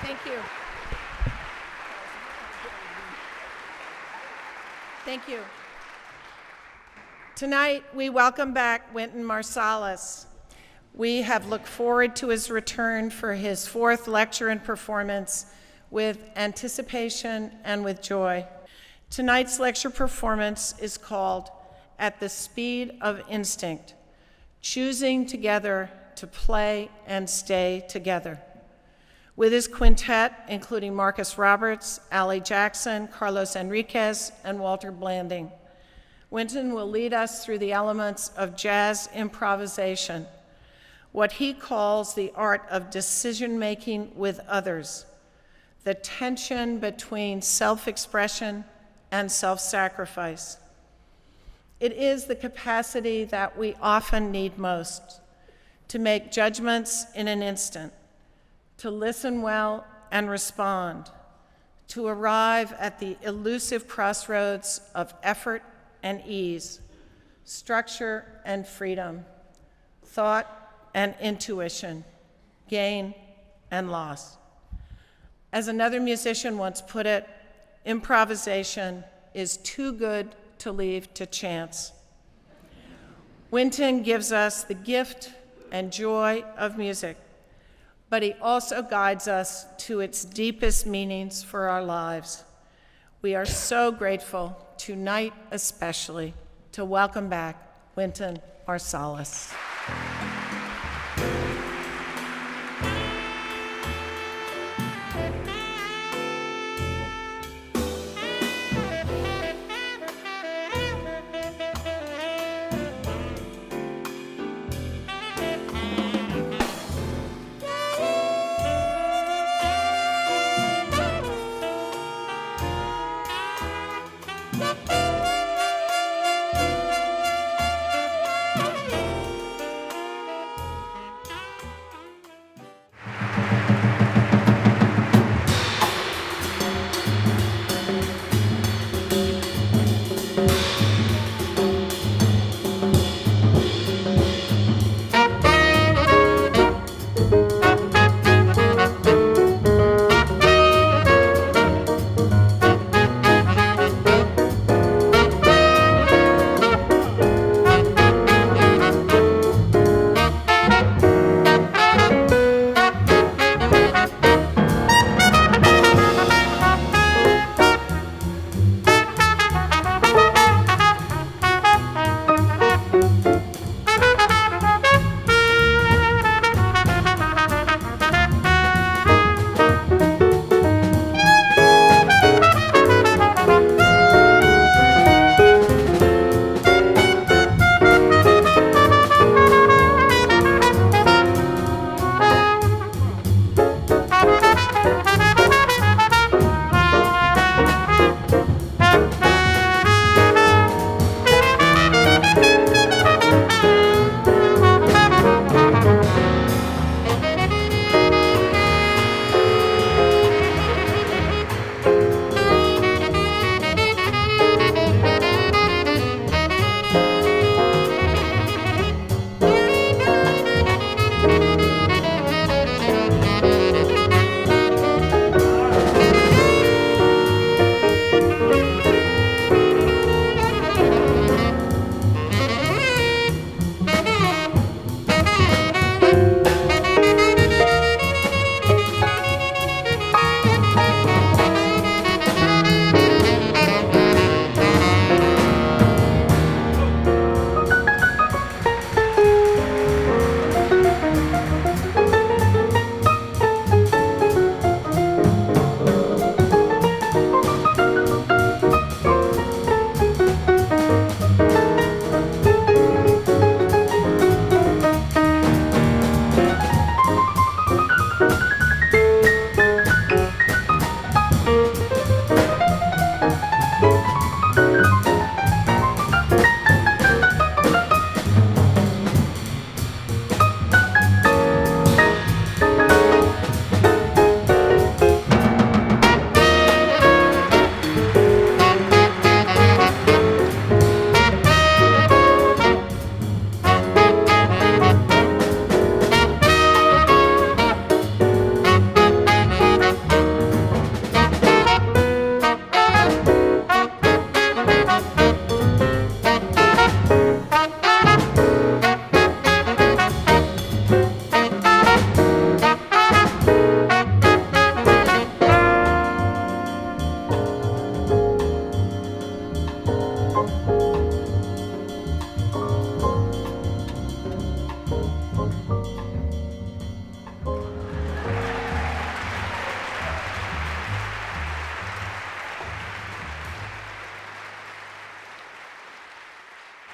Thank you. Thank you. Tonight, we welcome back Wynton Marsalis. We have looked forward to his return for his fourth lecture and performance with anticipation and with joy. Tonight's lecture performance is called At the Speed of Instinct, Choosing Together to Play and Stay Together. With his quintet, including Marcus Roberts, Allie Jackson, Carlos Henriquez, and Walter Blanding, Wynton will lead us through the elements of jazz improvisation, what he calls the art of decision-making with others, the tension between self-expression and self-sacrifice. It is the capacity that we often need most, to make judgments in an instant, to listen well and respond, to arrive at the elusive crossroads of effort and ease, structure and freedom, thought and intuition, gain and loss. As another musician once put it, improvisation is too good to leave to chance. Wynton gives us the gift and joy of music, but he also guides us to its deepest meanings for our lives. We are so grateful, tonight especially, to welcome back Wynton Marsalis.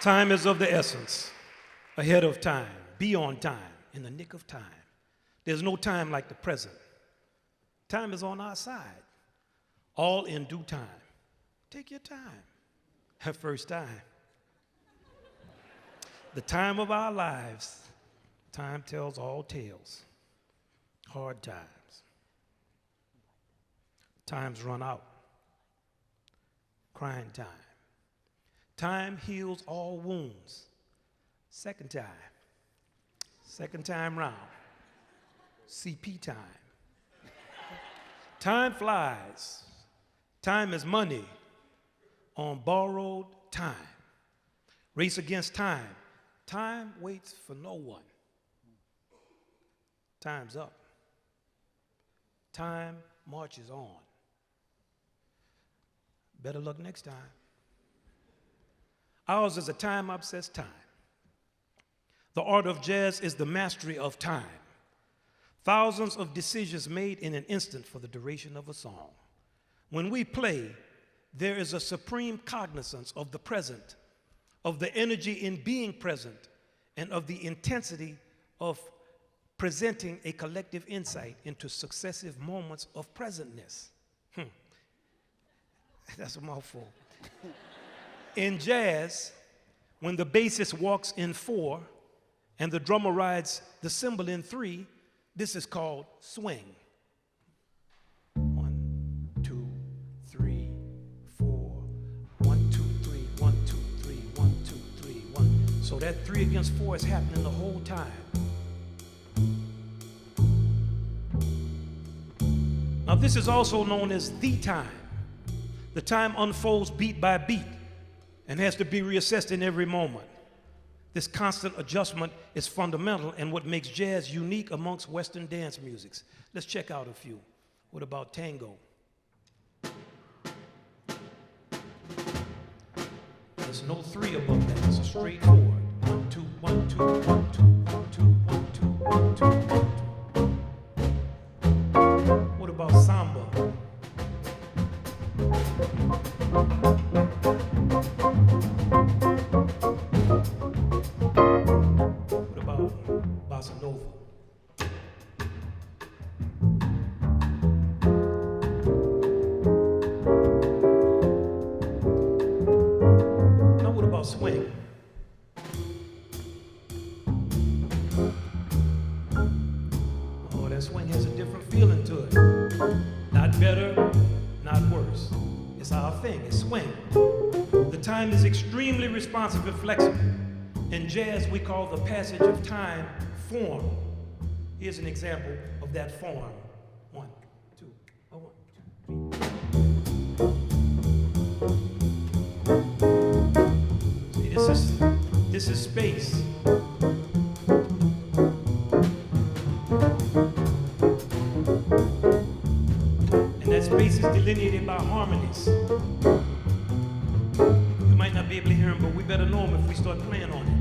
Time is of the essence, ahead of time, be on time, in the nick of time. There's no time like the present. Time is on our side, all in due time. Take your time. Have first time. The time of our lives, time tells all tales. Hard times. Times run out. Crying time. Time heals all wounds. Second time. Second time round. CP time. Time flies. Time is money on borrowed time. Race against time. Time waits for no one. Time's up. Time marches on. Better luck next time. Ours is a time-obsessed time. The art of jazz is the mastery of time. Thousands of decisions made in an instant for the duration of a song. When we play, there is a supreme cognizance of the present, of the energy in being present, and of the intensity of presenting a collective insight into successive moments of presentness. That's a mouthful. In jazz, when the bassist walks in 4 and the drummer rides the cymbal in 3, this is called swing. 1, 2, 3, 4. 1, 2, 3, 1, 2, 3, 1, 2, 3, 1. So that 3 against 4 is happening the whole time. Now this is also known as the time. The time unfolds beat by beat and has to be reassessed in every moment. This constant adjustment is fundamental and what makes jazz unique amongst Western dance musics. Let's check out a few. What about tango? There's no 3 above that. It's a straight 4. 1, 2, 1, 2, 1, 2, 1, 2, 1, 2, 1, 2, 1, 2. What about samba? What about bossa nova? Now what about swing? Oh, that swing has a different feeling to it. Not better, not worse. It's our thing, it's swing. The time is extremely responsive and flexible. In jazz, we call the passage of time form. Here's an example of that form. 1, 2, 1, 2, 3. See, this is space. And that space is delineated by harmonies. You might not be able to hear them, but we better know them if we start playing on it.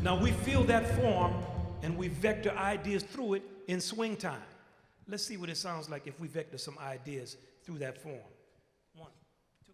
Now we feel that form and we vector ideas through it in swing time. Let's see what it sounds like if we vector some ideas through that form. 1, 2.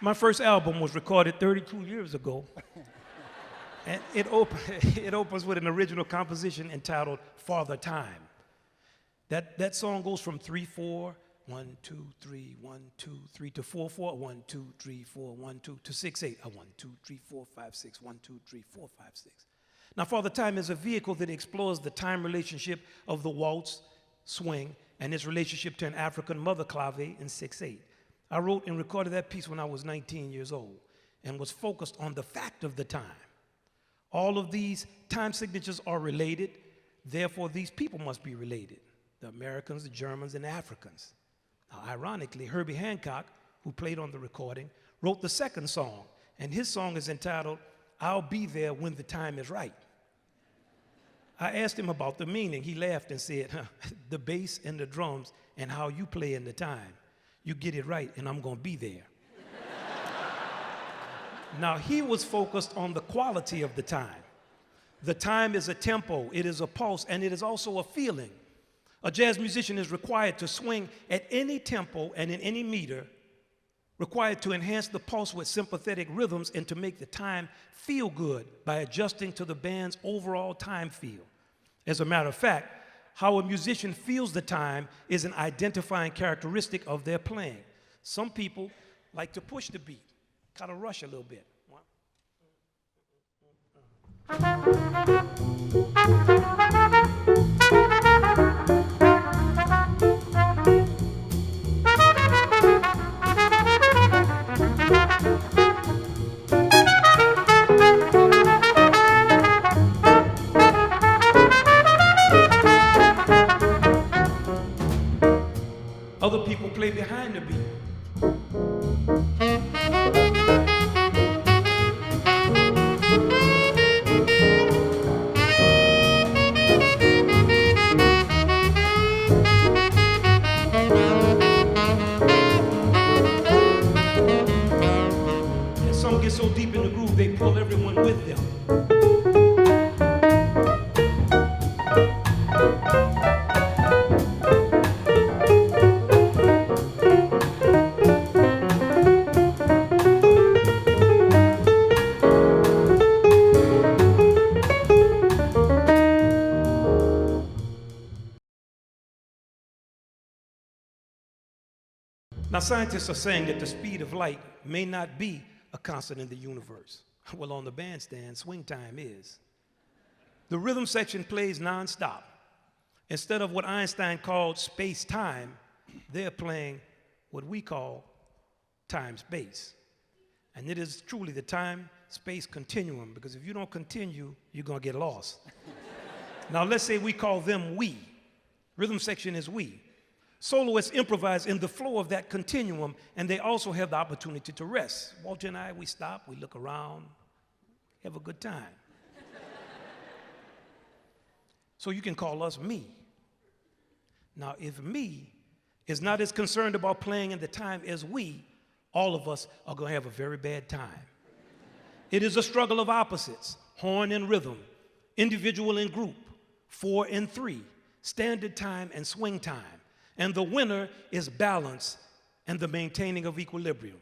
My first album was recorded 32 years ago, and it opens with an original composition entitled Father Time. That song goes from 3/4, 1, 2, 3, 1, 2, 3 to 4/4, 1, 2, 3, 4, 1, 2 to 6/8, 1, 2, 3, 4, 5, 6, 1, 2, 3, 4, 5, 6. Now, Father Time is a vehicle that explores the time relationship of the waltz, swing, and its relationship to an African mother clave in 6/8. I wrote and recorded that piece when I was 19 years old and was focused on the fact of the time. All of these time signatures are related, therefore these people must be related, the Americans, the Germans, and the Africans. Now, ironically, Herbie Hancock, who played on the recording, wrote the second song, and his song is entitled I'll be there when the time is right. I asked him about the meaning. He laughed and said, the bass and the drums and how you play in the time. You get it right, and I'm going to be there. Now, he was focused on the quality of the time. The time is a tempo, it is a pulse, and it is also a feeling. A jazz musician is required to swing at any tempo and in any meter, required to enhance the pulse with sympathetic rhythms and to make the time feel good by adjusting to the band's overall time feel. As a matter of fact, how a musician feels the time is an identifying characteristic of their playing. Some people like to push the beat, kind of rush a little bit. Other people play behind the beat. And some get so deep in the groove, they pull everyone with them. Now, scientists are saying that the speed of light may not be a constant in the universe. Well, on the bandstand, swing time is. The rhythm section plays nonstop. Instead of what Einstein called space-time, they're playing what we call time-space. And it is truly the time-space continuum, because if you don't continue, you're going to get lost. Now, let's say we call them we. Rhythm section is we. Soloists improvise in the flow of that continuum, and they also have the opportunity to rest. Walter and I, we stop, we look around, have a good time. So you can call us me. Now, if me is not as concerned about playing in the time as we, all of us are going to have a very bad time. It is a struggle of opposites, horn and rhythm, individual and group, 4 and 3, standard time and swing time. And the winner is balance and the maintaining of equilibrium.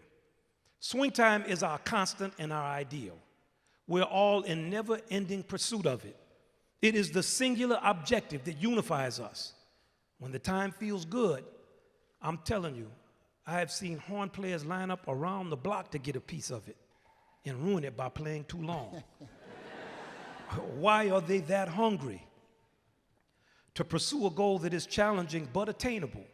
Swing time is our constant and our ideal. We're all in never-ending pursuit of it. It is the singular objective that unifies us. When the time feels good, I'm telling you, I have seen horn players line up around the block to get a piece of it and ruin it by playing too long. Why are they that hungry? To pursue a goal that is challenging but attainable,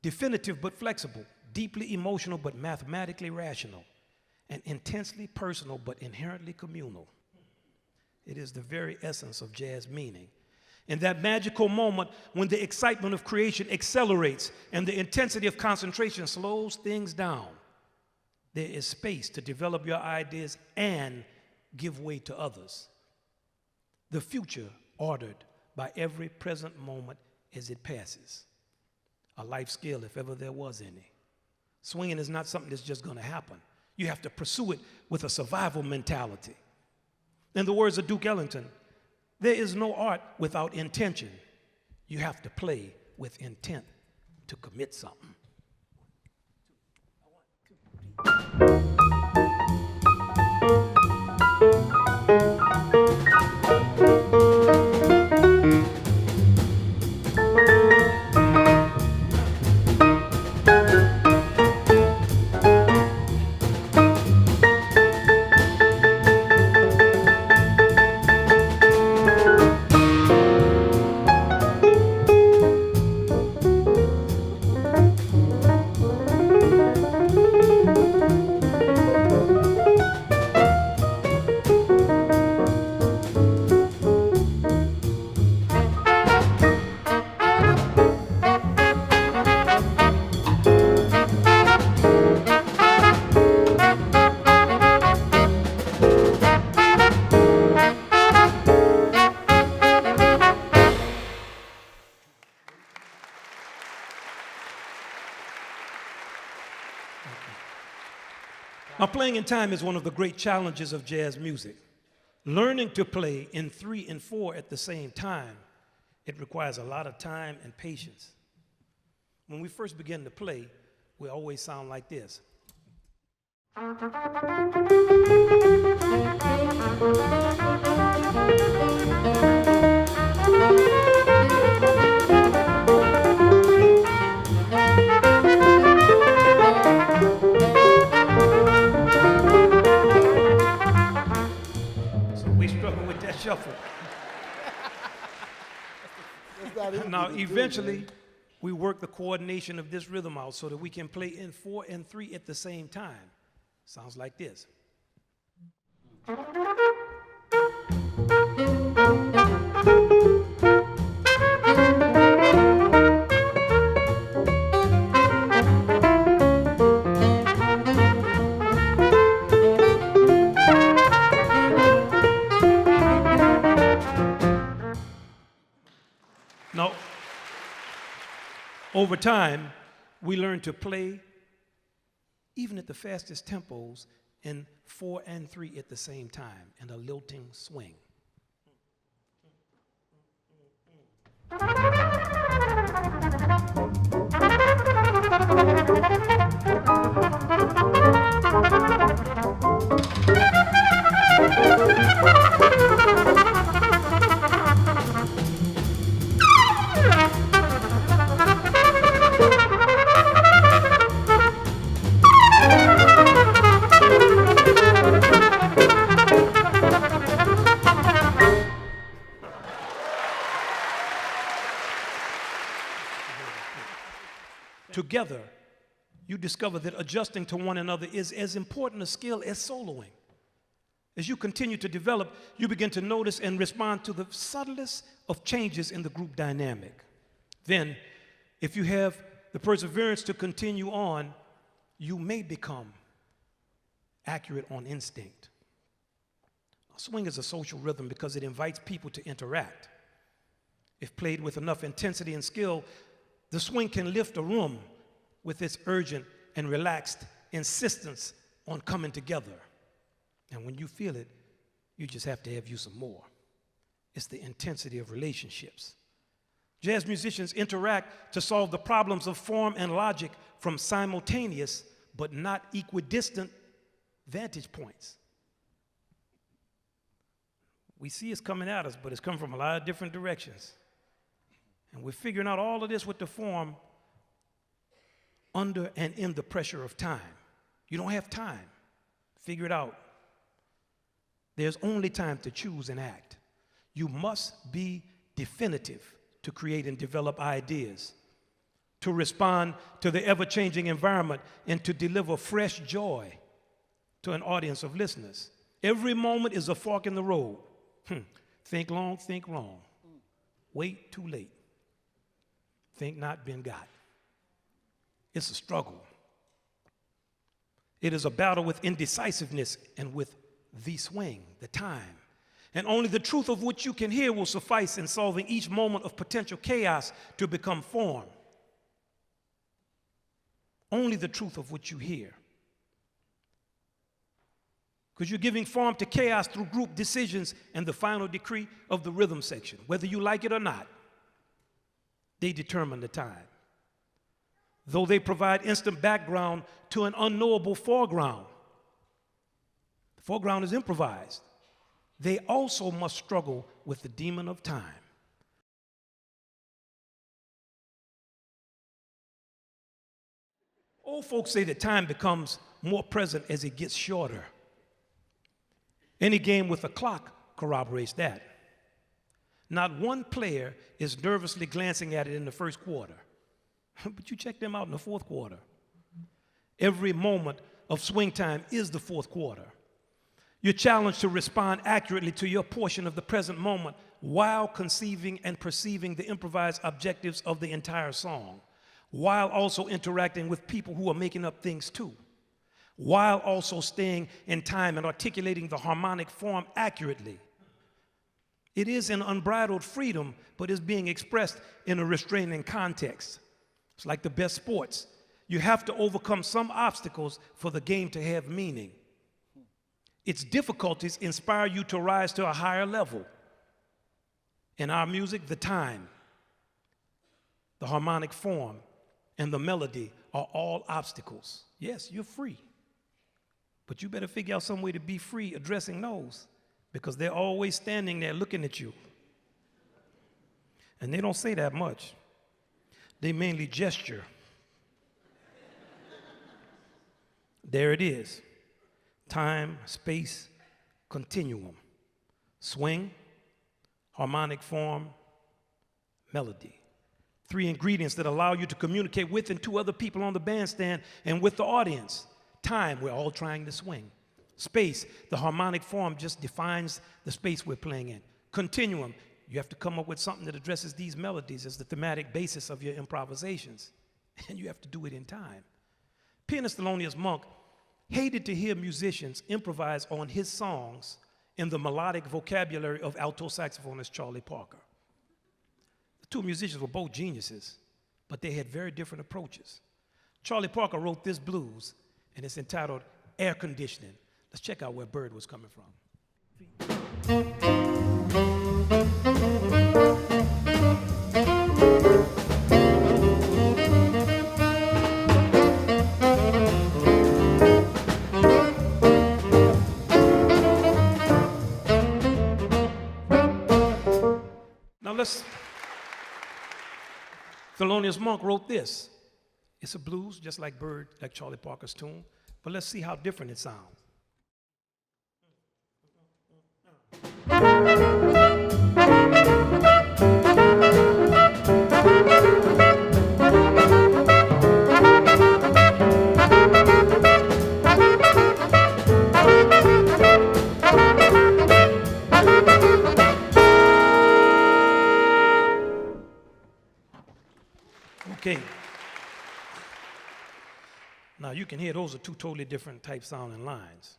definitive but flexible, deeply emotional but mathematically rational, and intensely personal but inherently communal. It is the very essence of jazz meaning. In that magical moment when the excitement of creation accelerates and the intensity of concentration slows things down, there is space to develop your ideas and give way to others. The future ordered by every present moment as it passes. A life skill, if ever there was any. Swinging is not something that's just going to happen. You have to pursue it with a survival mentality. In the words of Duke Ellington, there is no art without intention. You have to play with intent to commit something. Now, playing in time is one of the great challenges of jazz music. Learning to play in 3 and 4 at the same time, it requires a lot of time and patience. When we first begin to play, we always sound like this. So we struggle with that shuffle. Now, eventually, we work the coordination of this rhythm out so that we can play in 4 and 3 at the same time. Sounds like this. Now, over time, we learn to play, even at the fastest tempos, in 4 and 3 at the same time, in a lilting swing. Together, you discover that adjusting to one another is as important a skill as soloing. As you continue to develop, you begin to notice and respond to the subtlest of changes in the group dynamic. Then, if you have the perseverance to continue on, you may become accurate on instinct. Swing is a social rhythm because it invites people to interact. If played with enough intensity and skill, the swing can lift a room with its urgent and relaxed insistence on coming together. And when you feel it, you just have to have you some more. It's the intensity of relationships. Jazz musicians interact to solve the problems of form and logic from simultaneous but not equidistant vantage points. We see it's coming at us, but it's coming from a lot of different directions. And we're figuring out all of this with the form under and in the pressure of time. You don't have time. Figure it out. There's only time to choose and act. You must be definitive to create and develop ideas, to respond to the ever-changing environment, and to deliver fresh joy to an audience of listeners. Every moment is a fork in the road. Think long, think wrong. Wait, too late. Think not, been got. It's a struggle. It is a battle with indecisiveness and with the swing, the time. And only the truth of what you can hear will suffice in solving each moment of potential chaos to become form. Only the truth of what you hear. Because you're giving form to chaos through group decisions and the final decree of the rhythm section. Whether you like it or not, they determine the time. Though they provide instant background to an unknowable foreground. The foreground is improvised. They also must struggle with the demon of time. Old folks say that time becomes more present as it gets shorter. Any game with a clock corroborates that. Not one player is nervously glancing at it in the first quarter, but you check them out in the fourth quarter. Every moment of swing time is the fourth quarter. You're challenged to respond accurately to your portion of the present moment while conceiving and perceiving the improvised objectives of the entire song, while also interacting with people who are making up things too, while also staying in time and articulating the harmonic form accurately. It is an unbridled freedom, but is being expressed in a restraining context. It's like the best sports. You have to overcome some obstacles for the game to have meaning. Its difficulties inspire you to rise to a higher level. In our music, the time, the harmonic form, and the melody are all obstacles. Yes, you're free. But you better figure out some way to be free addressing those, because they're always standing there looking at you. And they don't say that much. They mainly gesture. There it is. Time, space, continuum. Swing, harmonic form, melody. 3 ingredients that allow you to communicate with and to other people on the bandstand and with the audience. Time, we're all trying to swing. Space, the harmonic form just defines the space we're playing in. Continuum, you have to come up with something that addresses these melodies as the thematic basis of your improvisations. And you have to do it in time. Pianist Thelonious Monk hated to hear musicians improvise on his songs in the melodic vocabulary of alto saxophonist Charlie Parker. The two musicians were both geniuses, but they had very different approaches. Charlie Parker wrote this blues, and it's entitled Air Conditioning. Let's check out where Bird was coming from. Now Thelonious Monk wrote this. It's a blues, just like Bird, like Charlie Parker's tune, but let's see how different it sounds. Okay. Now you can hear those are two totally different type sounding lines.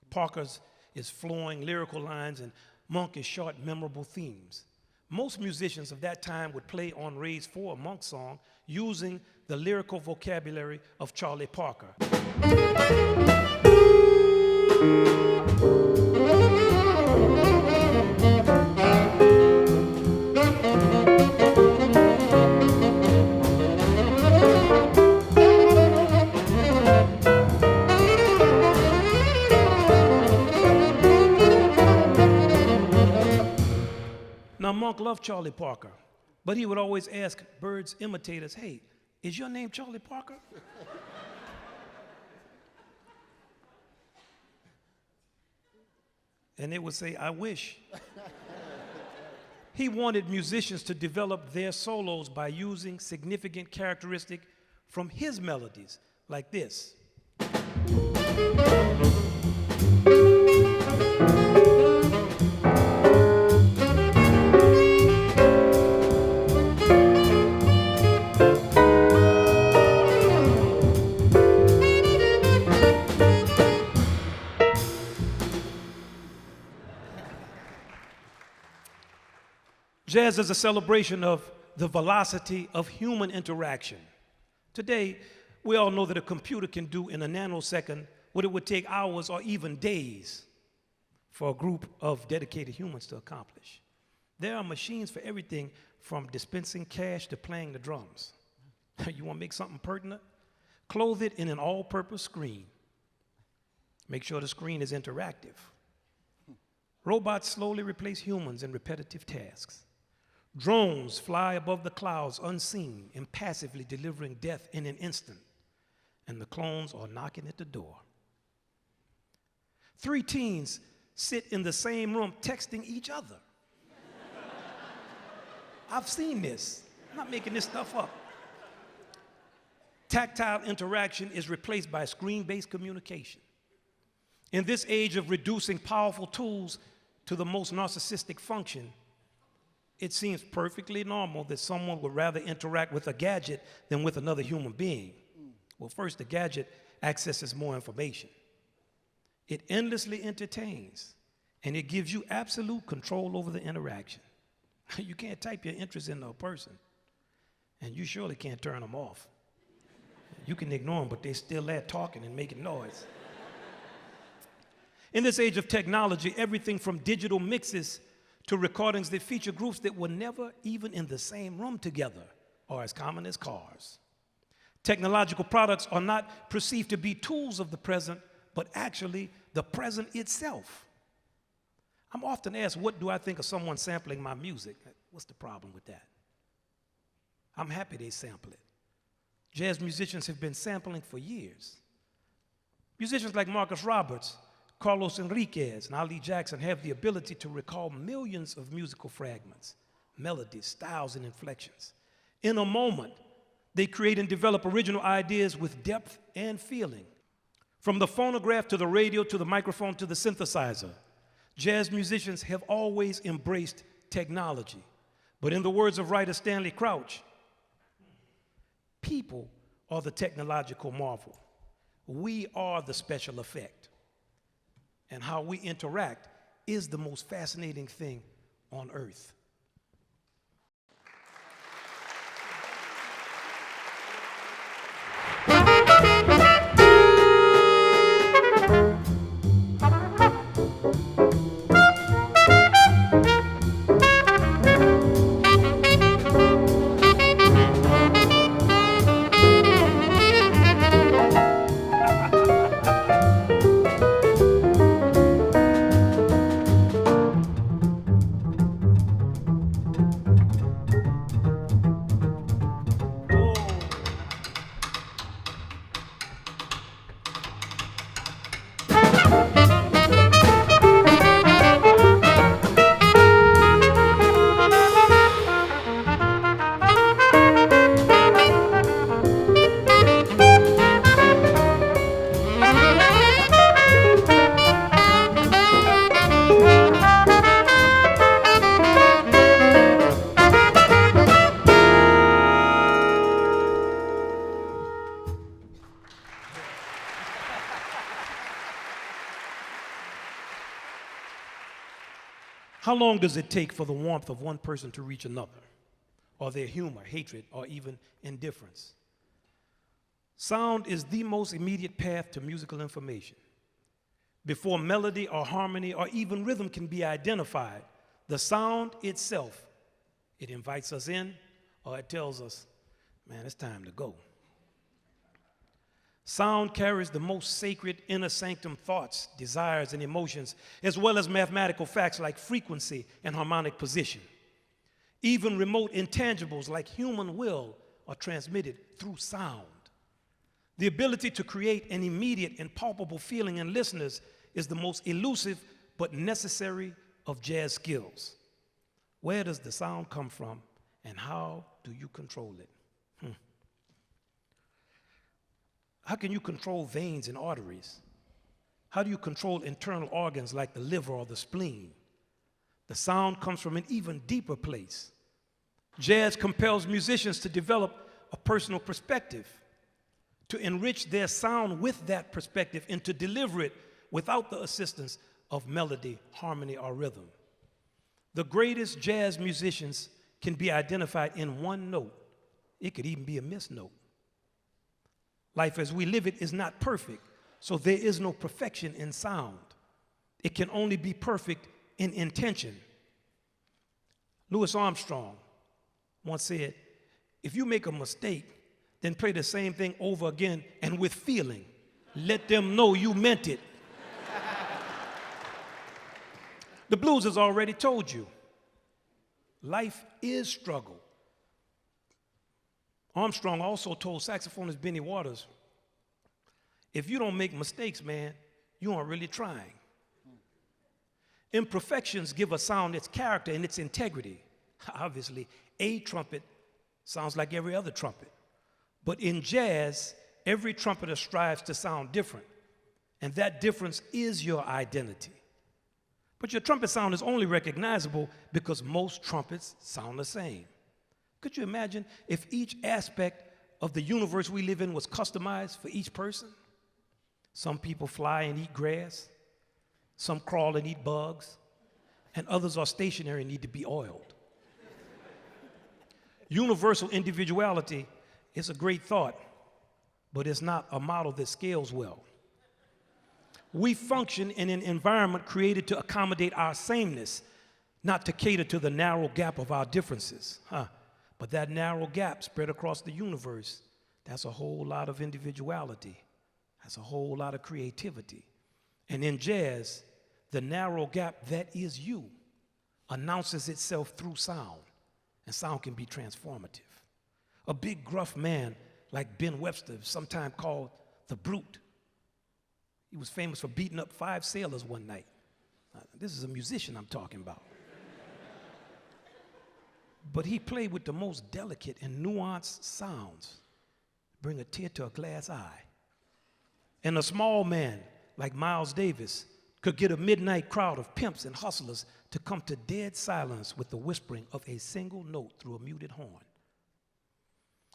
Parker's is flowing lyrical lines and Monk is short memorable themes. Most musicians of that time would play on raised 4, a Monk song, using the lyrical vocabulary of Charlie Parker. Now, Monk loved Charlie Parker, but he would always ask Bird's imitators, hey, is your name Charlie Parker? And they would say, I wish. He wanted musicians to develop their solos by using significant characteristics from his melodies, like this. Jazz is a celebration of the velocity of human interaction. Today, we all know that a computer can do in a nanosecond what it would take hours or even days for a group of dedicated humans to accomplish. There are machines for everything from dispensing cash to playing the drums. You want to make something pertinent? Clothe it in an all-purpose screen. Make sure the screen is interactive. Robots slowly replace humans in repetitive tasks. Drones fly above the clouds unseen, impassively delivering death in an instant, and the clones are knocking at the door. 3 teens sit in the same room texting each other. I've seen this. I'm not making this stuff up. Tactile interaction is replaced by screen-based communication. In this age of reducing powerful tools to the most narcissistic function, it seems perfectly normal that someone would rather interact with a gadget than with another human being. Well, first, the gadget accesses more information. It endlessly entertains, and it gives you absolute control over the interaction. You can't type your interest into a person, and you surely can't turn them off. You can ignore them, but they're still there talking and making noise. In this age of technology, everything from digital mixes to recordings that feature groups that were never even in the same room together are as common as cars. Technological products are not perceived to be tools of the present, but actually the present itself. I'm often asked, what do I think of someone sampling my music? What's the problem with that? I'm happy they sample it. Jazz musicians have been sampling for years. Musicians like Marcus Roberts, Carlos Henriquez, and Ali Jackson have the ability to recall millions of musical fragments, melodies, styles, and inflections. In a moment, they create and develop original ideas with depth and feeling. From the phonograph to the radio to the microphone to the synthesizer, jazz musicians have always embraced technology. But in the words of writer Stanley Crouch, people are the technological marvel. We are the special effect. And how we interact is the most fascinating thing on earth. How long does it take for the warmth of one person to reach another, or their humor, hatred, or even indifference? Sound is the most immediate path to musical information. Before melody or harmony or even rhythm can be identified, the sound itself, it invites us in, or it tells us, man, it's time to go. Sound carries the most sacred inner sanctum thoughts, desires, and emotions, as well as mathematical facts like frequency and harmonic position. Even remote intangibles like human will are transmitted through sound. The ability to create an immediate and palpable feeling in listeners is the most elusive but necessary of jazz skills. Where does the sound come from, and how do you control it? How can you control veins and arteries? How do you control internal organs like the liver or the spleen? The sound comes from an even deeper place. Jazz compels musicians to develop a personal perspective, to enrich their sound with that perspective, and to deliver it without the assistance of melody, harmony, or rhythm. The greatest jazz musicians can be identified in one note. It could even be a missed note. Life as we live it is not perfect, so there is no perfection in sound. It can only be perfect in intention. Louis Armstrong once said, if you make a mistake, then play the same thing over again and with feeling. Let them know you meant it. The blues has already told you, life is struggle. Armstrong also told saxophonist Benny Waters, if you don't make mistakes, man, you aren't really trying. Imperfections give a sound its character and its integrity. Obviously, a trumpet sounds like every other trumpet. But in jazz, every trumpeter strives to sound different, and that difference is your identity. But your trumpet sound is only recognizable because most trumpets sound the same. Could you imagine if each aspect of the universe we live in was customized for each person? Some people fly and eat grass, some crawl and eat bugs, and others are stationary and need to be oiled. Universal individuality is a great thought, but it's not a model that scales well. We function in an environment created to accommodate our sameness, not to cater to the narrow gap of our differences. But that narrow gap spread across the universe, that's a whole lot of individuality. That's a whole lot of creativity. And in jazz, the narrow gap that is you announces itself through sound, and sound can be transformative. A big, gruff man like Ben Webster, sometimes called the Brute. He was famous for beating up 5 sailors one night. This is a musician I'm talking about. But he played with the most delicate and nuanced sounds, bring a tear to a glass eye. And a small man like Miles Davis could get a midnight crowd of pimps and hustlers to come to dead silence with the whispering of a single note through a muted horn.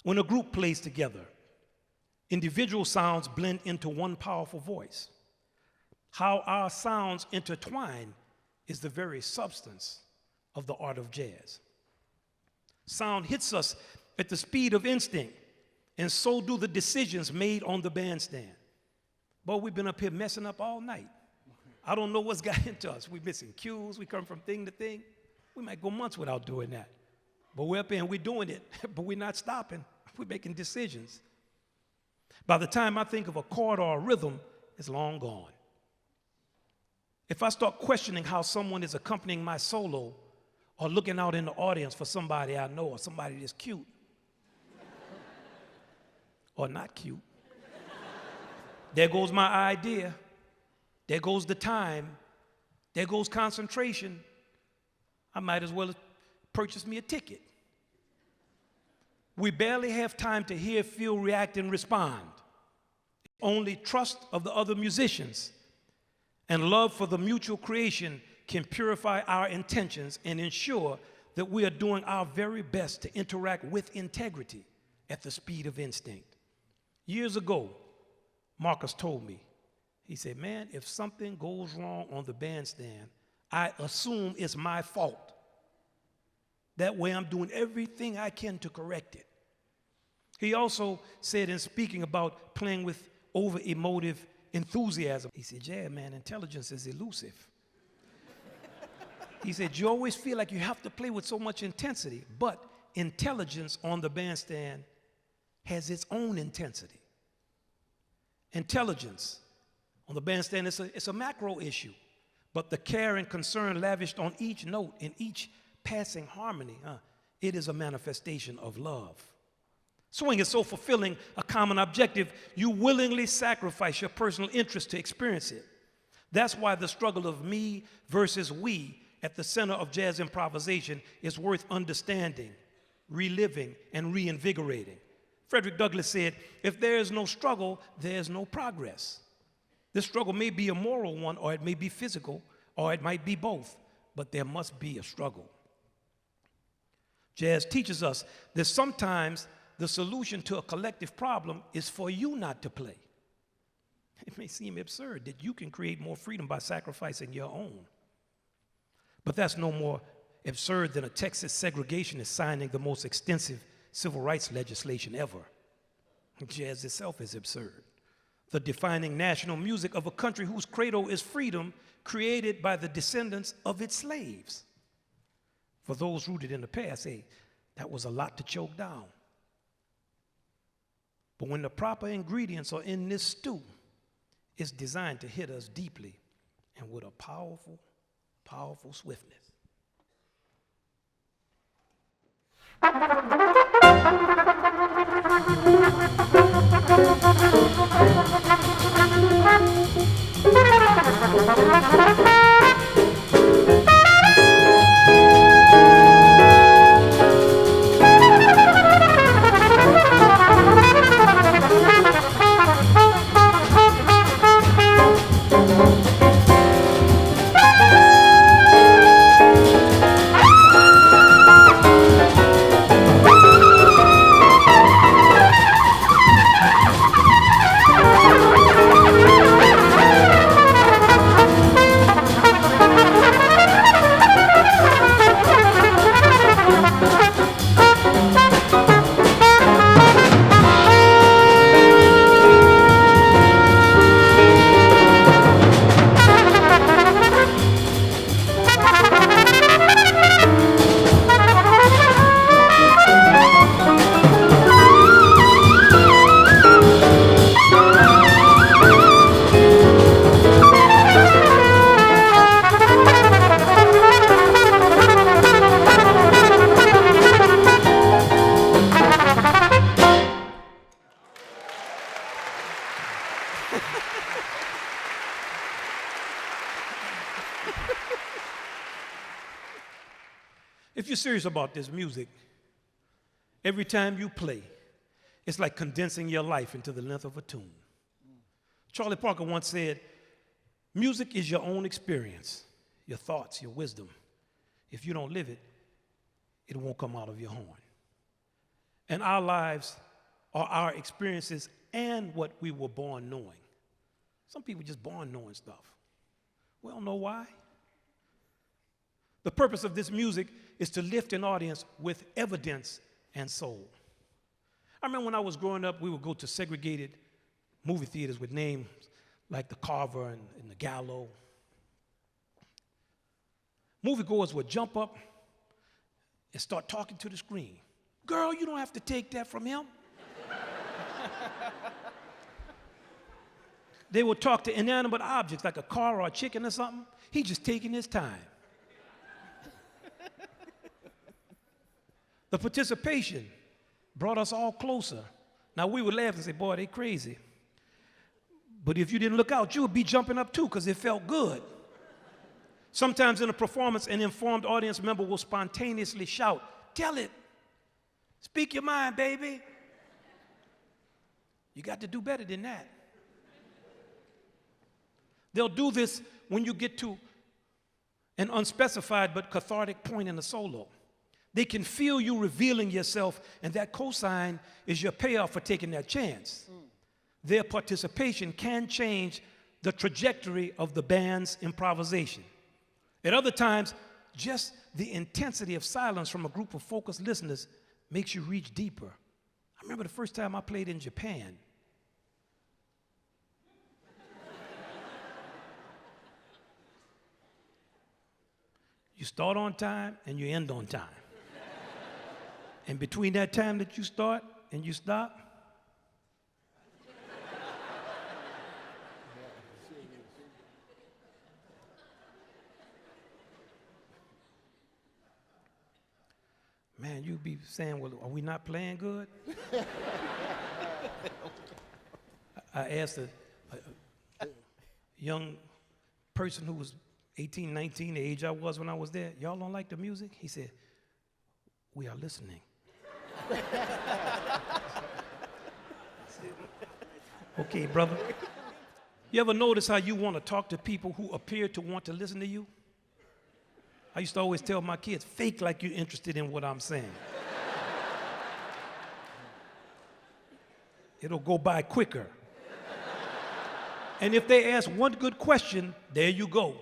When a group plays together, individual sounds blend into one powerful voice. How our sounds intertwine is the very substance of the art of jazz. Sound hits us at the speed of instinct, and so do the decisions made on the bandstand. Boy, we've been up here messing up all night. I don't know what's got into us. We're missing cues. We come from thing to thing. We might go months without doing that. But we're up here and we're doing it, but we're not stopping. We're making decisions. By the time I think of a chord or a rhythm, it's long gone. If I start questioning how someone is accompanying my solo or looking out in the audience for somebody I know or somebody that's cute or not cute, there goes my idea. There goes the time. There goes concentration. I might as well purchase me a ticket. We barely have time to hear, feel, react, and respond. Only trust of the other musicians and love for the mutual creation can purify our intentions and ensure that we are doing our very best to interact with integrity at the speed of instinct. Years ago, Marcus told me, he said, man, if something goes wrong on the bandstand, I assume it's my fault. That way I'm doing everything I can to correct it. He also said in speaking about playing with over-emotive enthusiasm, he said, yeah, man, intelligence is elusive. He said, you always feel like you have to play with so much intensity, but intelligence on the bandstand has its own intensity. Intelligence on the bandstand, it's a macro issue, but the care and concern lavished on each note in each passing harmony, it is a manifestation of love. Swing is so fulfilling a common objective, you willingly sacrifice your personal interest to experience it. That's why the struggle of me versus we at the center of jazz improvisation is worth understanding, reliving, and reinvigorating. Frederick Douglass said, if there is no struggle, there is no progress. This struggle may be a moral one, or it may be physical, or it might be both, but there must be a struggle. Jazz teaches us that sometimes the solution to a collective problem is for you not to play. It may seem absurd that you can create more freedom by sacrificing your own. But that's no more absurd than a Texas segregationist signing the most extensive civil rights legislation ever. Jazz itself is absurd. The defining national music of a country whose credo is freedom, created by the descendants of its slaves. For those rooted in the past, hey, that was a lot to choke down. But when the proper ingredients are in this stew, it's designed to hit us deeply and with a powerful, powerful swiftness. you're serious about this music, every time you play, it's like condensing your life into the length of a tune. Charlie Parker once said, music is your own experience, your thoughts, your wisdom. If you don't live it, it won't come out of your horn. And our lives are our experiences and what we were born knowing. Some people just born knowing stuff. We don't know why. The purpose of this music is to lift an audience with evidence and soul. I remember when I was growing up, we would go to segregated movie theaters with names like the Carver and the Gallo. Moviegoers would jump up and start talking to the screen. Girl, you don't have to take that from him. They would talk to inanimate objects like a car or a chicken or something. He's just taking his time. The participation brought us all closer. Now we would laugh and say, boy, they crazy. But if you didn't look out, you would be jumping up too because it felt good. Sometimes in a performance, an informed audience member will spontaneously shout, tell it. Speak your mind, baby. You got to do better than that. They'll do this when you get to an unspecified but cathartic point in the solo. They can feel you revealing yourself, and that cosign is your payoff for taking that chance. Their participation can change the trajectory of the band's improvisation. At other times, just the intensity of silence from a group of focused listeners makes you reach deeper. I remember the first time I played in Japan. You start on time and you end on time. And between that time that you start and you stop, man, you'd be saying, well, are we not playing good? I asked a young person who was 18, 19, the age I was when I was there, y'all don't like the music? He said, we are listening. I said, okay, brother. You ever notice how you want to talk to people who appear to want to listen to you? I used to always tell my kids, fake like you're interested in what I'm saying. It'll go by quicker. And if they ask one good question, there you go.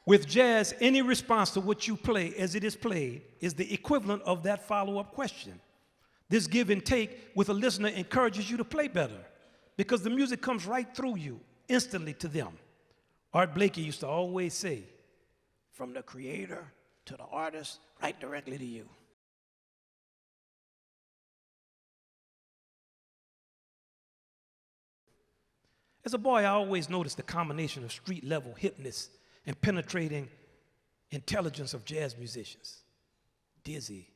With jazz, any response to what you play as it is played is the equivalent of that follow-up question. This give and take with a listener encourages you to play better because the music comes right through you, instantly to them. Art Blakey used to always say, from the creator to the artist, right directly to you. As a boy, I always noticed the combination of street-level hipness and penetrating intelligence of jazz musicians. Dizzy,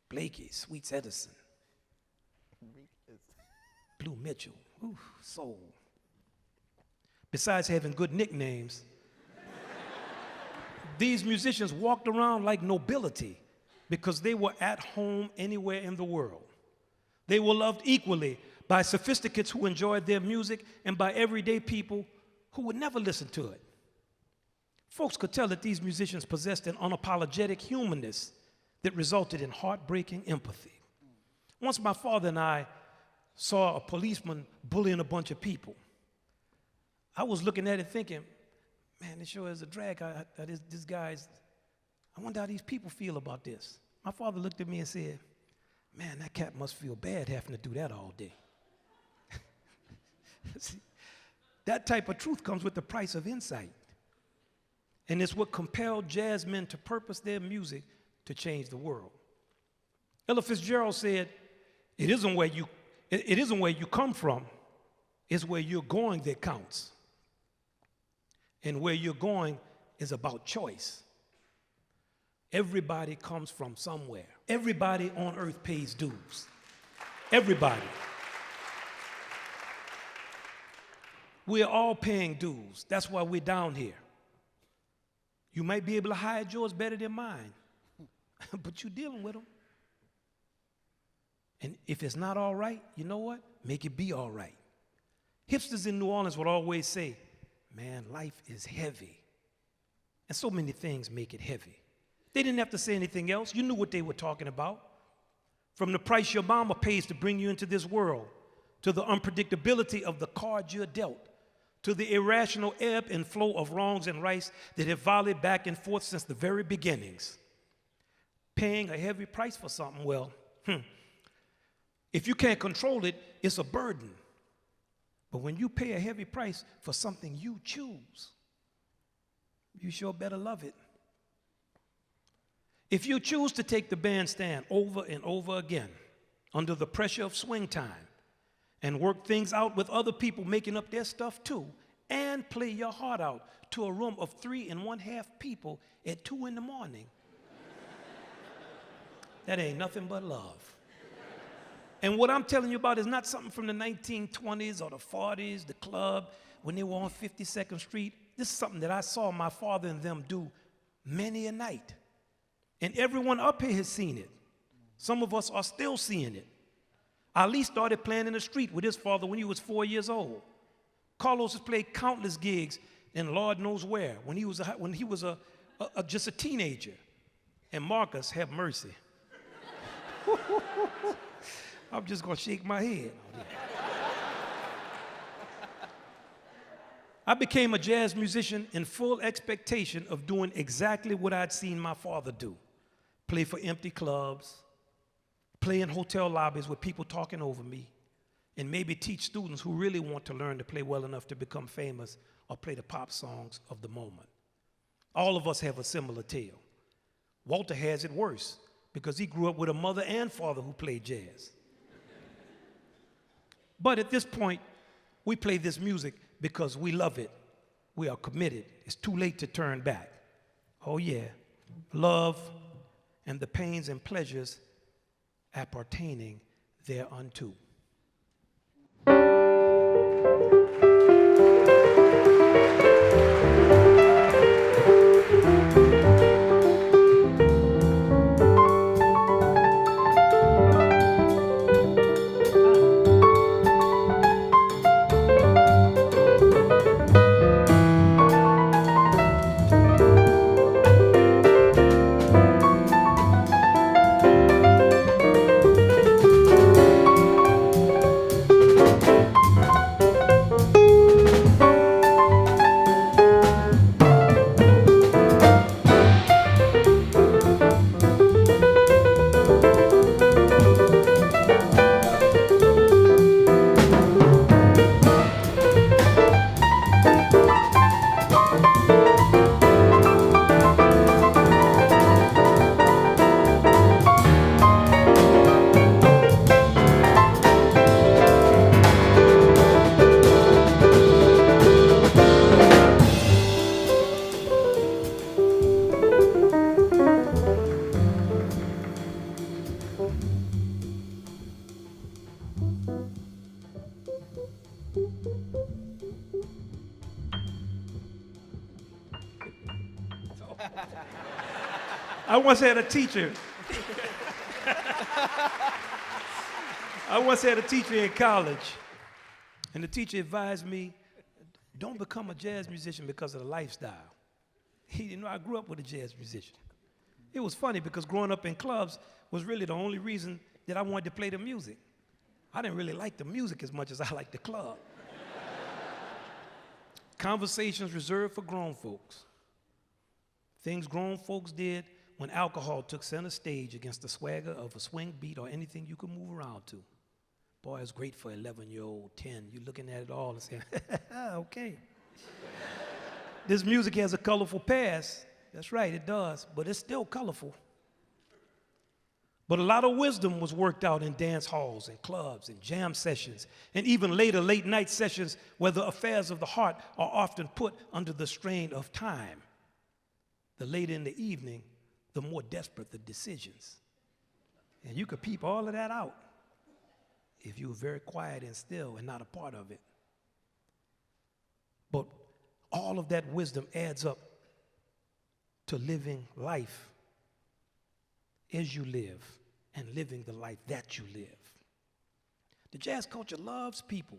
Blakey, Sweets Edison, Blue Mitchell, ooh, soul. Besides having good nicknames, these musicians walked around like nobility because they were at home anywhere in the world. They were loved equally by sophisticates who enjoyed their music and by everyday people who would never listen to it. Folks could tell that these musicians possessed an unapologetic humanness that resulted in heartbreaking empathy. Once my father and I saw a policeman bullying a bunch of people. I was looking at it thinking, man, this sure is a drag. This guy's, I wonder how these people feel about this. My father looked at me and said, man, that cat must feel bad having to do that all day. See, that type of truth comes with the price of insight. And it's what compelled jazz men to purpose their music to change the world. Ella Fitzgerald said, it isn't where you come from, it's where you're going that counts. And where you're going is about choice. Everybody comes from somewhere. Everybody on earth pays dues. Everybody. We're all paying dues. That's why we're down here. You might be able to hide yours better than mine, but you're dealing with them. And if it's not all right, you know what? Make it be all right. Hipsters in New Orleans would always say, man, life is heavy. And so many things make it heavy. They didn't have to say anything else. You knew what they were talking about. From the price your mama pays to bring you into this world, to the unpredictability of the cards you're dealt, to the irrational ebb and flow of wrongs and rights that have volleyed back and forth since the very beginnings. Paying a heavy price for something, well, if you can't control it, it's a burden. But when you pay a heavy price for something you choose, you sure better love it. If you choose to take the bandstand over and over again under the pressure of swing time and work things out with other people making up their stuff too, and play your heart out to a room of 3 1/2 people at 2 in the morning, that ain't nothing but love. And what I'm telling you about is not something from the 1920s or the 40s, the club, when they were on 52nd Street. This is something that I saw my father and them do many a night. And everyone up here has seen it. Some of us are still seeing it. Ali started playing in the street with his father when he was 4 years old. Carlos has played countless gigs in Lord knows where when he was just a teenager. And Marcus, have mercy. I'm just going to shake my head. I became a jazz musician in full expectation of doing exactly what I'd seen my father do. Play for empty clubs, play in hotel lobbies with people talking over me, and maybe teach students who really want to learn to play well enough to become famous or play the pop songs of the moment. All of us have a similar tale. Walter has it worse because he grew up with a mother and father who played jazz. But at this point, we play this music because we love it. We are committed. It's too late to turn back. Oh yeah, love and the pains and pleasures appertaining thereunto. I once had a teacher. I once had a teacher in college, and the teacher advised me, don't become a jazz musician because of the lifestyle. I grew up with a jazz musician. It was funny because growing up in clubs was really the only reason that I wanted to play the music. I didn't really like the music as much as I liked the club. Conversations reserved for grown folks. Things grown folks did when alcohol took center stage against the swagger of a swing beat or anything you could move around to. Boy, it's great for 11-year-old, 10. You're looking at it all and saying, okay. This music has a colorful past. That's right, it does, but it's still colorful. But a lot of wisdom was worked out in dance halls and clubs and jam sessions, and even later late night sessions where the affairs of the heart are often put under the strain of time. The later in the evening, the more desperate the decisions. And you could peep all of that out if you were very quiet and still and not a part of it. But all of that wisdom adds up to living life as you live and living the life that you live. The jazz culture loves people.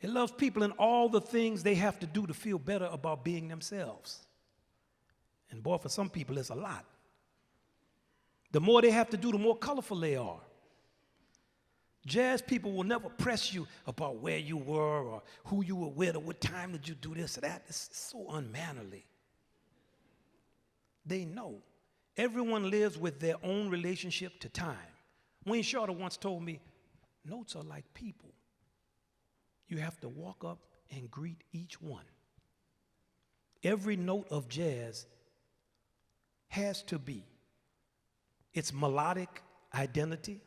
It loves people in all the things they have to do to feel better about being themselves. And boy, for some people, it's a lot. The more they have to do, the more colorful they are. Jazz people will never press you about where you were or who you were with or what time did you do this or that. It's so unmannerly. They know. Everyone lives with their own relationship to time. Wayne Shorter once told me, notes are like people. You have to walk up and greet each one. Every note of jazz has to be its melodic identity,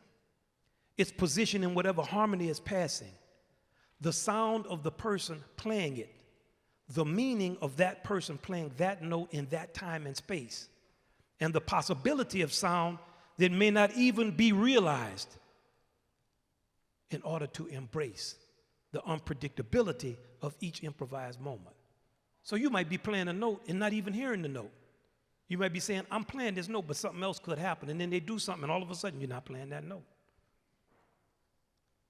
its position in whatever harmony is passing, the sound of the person playing it, the meaning of that person playing that note in that time and space, and the possibility of sound that may not even be realized in order to embrace the unpredictability of each improvised moment. So you might be playing a note and not even hearing the note. You might be saying, I'm playing this note, but something else could happen, and then they do something, and all of a sudden you're not playing that note.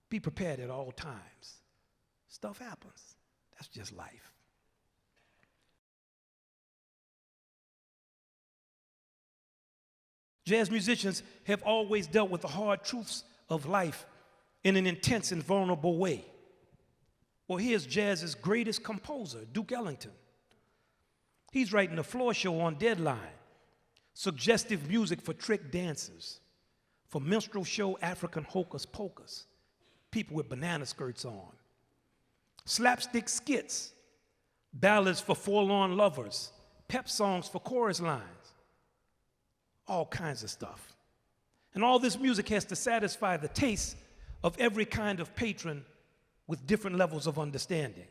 Be prepared at all times. Stuff happens. That's just life. Jazz musicians have always dealt with the hard truths of life in an intense and vulnerable way. Well, here's jazz's greatest composer, Duke Ellington. He's writing a floor show on deadline, suggestive music for trick dancers, for minstrel show African hocus pocus, people with banana skirts on, slapstick skits, ballads for forlorn lovers, pep songs for chorus lines, all kinds of stuff. And all this music has to satisfy the tastes of every kind of patron with different levels of understanding.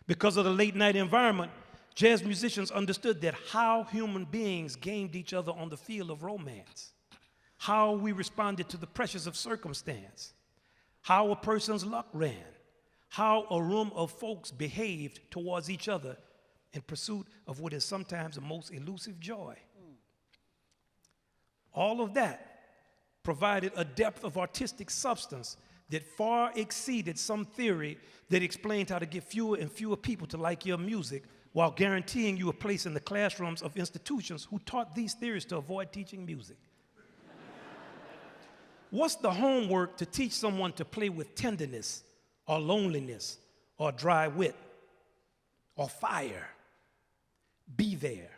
Because of the late night environment, jazz musicians understood that how human beings gamed each other on the field of romance, how we responded to the pressures of circumstance, how a person's luck ran, how a room of folks behaved towards each other in pursuit of what is sometimes the most elusive joy. All of that provided a depth of artistic substance that far exceeded some theory that explained how to get fewer and fewer people to like your music while guaranteeing you a place in the classrooms of institutions who taught these theories to avoid teaching music. What's the homework to teach someone to play with tenderness or loneliness or dry wit or fire? Be there.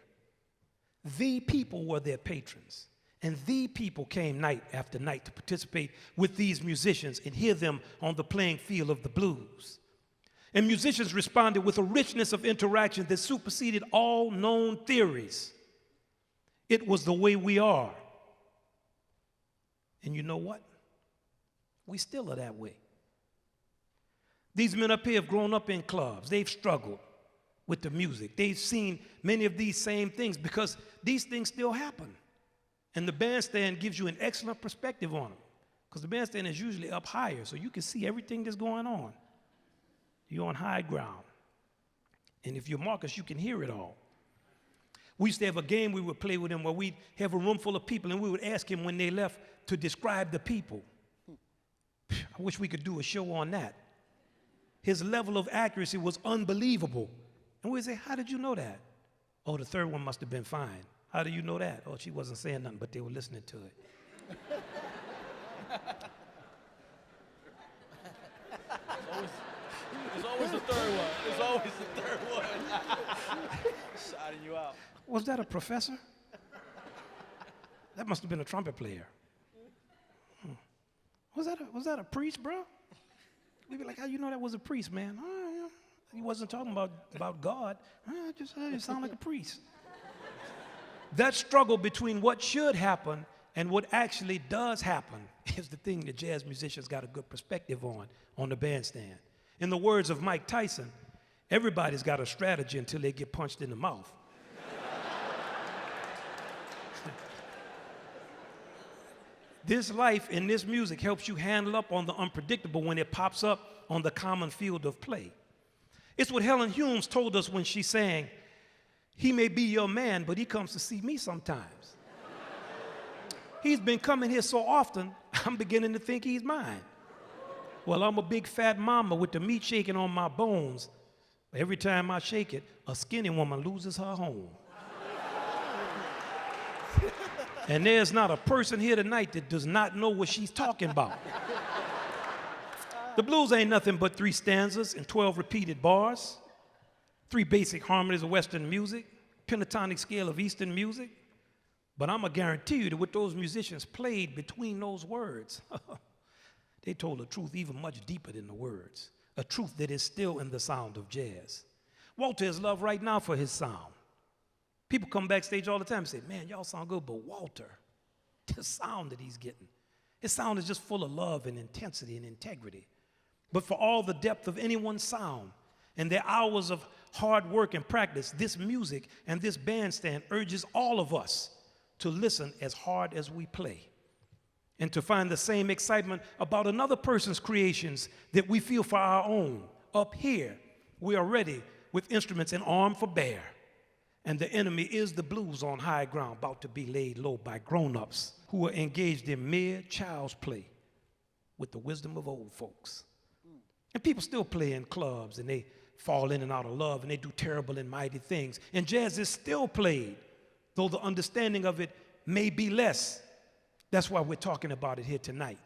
The people were their patrons. And the people came night after night to participate with these musicians and hear them on the playing field of the blues. And musicians responded with a richness of interaction that superseded all known theories. It was the way we are. And you know what? We still are that way. These men up here have grown up in clubs. They've struggled with the music. They've seen many of these same things because these things still happen. And the bandstand gives you an excellent perspective on them because the bandstand is usually up higher, so you can see everything that's going on. You're on high ground. And if you're Marcus, you can hear it all. We used to have a game we would play with him where we'd have a room full of people and we would ask him when they left to describe the people. I wish we could do a show on that. His level of accuracy was unbelievable. And we'd say, how did you know that? Oh, the third one must have been fine. How do you know that? Oh, she wasn't saying nothing, but they were listening to it. It's always the third one. It's always the third one. Shouting you out. Was that a professor? That must have been a trumpet player. Was that a priest, bro? We'd be like, how you know that was a priest, man? Oh, yeah. He wasn't talking about God. Just sound like a priest. That struggle between what should happen and what actually does happen is the thing that jazz musicians got a good perspective on the bandstand. In the words of Mike Tyson, everybody's got a strategy until they get punched in the mouth. This life and this music helps you handle up on the unpredictable when it pops up on the common field of play. It's what Helen Humes told us when she sang, "He may be your man, but he comes to see me sometimes." He's been coming here so often, I'm beginning to think he's mine. Well, I'm a big fat mama with the meat shaking on my bones. Every time I shake it, a skinny woman loses her home. And there's not a person here tonight that does not know what she's talking about. The blues ain't nothing but 3 stanzas and 12 repeated bars, 3 basic harmonies of Western music, pentatonic scale of Eastern music. But I'm going to guarantee you that what those musicians played between those words, they told a truth even much deeper than the words, a truth that is still in the sound of jazz. Walter is loved right now for his sound. People come backstage all the time and say, man, y'all sound good, but Walter, the sound that he's getting, his sound is just full of love and intensity and integrity. But for all the depth of anyone's sound and their hours of hard work and practice, this music and this bandstand urges all of us to listen as hard as we play and to find the same excitement about another person's creations that we feel for our own. Up here, we are ready with instruments and armed for bear. And the enemy is the blues on high ground, about to be laid low by grown-ups who are engaged in mere child's play with the wisdom of old folks. And people still play in clubs, and they fall in and out of love, and they do terrible and mighty things. And jazz is still played, though the understanding of it may be less. That's why we're talking about it here tonight.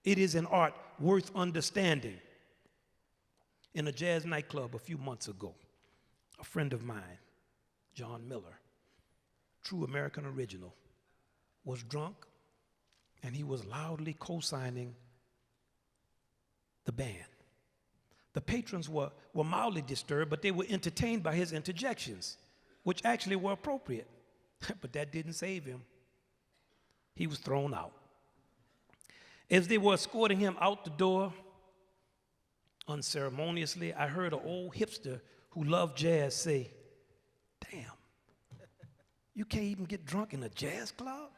It is an art worth understanding. In a jazz nightclub a few months ago, a friend of mine, John Miller, true American original, was drunk, and he was loudly co-signing the band. The patrons were mildly disturbed, but they were entertained by his interjections, which actually were appropriate. But that didn't save him. He was thrown out. As they were escorting him out the door, unceremoniously, I heard an old hipster who loved jazz say, damn, you can't even get drunk in a jazz club?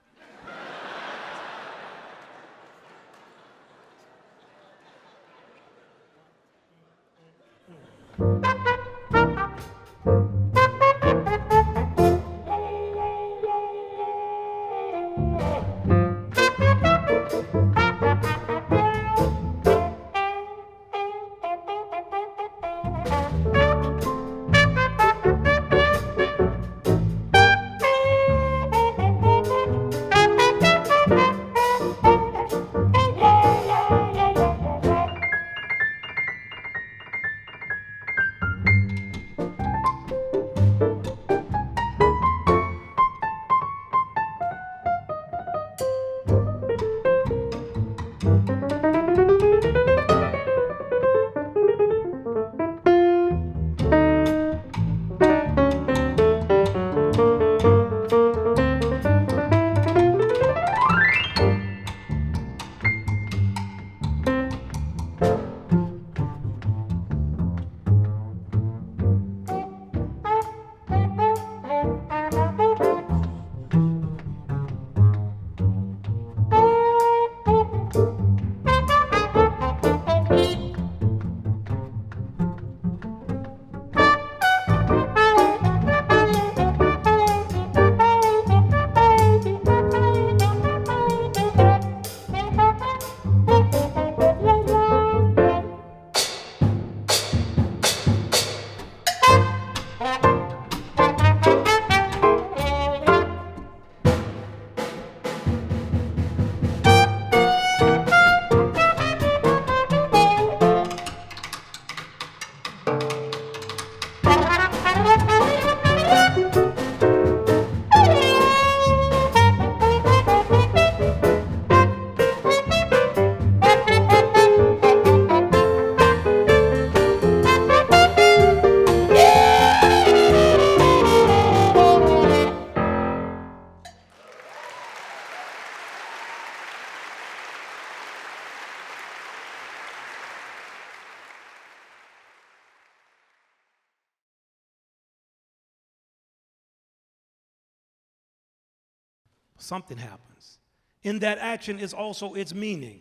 Something happens. In that action is also its meaning.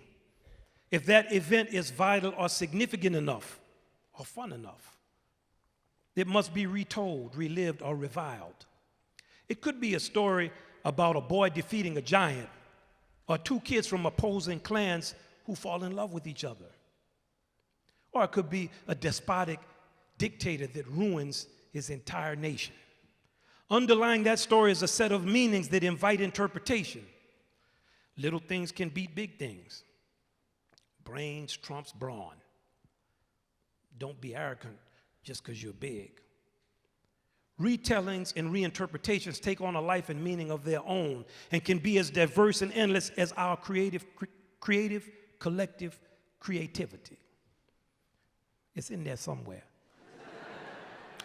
If that event is vital or significant enough or fun enough, it must be retold, relived, or reviled. It could be a story about a boy defeating a giant, or two kids from opposing clans who fall in love with each other. Or it could be a despotic dictator that ruins his entire nation. Underlying that story is a set of meanings that invite interpretation. Little things can beat big things. Brains trumps brawn. Don't be arrogant just because you're big. Retellings and reinterpretations take on a life and meaning of their own and can be as diverse and endless as our creative, collective creativity. It's in there somewhere.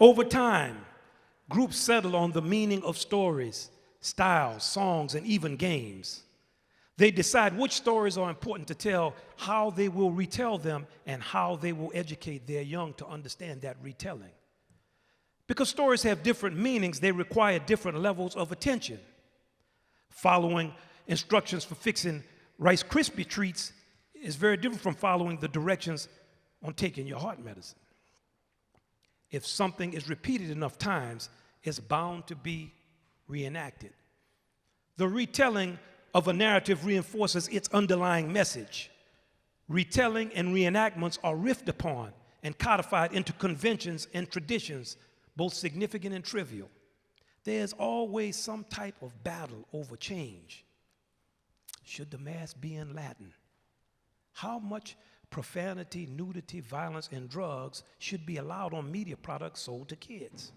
Over time, groups settle on the meaning of stories, styles, songs, and even games. They decide which stories are important to tell, how they will retell them, and how they will educate their young to understand that retelling. Because stories have different meanings, they require different levels of attention. Following instructions for fixing Rice Krispie treats is very different from following the directions on taking your heart medicine. If something is repeated enough times, it's bound to be reenacted. The retelling of a narrative reinforces its underlying message. Retelling and reenactments are riffed upon and codified into conventions and traditions, both significant and trivial. There's always some type of battle over change. Should the Mass be in Latin? How much profanity, nudity, violence, and drugs should be allowed on media products sold to kids?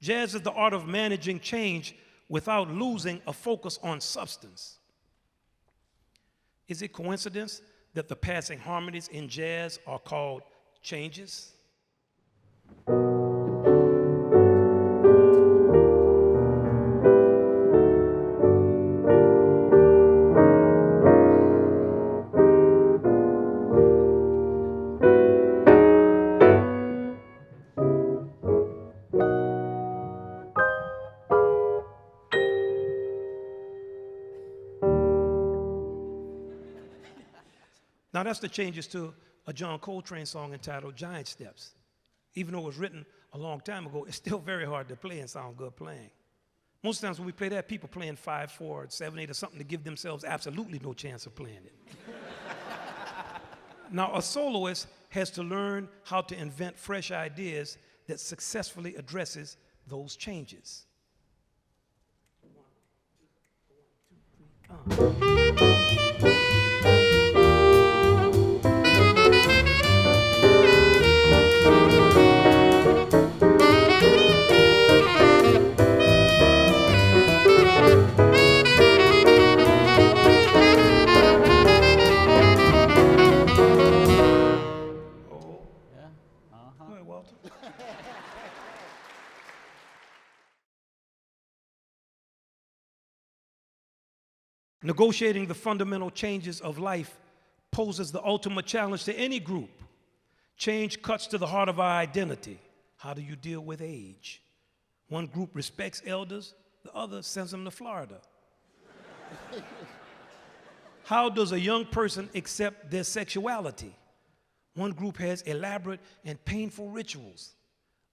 Jazz is the art of managing change without losing a focus on substance. Is it coincidence that the passing harmonies in jazz are called changes? Now that's the changes to a John Coltrane song entitled Giant Steps. Even though it was written a long time ago, it's still very hard to play and sound good playing. Most times when we play that, people playing 5/4, 7/8 or something to give themselves absolutely no chance of playing it. Now a soloist has to learn how to invent fresh ideas that successfully addresses those changes. 1, 2, 3, Go ahead, Walter. Negotiating the fundamental changes of life poses the ultimate challenge to any group. Change cuts to the heart of our identity. How do you deal with age? One group respects elders, the other sends them to Florida. How does a young person accept their sexuality? One group has elaborate and painful rituals.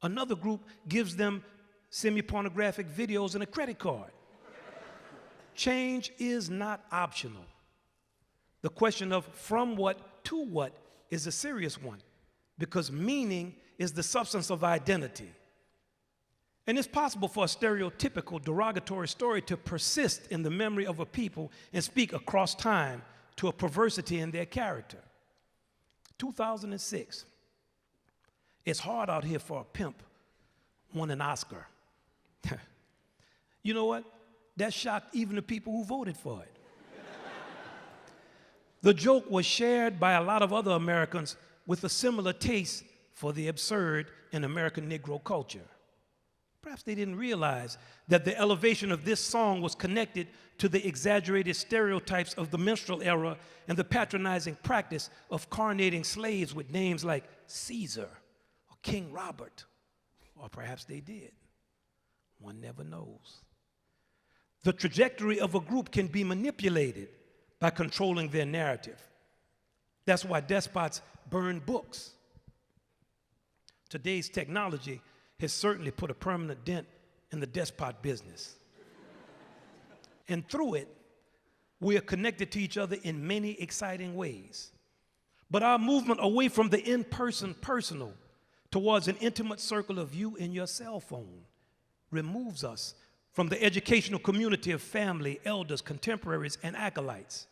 Another group gives them semi-pornographic videos and a credit card. Change is not optional. The question of from what to what is a serious one, because meaning is the substance of identity. And it's possible for a stereotypical derogatory story to persist in the memory of a people and speak across time to a perversity in their character. 2006, it's hard out here for a pimp, won an Oscar. You know what? That shocked even the people who voted for it. The joke was shared by a lot of other Americans with a similar taste for the absurd in American Negro culture. Perhaps they didn't realize that the elevation of this song was connected to the exaggerated stereotypes of the minstrel era and the patronizing practice of coronating slaves with names like Caesar or King Robert, or perhaps they did. One never knows. The trajectory of a group can be manipulated by controlling their narrative. That's why despots burn books. Today's technology has certainly put a permanent dent in the despot business. And through it, We are connected to each other in many exciting ways. But our movement away from the in-person personal towards an intimate circle of you and your cell phone removes us from the educational community of family, elders, contemporaries, and acolytes.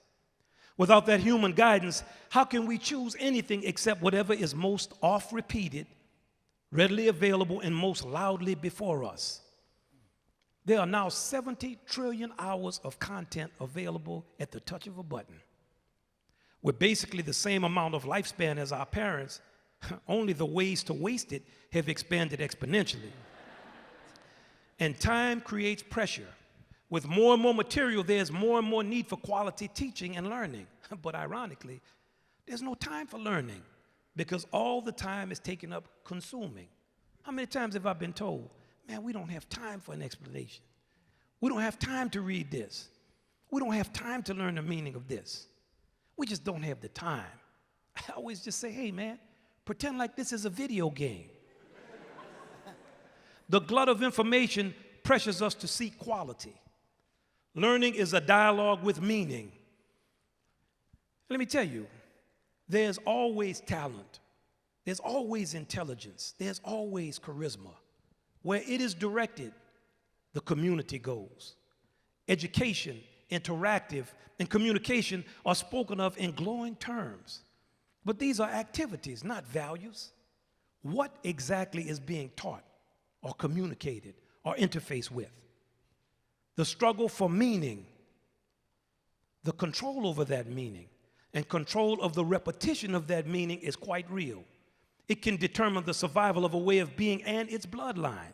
Without that human guidance, how can we choose anything except whatever is most oft-repeated, readily available, and most loudly before us? There are now 70 trillion hours of content available at the touch of a button. We're basically the same amount of lifespan as our parents, only the ways to waste it have expanded exponentially. And time creates pressure. With more and more material, there's more and more need for quality teaching and learning. But ironically, there's no time for learning because all the time is taken up consuming. How many times have I been told, man, we don't have time for an explanation. We don't have time to read this. We don't have time to learn the meaning of this. We just don't have the time. I always just say, hey, man, pretend like this is a video game. The glut of information pressures us to seek quality. Learning is a dialogue with meaning. Let me tell you, there's always talent. There's always intelligence. There's always charisma. Where it is directed, the community goes. Education, interactive, and communication are spoken of in glowing terms. But these are activities, not values. What exactly is being taught or communicated or interfaced with? The struggle for meaning, the control over that meaning, and control of the repetition of that meaning is quite real. It can determine the survival of a way of being and its bloodline.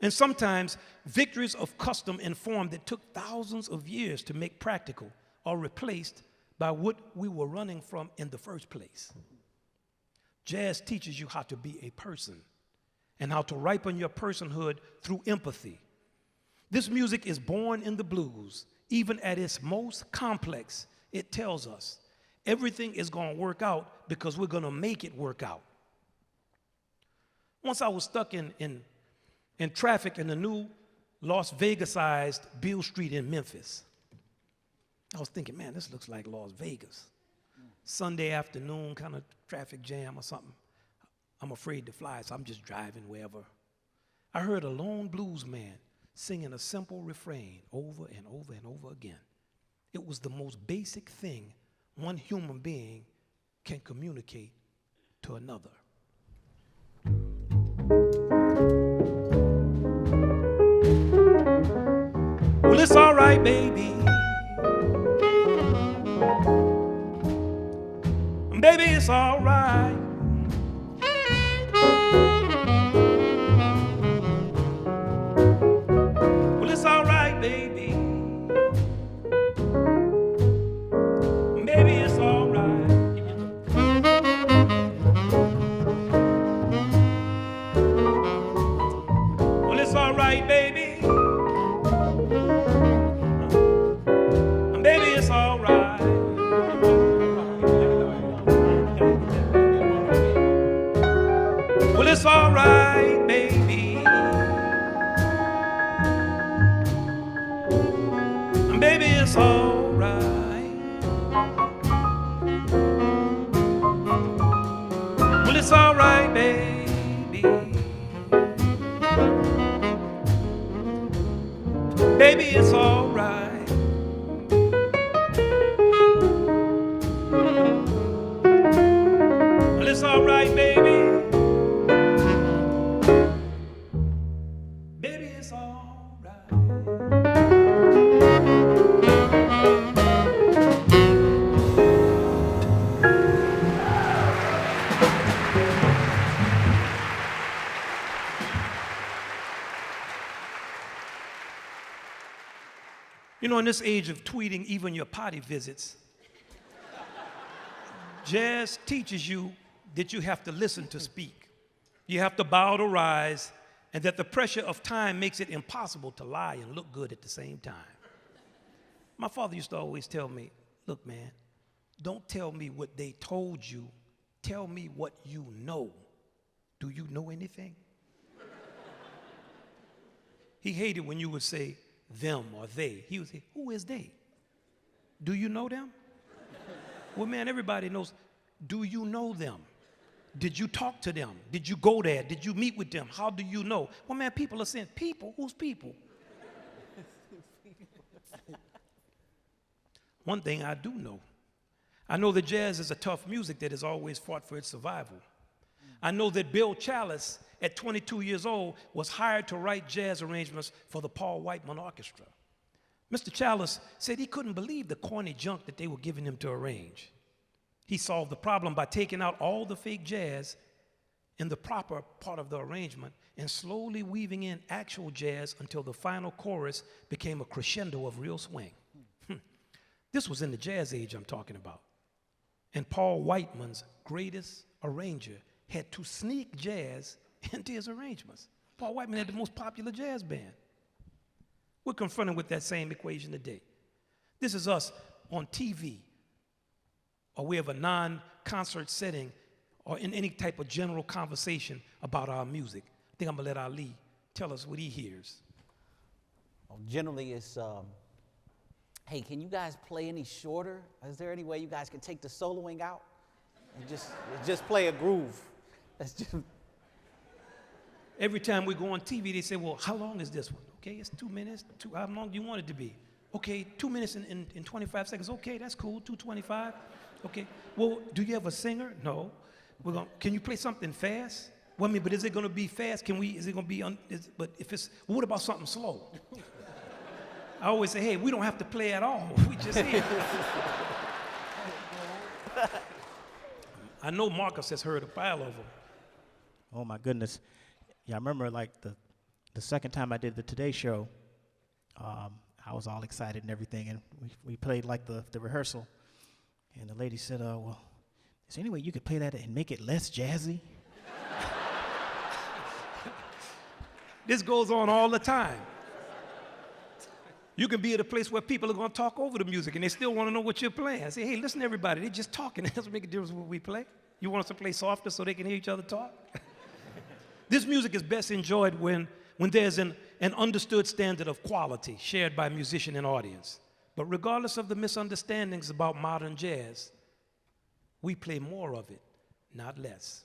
And sometimes victories of custom and form that took thousands of years to make practical are replaced by what we were running from in the first place. Jazz teaches you how to be a person and how to ripen your personhood through empathy. This music is born in the blues. Even at its most complex, it tells us everything is going to work out because we're going to make it work out. Once I was stuck in traffic in the new Las Vegas-ized Beale Street in Memphis. I was thinking, man, this looks like Las Vegas. Sunday afternoon kind of traffic jam or something. I'm afraid to fly, so I'm just driving wherever. I heard a lone blues man singing a simple refrain over and over and over again. It was the most basic thing one human being can communicate to another. Well, it's all right, baby. Baby, it's all right. Well, it's all right, baby. Baby, it's all right. Well, it's all right, baby. Baby, it's all right. Well, it's all right, baby. Baby, it's all right. Well, it's all right, baby. Baby, it's all right. Well, it's all right, baby. Baby, it's all right. You know, in this age of tweeting even your potty visits, jazz teaches you that you have to listen to speak. You have to bow to rise, and that the pressure of time makes it impossible to lie and look good at the same time. My father used to always tell me, look, man, don't tell me what they told you. Tell me what you know. Do you know anything? He hated when you would say them or they. He would say, who is they? Do you know them? Well, man, everybody knows. Do you know them? Did you talk to them? Did you go there? Did you meet with them? How do you know? Well, man, people are saying, people? Who's people? One thing I do know. I know that jazz is a tough music that has always fought for its survival. I know that Bill Chalice, at 22 years old, was hired to write jazz arrangements for the Paul Whiteman Orchestra. Mr. Chalice said he couldn't believe the corny junk that they were giving him to arrange. He solved the problem by taking out all the fake jazz in the proper part of the arrangement and slowly weaving in actual jazz until the final chorus became a crescendo of real swing. This was in the jazz age I'm talking about. And Paul Whiteman's greatest arranger had to sneak jazz into his arrangements. Paul Whiteman had the most popular jazz band. We're confronted with that same equation today. This is us on TV, or we have a non-concert setting, or in any type of general conversation about our music. I think I'm gonna let Ali tell us what he hears. Well, generally, it's, hey, can you guys play any shorter? Is there any way you guys can take the soloing out and just play a groove? That's just. Every time we go on TV, they say, well, how long is this one? Okay, it's 2 minutes. How long do you want it to be? Okay, 2 minutes and 25 seconds. Okay, that's cool, 2:25. Okay, well, do you have a singer? No. Can you play something fast? Well, I mean, but is it gonna be fast? Is it gonna be, but if it's, well, what about something slow? I always say, hey, we don't have to play at all. We just here. I know Marcus has heard a pile of them. Oh my goodness. Yeah, I remember like the second time I did the Today Show, I was all excited and everything, and we played like the rehearsal, and the lady said, well, is there any way you could play that and make it less jazzy? This goes on all the time. You can be at a place where people are going to talk over the music and they still want to know what you're playing. I say, hey, listen, everybody, they're just talking. It doesn't make a difference what we play. You want us to play softer so they can hear each other talk? This music is best enjoyed when there's an understood standard of quality shared by musician and audience. But regardless of the misunderstandings about modern jazz, we play more of it, not less.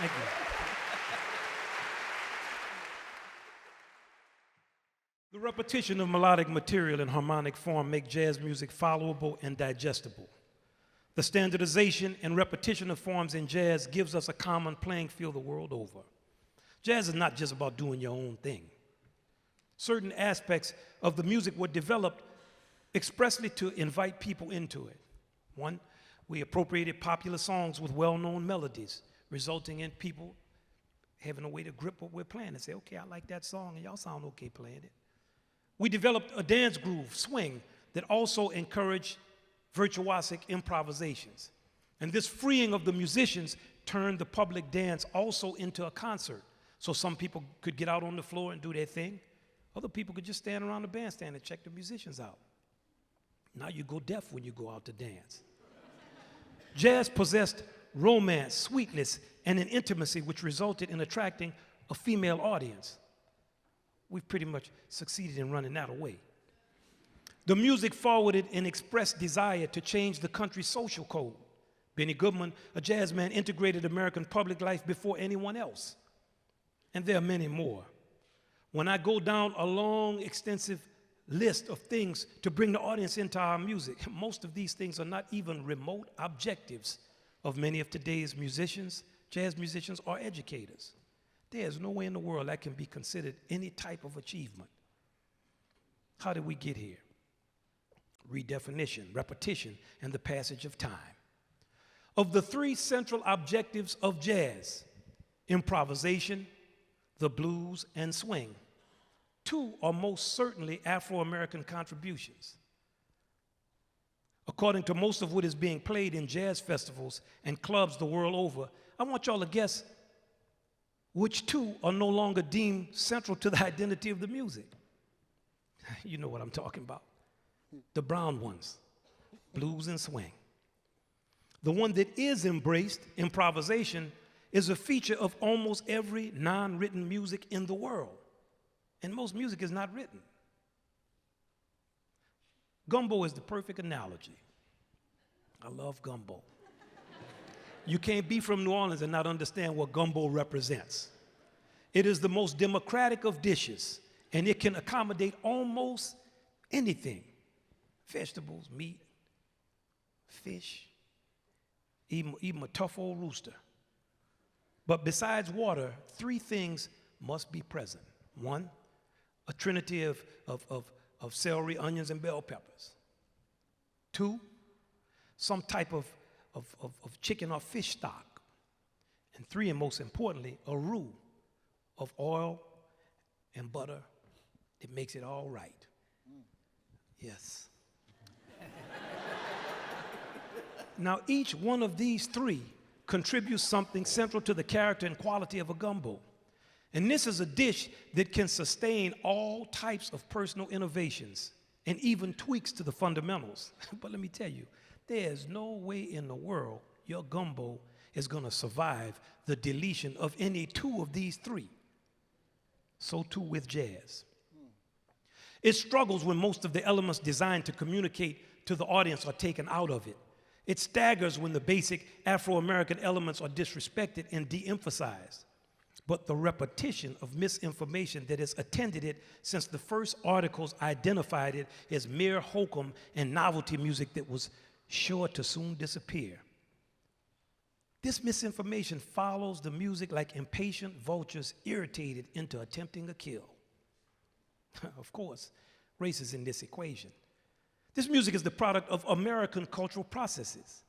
Thank you. The repetition of melodic material in harmonic form make jazz music followable and digestible. The standardization and repetition of forms in jazz gives us a common playing field the world over. Jazz is not just about doing your own thing. Certain aspects of the music were developed expressly to invite people into it. One, we appropriated popular songs with well-known melodies, resulting in people having a way to grip what we're playing and say, okay, I like that song, and y'all sound okay playing it. We developed a dance groove, swing, that also encouraged virtuosic improvisations. And this freeing of the musicians turned the public dance also into a concert. So some people could get out on the floor and do their thing. Other people could just stand around the bandstand and check the musicians out. Now you go deaf when you go out to dance. Jazz possessed romance, sweetness, and an intimacy which resulted in attracting a female audience. We've pretty much succeeded in running that away. The music forwarded an expressed desire to change the country's social code. Benny Goodman, a jazz man, integrated American public life before anyone else. And there are many more. When I go down a long, extensive list of things to bring the audience into our music, most of these things are not even remote objectives of many of today's musicians, jazz musicians, or educators. There's no way in the world that can be considered any type of achievement. How did we get here? Redefinition, repetition, and the passage of time. Of the three central objectives of jazz, improvisation, the blues, and swing, two are most certainly Afro-American contributions. According to most of what is being played in jazz festivals and clubs the world over, I want y'all to guess which two are no longer deemed central to the identity of the music. You know what I'm talking about. The brown ones, blues and swing. The one that is embraced, improvisation, is a feature of almost every non-written music in the world. And most music is not written. Gumbo is the perfect analogy. I love gumbo. You can't be from New Orleans and not understand what gumbo represents. It is the most democratic of dishes, and it can accommodate almost anything. Vegetables, meat, fish, even a tough old rooster. But besides water, three things must be present. One, a trinity of celery, onions, and bell peppers. Two, some type of chicken or fish stock. And three, and most importantly, a roux of oil and butter that makes it all right. Yes. Now, each one of these three contributes something central to the character and quality of a gumbo. And this is a dish that can sustain all types of personal innovations and even tweaks to the fundamentals. But let me tell you, there's no way in the world your gumbo is going to survive the deletion of any two of these three. So too with jazz. It struggles when most of the elements designed to communicate to the audience are taken out of it. It staggers when the basic Afro-American elements are disrespected and de-emphasized. But the repetition of misinformation that has attended it since the first articles identified it as mere hokum and novelty music that was sure to soon disappear. This misinformation follows the music like impatient vultures irritated into attempting a kill. Of course, race is in this equation. This music is the product of American cultural processes.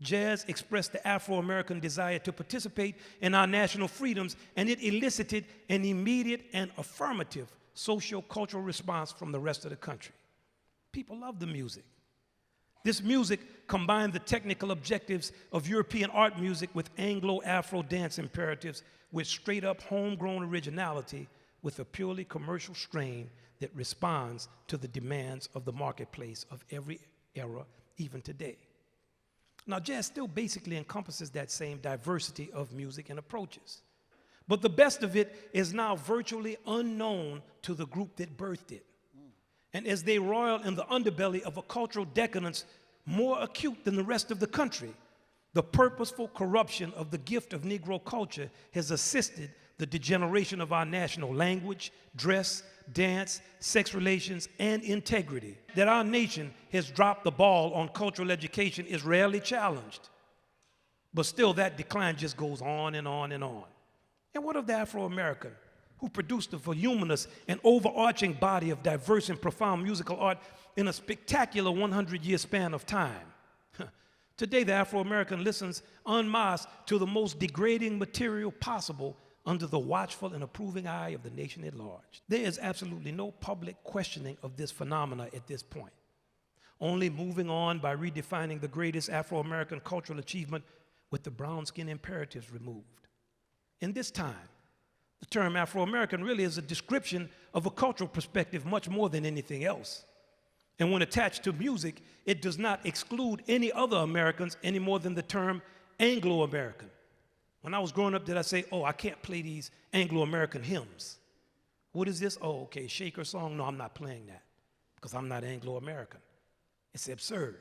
Jazz expressed the Afro-American desire to participate in our national freedoms, and it elicited an immediate and affirmative socio-cultural response from the rest of the country. People love the music. This music combined the technical objectives of European art music with Anglo-Afro dance imperatives with straight-up homegrown originality with a purely commercial strain that responds to the demands of the marketplace of every era, even today. Now, jazz still basically encompasses that same diversity of music and approaches. But the best of it is now virtually unknown to the group that birthed it. And as they roil in the underbelly of a cultural decadence more acute than the rest of the country, The purposeful corruption of the gift of Negro culture has assisted the degeneration of our national language, dress, dance, sex relations, and integrity. That our nation has dropped the ball on cultural education is rarely challenged. But still, that decline just goes on and on and on. And what of the Afro-American, who produced a voluminous and overarching body of diverse and profound musical art in a spectacular 100-year span of time? Today, the Afro-American listens en masse to the most degrading material possible under the watchful and approving eye of the nation at large. There is absolutely no public questioning of this phenomena at this point, only moving on by redefining the greatest Afro-American cultural achievement with the brown skin imperatives removed. In this time, the term Afro-American really is a description of a cultural perspective much more than anything else. And when attached to music, it does not exclude any other Americans any more than the term Anglo-American. When I was growing up, did I say, oh, I can't play these Anglo-American hymns? What is this? Oh, okay, Shaker song? No, I'm not playing that because I'm not Anglo-American. It's absurd.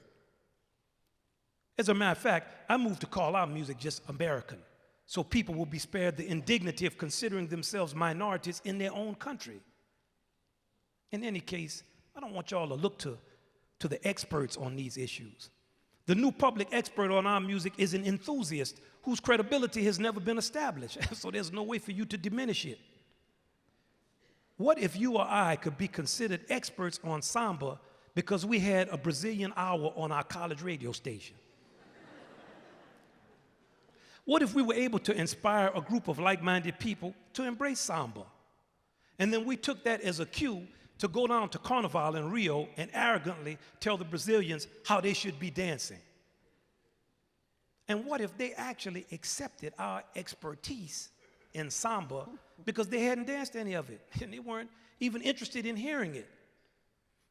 As a matter of fact, I moved to call our music just American, so people will be spared the indignity of considering themselves minorities in their own country. In any case, I don't want y'all to look to the experts on these issues. The new public expert on our music is an enthusiast whose credibility has never been established, so there's no way for you to diminish it. What if you or I could be considered experts on samba because we had a Brazilian hour on our college radio station? What if we were able to inspire a group of like-minded people to embrace samba? And then we took that as a cue to go down to Carnival in Rio and arrogantly tell the Brazilians how they should be dancing. And what if they actually accepted our expertise in samba because they hadn't danced any of it and they weren't even interested in hearing it?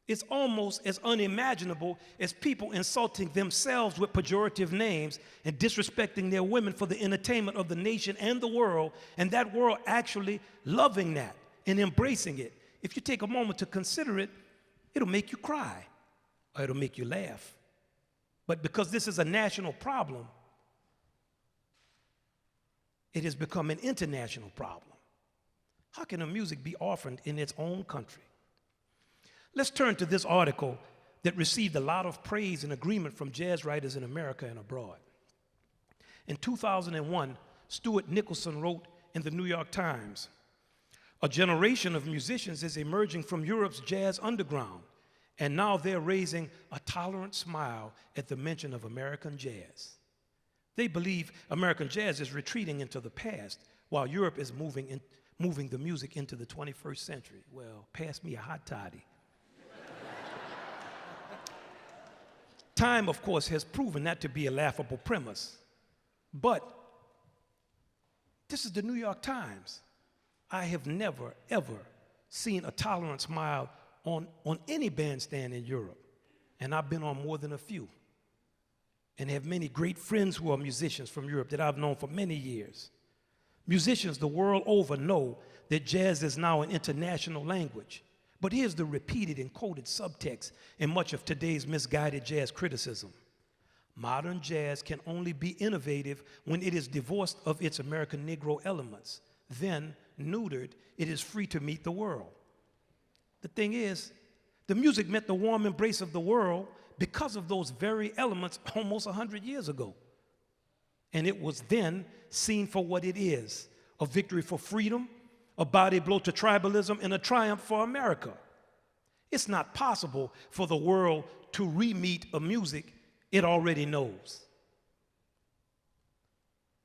It's almost as unimaginable as people insulting themselves with pejorative names and disrespecting their women for the entertainment of the nation and the world, and that world actually loving that and embracing it. If you take a moment to consider it, it'll make you cry or it'll make you laugh. But because this is a national problem, it has become an international problem. How can a music be orphaned in its own country? Let's turn to this article that received a lot of praise and agreement from jazz writers in America and abroad. In 2001, Stuart Nicholson wrote in the New York Times, "A generation of musicians is emerging from Europe's jazz underground, and now they're raising a tolerant smile at the mention of American jazz. They believe American jazz is retreating into the past, while Europe is moving the music into the 21st century." Well, pass me a hot toddy. Time, of course, has proven that to be a laughable premise. But this is the New York Times. I have never, ever seen a tolerant smile on any bandstand in Europe. And I've been on more than a few. And have many great friends who are musicians from Europe that I've known for many years. Musicians the world over know that jazz is now an international language. But here's the repeated and quoted subtext in much of today's misguided jazz criticism. Modern jazz can only be innovative when it is divorced of its American Negro elements. Then, neutered, it is free to meet the world. The thing is, the music met the warm embrace of the world because of those very elements almost 100 years ago. And it was then seen for what it is, a victory for freedom, a body blow to tribalism, and a triumph for America. It's not possible for the world to re-meet a music it already knows.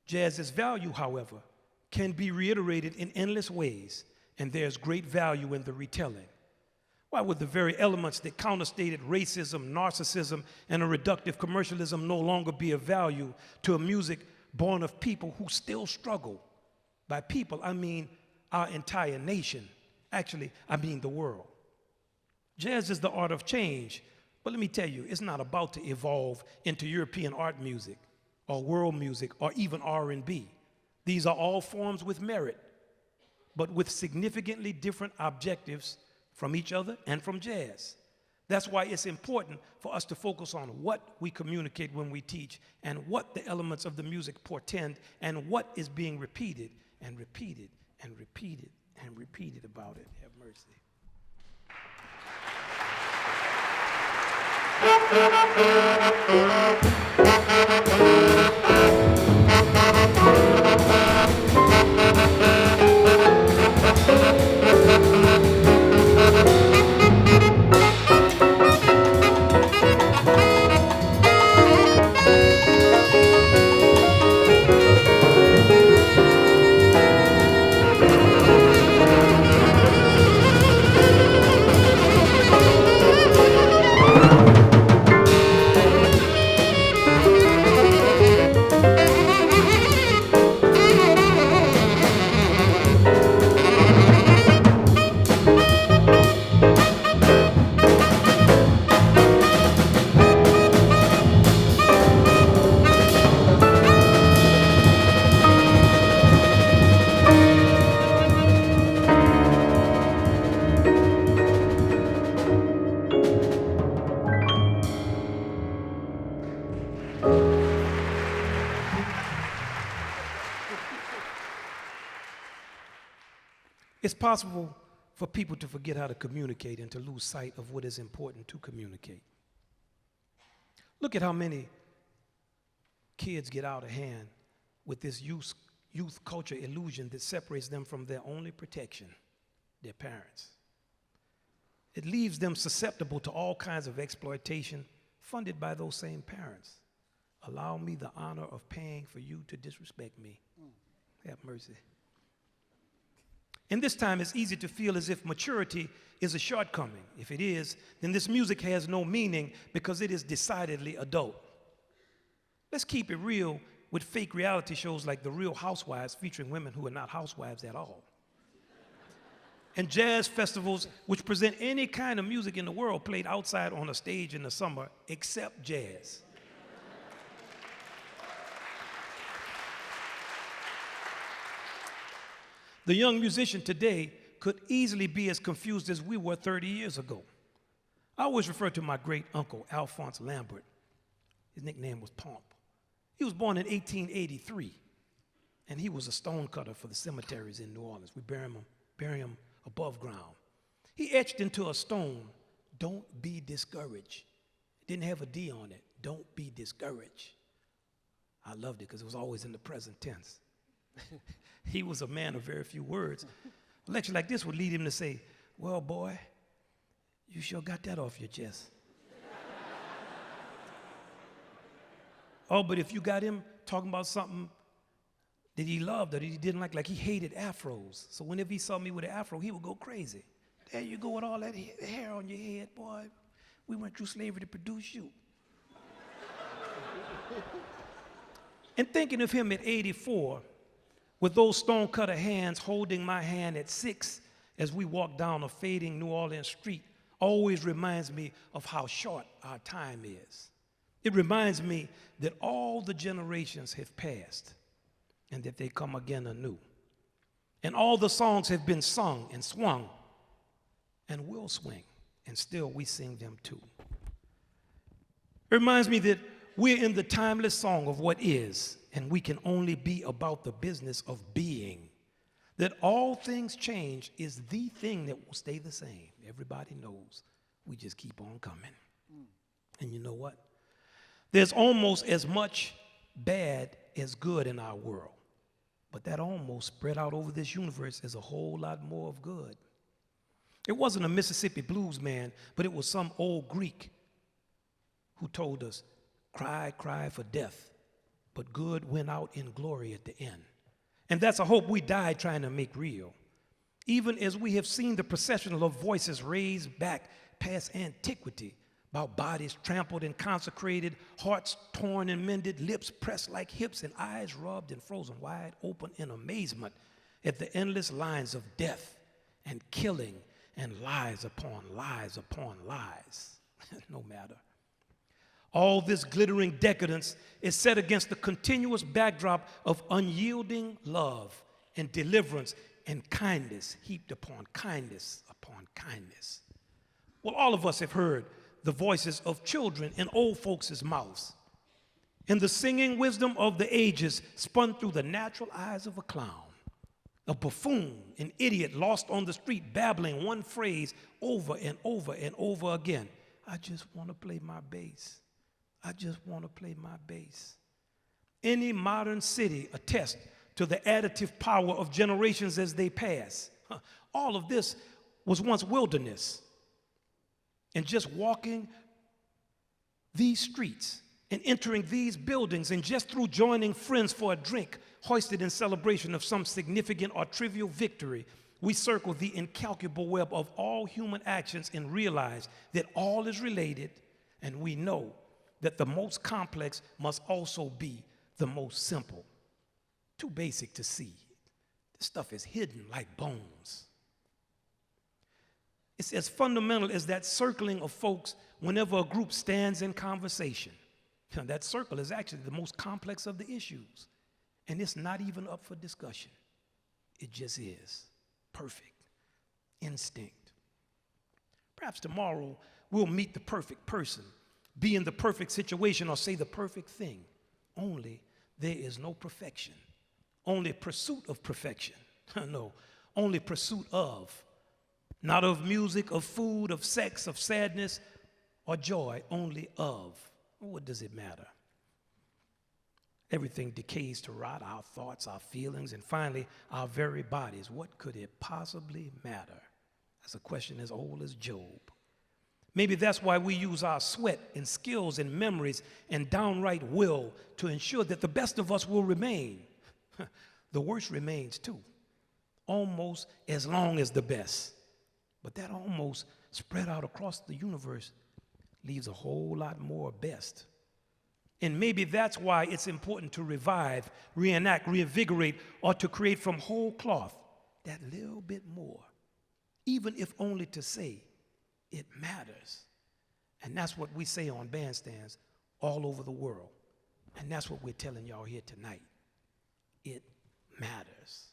Jazz's value, however, can be reiterated in endless ways, and there's great value in the retelling. Why would the very elements that counterstated racism, narcissism, and a reductive commercialism no longer be of value to a music born of people who still struggle? By people, I mean our entire nation. Actually, I mean the world. Jazz is the art of change, but let me tell you, it's not about to evolve into European art music or world music or even R&B. These are all forms with merit, but with significantly different objectives from each other and from jazz. That's why it's important for us to focus on what we communicate when we teach and what the elements of the music portend and what is being repeated and repeated and repeated and repeated about it. Have mercy. It's possible for people to forget how to communicate and to lose sight of what is important to communicate. Look at how many kids get out of hand with this youth culture illusion that separates them from their only protection, their parents. It leaves them susceptible to all kinds of exploitation funded by those same parents. Allow me the honor of paying for you to disrespect me. Have mercy. In this time, it's easy to feel as if maturity is a shortcoming. If it is, then this music has no meaning because it is decidedly adult. Let's keep it real with fake reality shows like The Real Housewives featuring women who are not housewives at all. And jazz festivals which present any kind of music in the world played outside on a stage in the summer except jazz. The young musician today could easily be as confused as we were 30 years ago. I always refer to my great uncle, Alphonse Lambert. His nickname was Pomp. He was born in 1883, and he was a stone cutter for the cemeteries in New Orleans. We bury him above ground. He etched into a stone, "Don't be discouraged." It didn't have a D on it. Don't be discouraged. I loved it because it was always in the present tense. He was a man of very few words. A lecture like this would lead him to say, "Well, boy, you sure got that off your chest." Oh, but if you got him talking about something that he loved or that he didn't like he hated afros. So whenever he saw me with an afro, he would go crazy. "There you go with all that hair on your head, boy. We went through slavery to produce you." And thinking of him at 84, with those stone cutter hands holding my hand at 6 as we walk down a fading New Orleans street, always reminds me of how short our time is. It reminds me that all the generations have passed and that they come again anew. And all the songs have been sung and swung and will swing, and still we sing them too. It reminds me that we're in the timeless song of what is, and we can only be about the business of being. That all things change is the thing that will stay the same. Everybody knows. We just keep on coming. And you know what? There's almost as much bad as good in our world. But that almost spread out over this universe as a whole lot more of good. It wasn't a Mississippi blues man, but it was some old Greek who told us, "Cry, cry for death, but good went out in glory at the end." And that's a hope we died trying to make real. Even as we have seen the processional of voices raised back past antiquity, about bodies trampled and consecrated, hearts torn and mended, lips pressed like hips, and eyes rubbed and frozen wide open in amazement at the endless lines of death and killing and lies upon lies upon lies. No matter. All this glittering decadence is set against the continuous backdrop of unyielding love and deliverance and kindness heaped upon kindness upon kindness. Well, all of us have heard the voices of children in old folks' mouths, and the singing wisdom of the ages spun through the natural eyes of a clown, a buffoon, an idiot lost on the street babbling one phrase over and over and over again. I just want to play my bass. I just want to play my bass. Any modern city attests to the additive power of generations as they pass. All of this was once wilderness. And just walking these streets and entering these buildings, and just through joining friends for a drink, hoisted in celebration of some significant or trivial victory, we circle the incalculable web of all human actions and realize that all is related, and we know that the most complex must also be the most simple. Too basic to see. This stuff is hidden like bones. It's as fundamental as that circling of folks whenever a group stands in conversation. That circle is actually the most complex of the issues, and it's not even up for discussion. It just is. Perfect. Instinct. Perhaps tomorrow we'll meet the perfect person, be in the perfect situation, or say the perfect thing. Only there is no perfection. Only pursuit of perfection. No, only pursuit of. Not of music, of food, of sex, of sadness, or joy, only of. What does it matter? Everything decays to rot, our thoughts, our feelings, and finally, our very bodies. What could it possibly matter? That's a question as old as Job. Maybe that's why we use our sweat and skills and memories and downright will to ensure that the best of us will remain. The worst remains too, almost as long as the best. But that almost spread out across the universe leaves a whole lot more best. And maybe that's why it's important to revive, reenact, reinvigorate, or to create from whole cloth that little bit more, even if only to say it matters. And that's what we say on bandstands all over the world. And that's what we're telling y'all here tonight. It matters.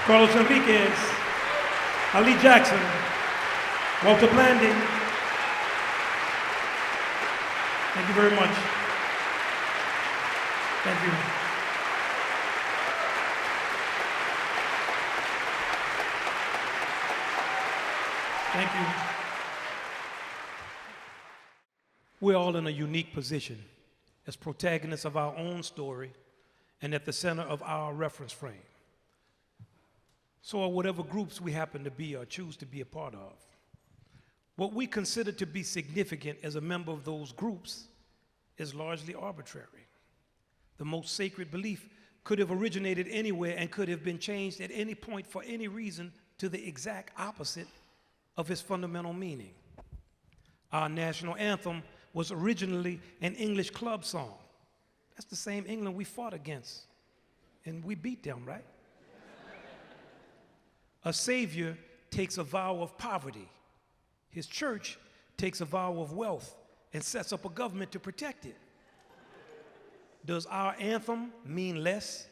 Carlos Henriquez, Ali Jackson, Walter Blanding. Thank you very much. Thank you. Thank you. We're all in a unique position as protagonists of our own story and at the center of our reference frame. So are whatever groups we happen to be or choose to be a part of. What we consider to be significant as a member of those groups is largely arbitrary. The most sacred belief could have originated anywhere and could have been changed at any point for any reason to the exact opposite of its fundamental meaning. Our national anthem was originally an English club song. That's the same England we fought against, and we beat them, right? A savior takes a vow of poverty. His church takes a vow of wealth and sets up a government to protect it. Does our anthem mean less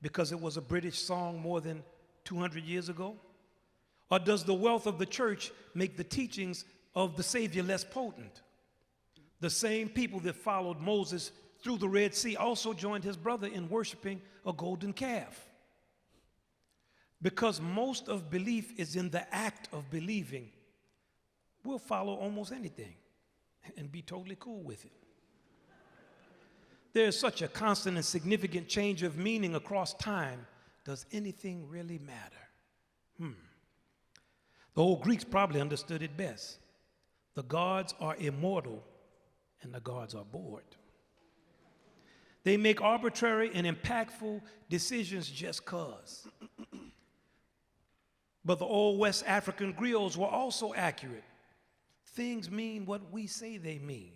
because it was a British song more than 200 years ago? Or does the wealth of the church make the teachings of the Savior less potent? The same people that followed Moses through the Red Sea also joined his brother in worshiping a golden calf. Because most of belief is in the act of believing, we'll follow almost anything and be totally cool with it. There is such a constant and significant change of meaning across time. Does anything really matter? The old Greeks probably understood it best. The gods are immortal and the gods are bored. They make arbitrary and impactful decisions just 'cause. But the old West African griots were also accurate. Things mean what we say they mean.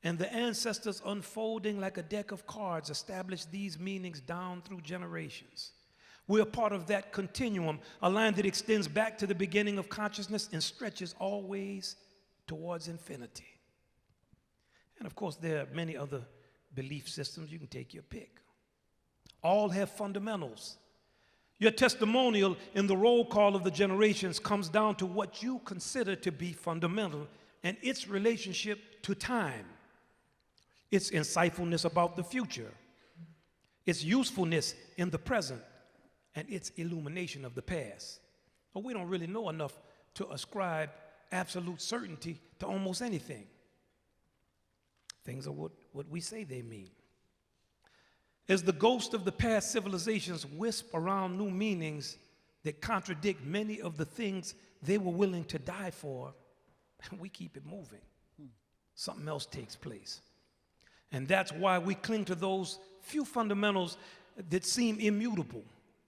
And the ancestors unfolding like a deck of cards established these meanings down through generations. We're part of that continuum, a line that extends back to the beginning of consciousness and stretches always towards infinity. And of course, there are many other belief systems. You can take your pick. All have fundamentals. Your testimonial in the roll call of the generations comes down to what you consider to be fundamental and its relationship to time, its insightfulness about the future, its usefulness in the present, and its illumination of the past. But we don't really know enough to ascribe absolute certainty to almost anything. Things are what we say they mean. As the ghosts of the past civilizations wisp around new meanings that contradict many of the things they were willing to die for, we keep it moving. Something else takes place. And that's why we cling to those few fundamentals that seem immutable.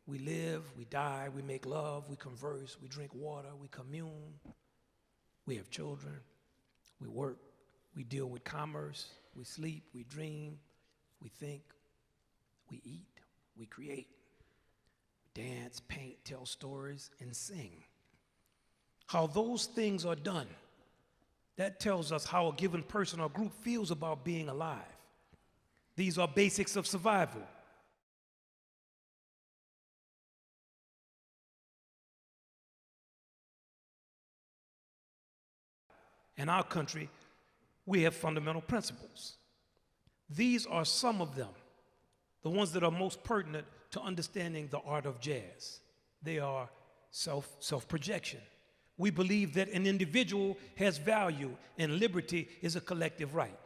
We live, we die, we make love, we converse, we drink water, we commune, we have children, we work, we deal with commerce, we sleep, we dream, we think, we eat, we create, dance, paint, tell stories, and sing. How those things are done, that tells us how a given person or group feels about being alive. These are basics of survival. In our country, we have fundamental principles. These are some of them, the ones that are most pertinent to understanding the art of jazz. They are self-projection. We believe that an individual has value and liberty is a collective right.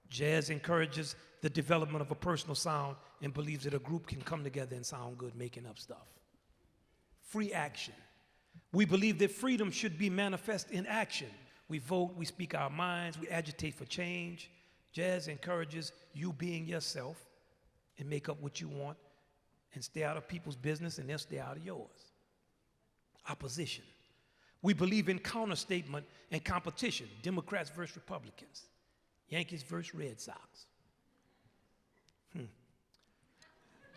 Jazz encourages the development of a personal sound and believes that a group can come together and sound good making up stuff. Free action. We believe that freedom should be manifest in action. We vote, we speak our minds, we agitate for change. Jazz encourages you being yourself and make up what you want and stay out of people's business and they'll stay out of yours. Opposition. We believe in counterstatement and competition. Democrats versus Republicans. Yankees versus Red Sox.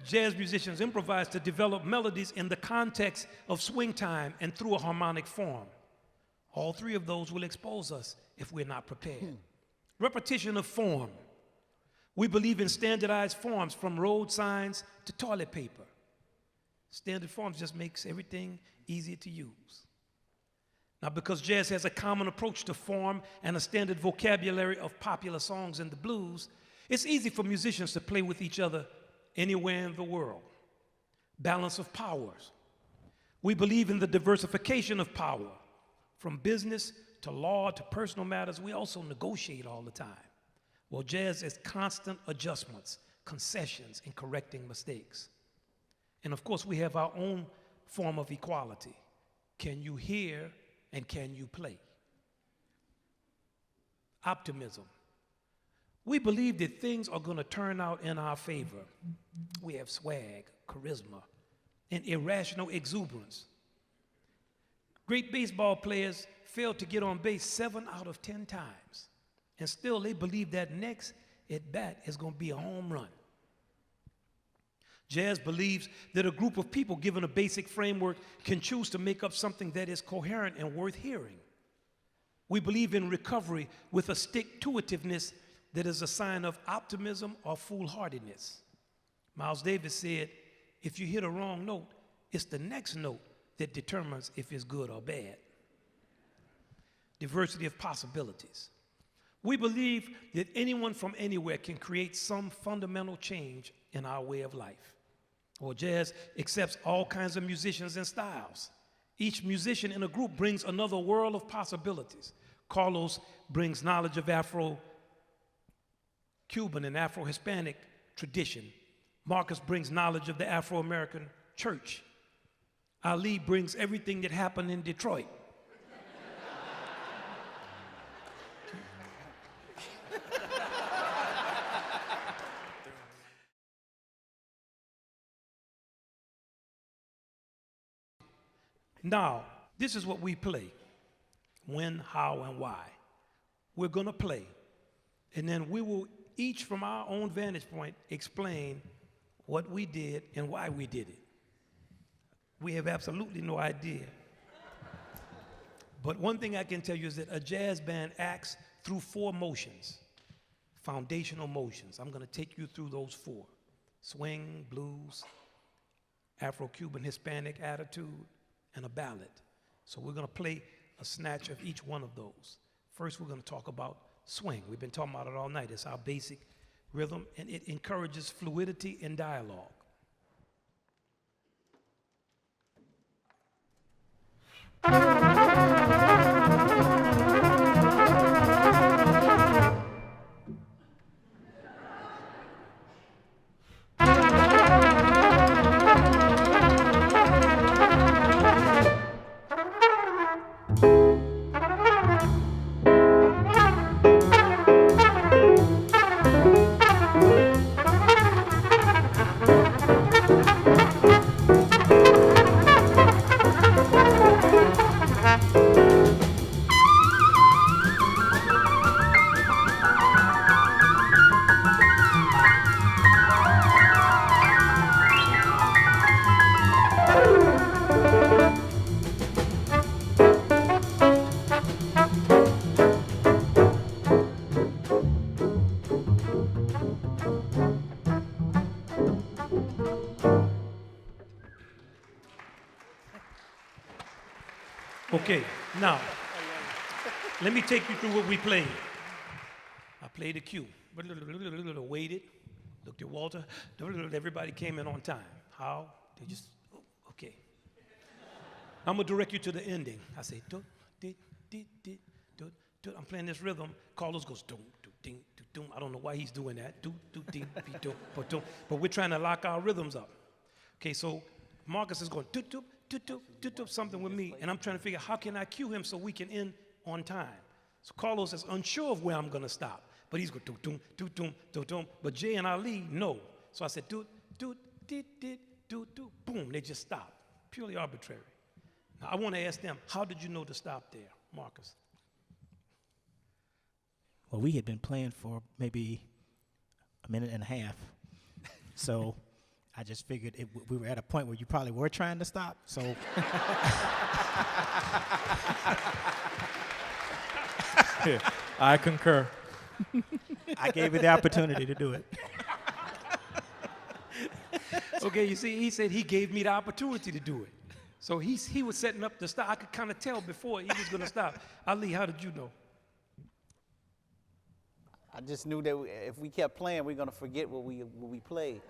Jazz musicians improvise to develop melodies in the context of swing time and through a harmonic form. All three of those will expose us if we're not prepared. Repetition of form. We believe in standardized forms from road signs to toilet paper. Standard forms just makes everything easier to use. Now, because jazz has a common approach to form and a standard vocabulary of popular songs and the blues, it's easy for musicians to play with each other anywhere in the world. Balance of powers. We believe in the diversification of power. From business to law to personal matters, we also negotiate all the time. Well, jazz is constant adjustments, concessions, and correcting mistakes. And of course, we have our own form of equality. Can you hear and can you play? Optimism. We believe that things are going to turn out in our favor. We have swag, charisma, and irrational exuberance. Great baseball players fail to get on base 7 out of 10 times, and still they believe that next at bat is going to be a home run. Jazz believes that a group of people given a basic framework can choose to make up something that is coherent and worth hearing. We believe in recovery with a stick-to-itiveness that is a sign of optimism or foolhardiness. Miles Davis said, if you hit a wrong note, it's the next note that determines if it's good or bad. Diversity of possibilities. We believe that anyone from anywhere can create some fundamental change in our way of life. Well, jazz accepts all kinds of musicians and styles. Each musician in a group brings another world of possibilities. Carlos brings knowledge of Afro, Cuban, and Afro-Hispanic tradition. Marcus brings knowledge of the Afro-American church. Ali brings everything that happened in Detroit. Now, this is what we play. When, how, and why. We're going to play. And then we will each, from our own vantage point, explain what we did and why we did it. We have absolutely no idea. But one thing I can tell you is that a jazz band acts through 4 motions, foundational motions. I'm going to take you through those 4. Swing, blues, Afro-Cuban, Hispanic attitude, and a ballad. So we're going to play a snatch of each one of those. First, we're going to talk about swing. We've been talking about it all night. It's our basic rhythm, and it encourages fluidity in dialogue. Okay, now, let me take you through what we played. I played a cue, waited, looked at Walter, everybody came in on time. How? They just, okay. I'm gonna direct you to the ending. I say, I'm playing this rhythm. Carlos goes, I don't know why he's doing that. But we're trying to lock our rhythms up. Okay, so Marcus is going, something with me, and I'm trying to figure out how can I cue him so we can end on time. So Carlos is unsure of where I'm going to stop, but he's going but Jay and Ali know. So I said boom, they just stopped. Purely arbitrary. Now I want to ask them, how did you know to stop there, Marcus? Well, we had been playing for maybe a minute and a half, so I just figured we were at a point where you probably were trying to stop, so. I concur. I gave you the opportunity to do it. Okay, you see, he said he gave me the opportunity to do it. So he was setting up the stop. I could kind of tell before he was going to stop. Ali, how did you know? I just knew that if we kept playing, we're gonna forget what we played.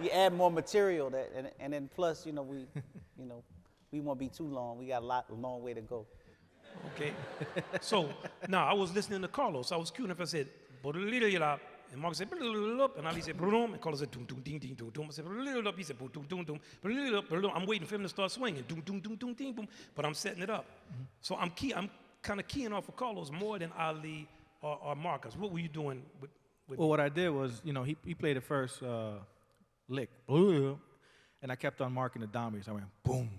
You add more material and then plus, we won't be too long. We got a long way to go. Okay. So now I was listening to Carlos. I was cute enough. I said, and Mark said, and Ali said, and Carlos said, ding, ding, ding, I said, he said, I'm waiting for him to start swinging, ding, boom. But I'm setting it up. So I'm kind of keying off of Carlos more than Ali or Marcus. What were you doing with Well, what I did was, he played the first lick, and I kept on marking the dominoes. I went boom,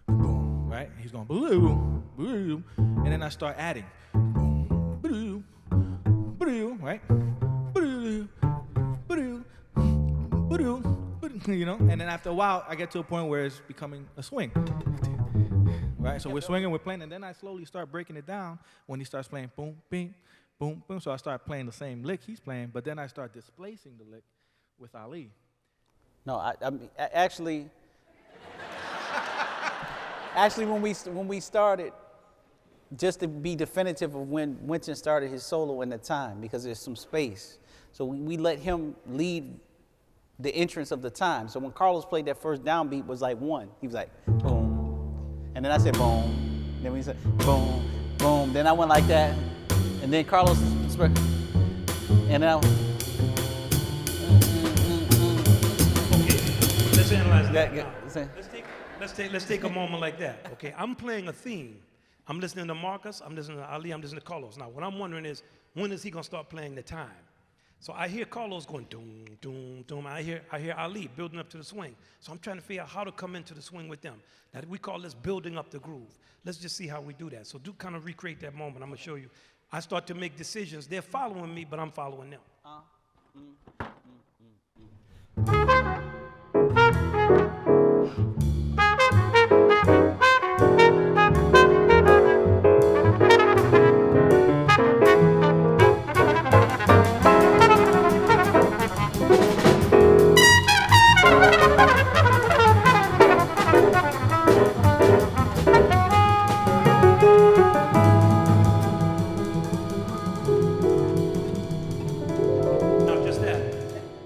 boom, right? He's going boom, boom, and then I start adding boom, boom, boom, right? Boom, boom, boom, and then after a while, I get to a point where it's becoming a swing. Right, so we're swinging, we're playing, and then I slowly start breaking it down when he starts playing boom, bing, boom, boom. So I start playing the same lick he's playing, but then I start displacing the lick with Ali. No, I mean, actually, when we started, just to be definitive of when Wynton started his solo in the time, because there's some space. So we let him lead the entrance of the time. So when Carlos played that first downbeat was like 1. He was like, boom. And then I said, boom. Then we said, boom, boom. Then I went like that. And then Carlos, and now. Okay, let's analyze that. Let's take a moment like that. Okay, I'm playing a theme. I'm listening to Marcus, I'm listening to Ali, I'm listening to Carlos. Now, what I'm wondering is, when is he going to start playing the time? So I hear Carlos going doom, doom, doom. I hear Ali building up to the swing. So I'm trying to figure out how to come into the swing with them. Now we call this building up the groove. Let's just see how we do that. So do kind of recreate that moment. I'm gonna show you. I start to make decisions. They're following me, but I'm following them.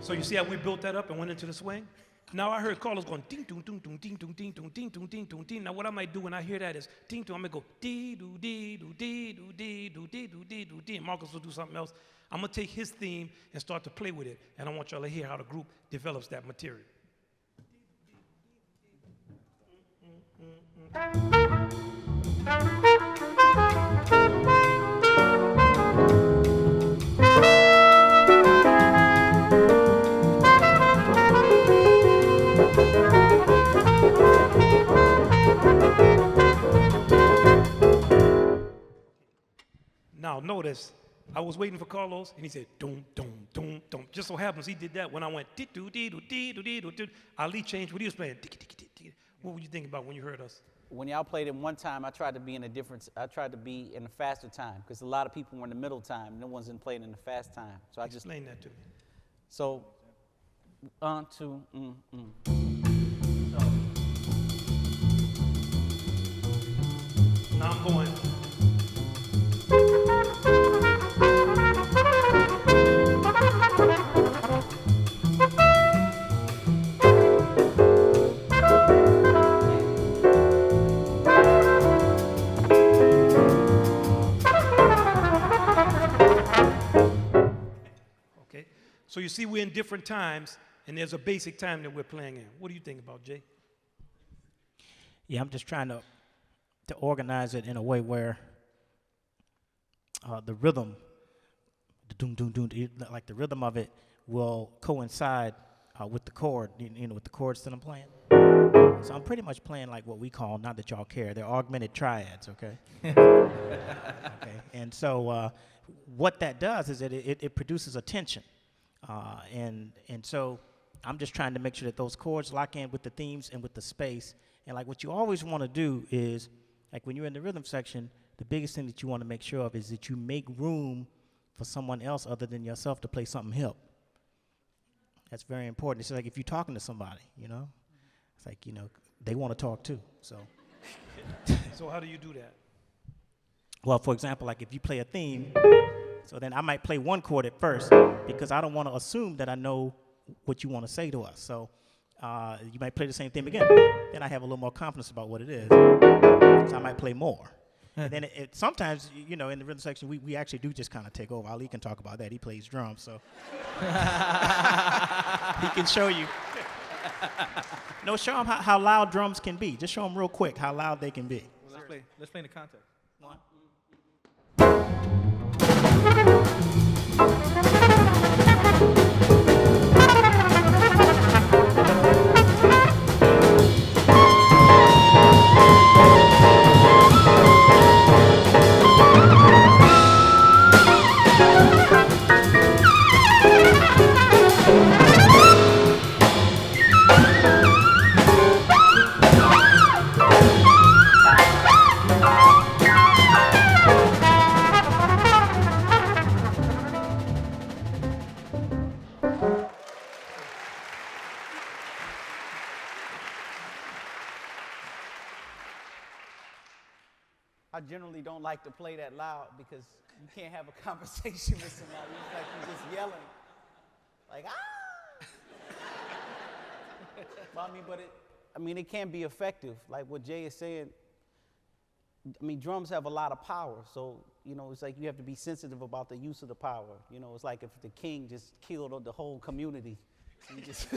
So you see how we built that up and went into the swing? Now I heard Carlos going ding ding ding ding ding ding ding ding ding ding ding ding ding. Now what I might do when I hear that is ding ding. I'm gonna go dee doo dee doo dee doo dee doo dee doo dee doo dee. And Marcus will do something else. I'm gonna take his theme and start to play with it. And I want y'all to hear how the group develops that material. Now notice, I was waiting for Carlos, and he said, doom, doom, doom, doom. Just so happens he did that when I went, dee-doo-dee-doo-dee-doo-dee-doo-dee. Ali changed what he was playing. What were you thinking about when you heard us? When y'all played it one time, I tried to be in a faster time, because a lot of people were in the middle time. No one's been playing in the fast time. So I just explain that to me. So, 1, 2, Now I'm going. Okay, so you see we're in different times, and there's a basic time that we're playing in. What do you think about, Jay? Yeah, I'm just trying to organize it in a way where the rhythm, the doom, doom, doom, like the rhythm of it will coincide with the chord, with the chords that I'm playing. So I'm pretty much playing like what we call, not that y'all care, they're augmented triads, okay? Okay, and so what that does is that it produces a tension. And so I'm just trying to make sure that those chords lock in with the themes and with the space. And like what you always want to do is, like when you're in the rhythm section, the biggest thing that you want to make sure of is that you make room for someone else other than yourself to play something hip. That's very important. It's like if you're talking to somebody, you know, it's like, you know, they want to talk too. So, So how do you do that? well, for example, like if you play a theme, so then I might play one chord at first because I don't want to assume that I know what you want to say to us. So you might play the same theme again. Then I have a little more confidence about what it is. So I might play more. And then sometimes, you know, in the rhythm section, we actually do just kind of take over. Ali can talk about that. He plays drums, so he can show you. No, show him how loud drums can be. Just show him real quick how loud they can be. Well, let's play in the context. One. I generally don't like to play that loud because you can't have a conversation with somebody. It's like you're just yelling. Like, ah! But it can be effective. Like what Jay is saying, I mean, drums have a lot of power. So, you know, it's like you have to be sensitive about the use of the power. You know, it's like if the king just killed the whole community. You just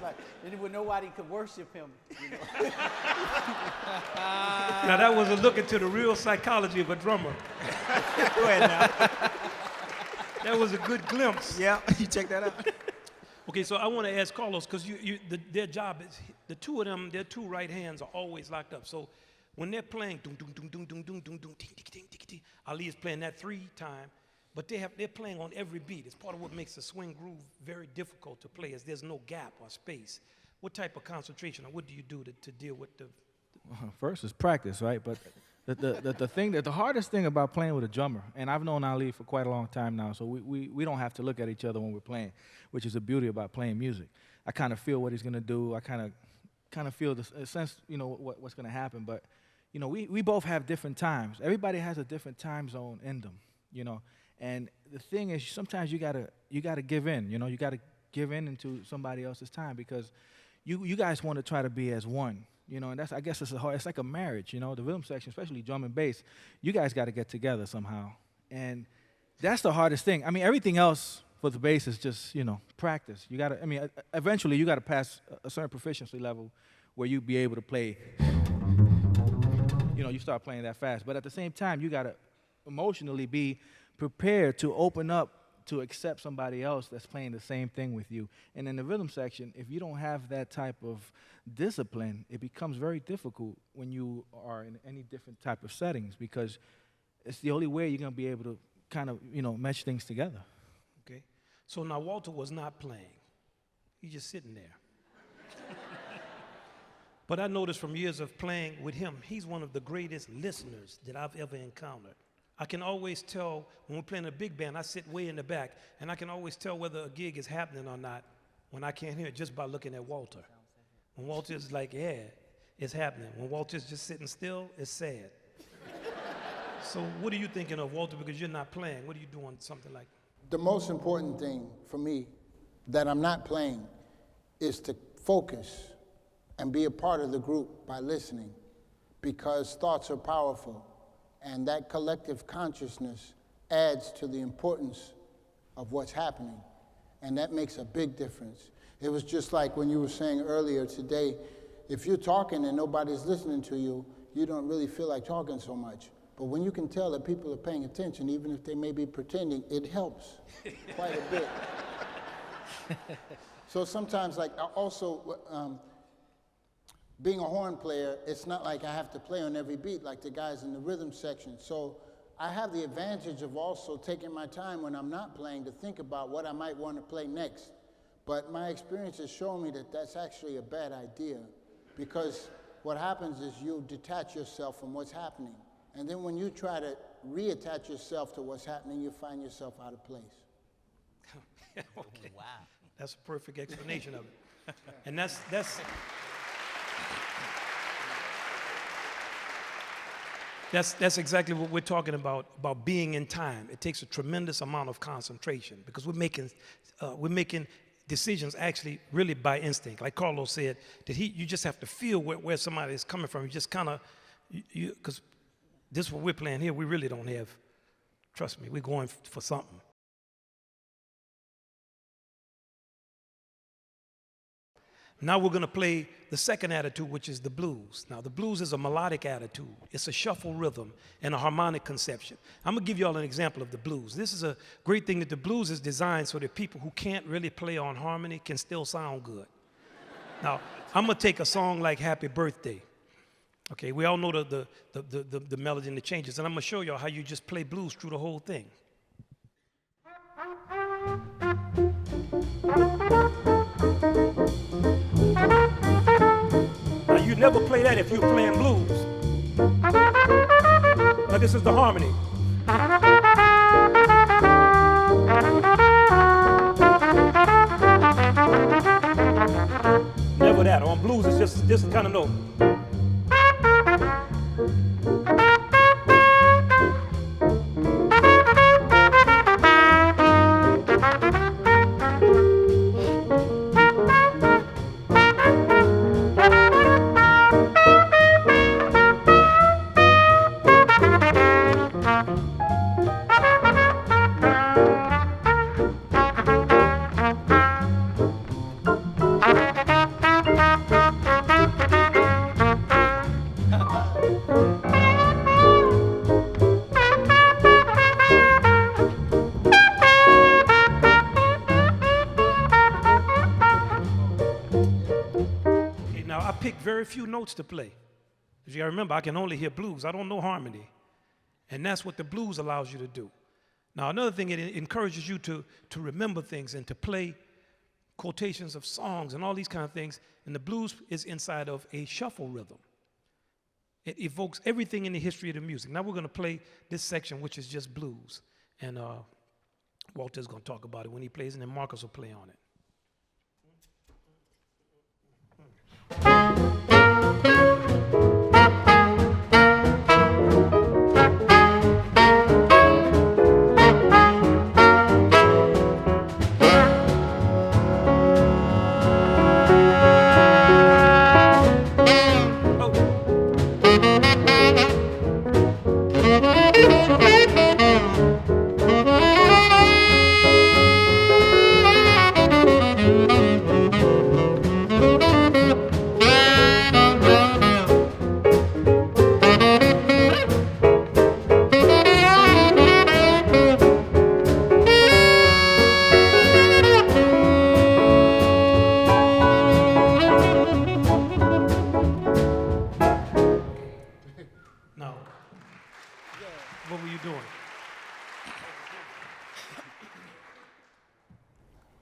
like, then nobody could worship him. You know? Now that was a look into the real psychology of a drummer. Go ahead now. That was a good glimpse. Yeah, you check that out. Okay, so I want to ask Carlos, because their job is, the two of them, their two right hands are always locked up. So when they're playing, dum dum dum dum dum dum dum dum, ting ting ting ting, Ali is playing that 3 time, but they're playing on every beat. It's part of what makes the swing groove very difficult to play, is there's no gap or space. What type of concentration, or what do you do to deal with the? First is practice, right? But the hardest thing about playing with a drummer, and I've known Ali for quite a long time now, so we don't have to look at each other when we're playing, which is the beauty about playing music. I kind of feel what he's gonna do. I kind of feel the sense, you know, what's gonna happen. But you know, we both have different times. Everybody has a different time zone in them, you know. And the thing is, sometimes you gotta give in. You know, you gotta give in into somebody else's time because you guys want to try to be as one. You know, and I guess it's like a marriage, you know, the rhythm section, especially drum and bass, you guys got to get together somehow. And that's the hardest thing. I mean, everything else for the bass is just, you know, practice. You got to, I mean, eventually you got to pass a certain proficiency level where you be able to play, you know, you start playing that fast. But at the same time, you got to emotionally be prepared to open up to accept somebody else that's playing the same thing with you. And in the rhythm section, if you don't have that type of discipline, it becomes very difficult when you are in any different type of settings because it's the only way you're going to be able to kind of, you know, mesh things together. Okay. So now Walter was not playing. He's just sitting there. But I noticed from years of playing with him, he's one of the greatest listeners that I've ever encountered. I can always tell when we're playing a big band, I sit way in the back, and I can always tell whether a gig is happening or not when I can't hear it just by looking at Walter. When Walter's like, yeah, it's happening. When Walter's just sitting still, it's sad. So what are you thinking of, Walter, because you're not playing? What are you doing, something like that? The most important thing for me that I'm not playing is to focus and be a part of the group by listening, because thoughts are powerful. And that collective consciousness adds to the importance of what's happening. And that makes a big difference. It was just like when you were saying earlier today, if you're talking and nobody's listening to you, you don't really feel like talking so much. But when you can tell that people are paying attention, even if they may be pretending, it helps quite a bit. So sometimes, like, also, being a horn player, it's not like I have to play on every beat like the guys in the rhythm section. So I have the advantage of also taking my time when I'm not playing to think about what I might want to play next. But my experience has shown me that that's actually a bad idea, because what happens is you detach yourself from what's happening. And then when you try to reattach yourself to what's happening, you find yourself out of place. Okay. Wow. That's a perfect explanation of it. And that's exactly what we're talking about being in time. It takes a tremendous amount of concentration because we're making decisions actually really by instinct. Like Carlos said, that you just have to feel where somebody is coming from. You just kind of, because this is what we're playing here, we really don't have, trust me, we're going for something. Now we're going to play the second attitude, which is the blues. Now, the blues is a melodic attitude. It's a shuffle rhythm and a harmonic conception. I'm going to give you all an example of the blues. This is a great thing that the blues is designed so that people who can't really play on harmony can still sound good. Now, I'm going to take a song like Happy Birthday. Okay, we all know the melody and the changes, and I'm going to show y'all how you just play blues through the whole thing. Now, you never play that if you're playing blues. Now, this is the harmony. Never that. On blues, it's just this kind of note. Very few notes to play. As you gotta remember, I can only hear blues. I don't know harmony. And that's what the blues allows you to do. Now, another thing, it encourages you to remember things and to play quotations of songs and all these kind of things. And the blues is inside of a shuffle rhythm. It evokes everything in the history of the music. Now we're gonna play this section, which is just blues. And Walter's gonna talk about it when he plays, and then Marcus will play on it.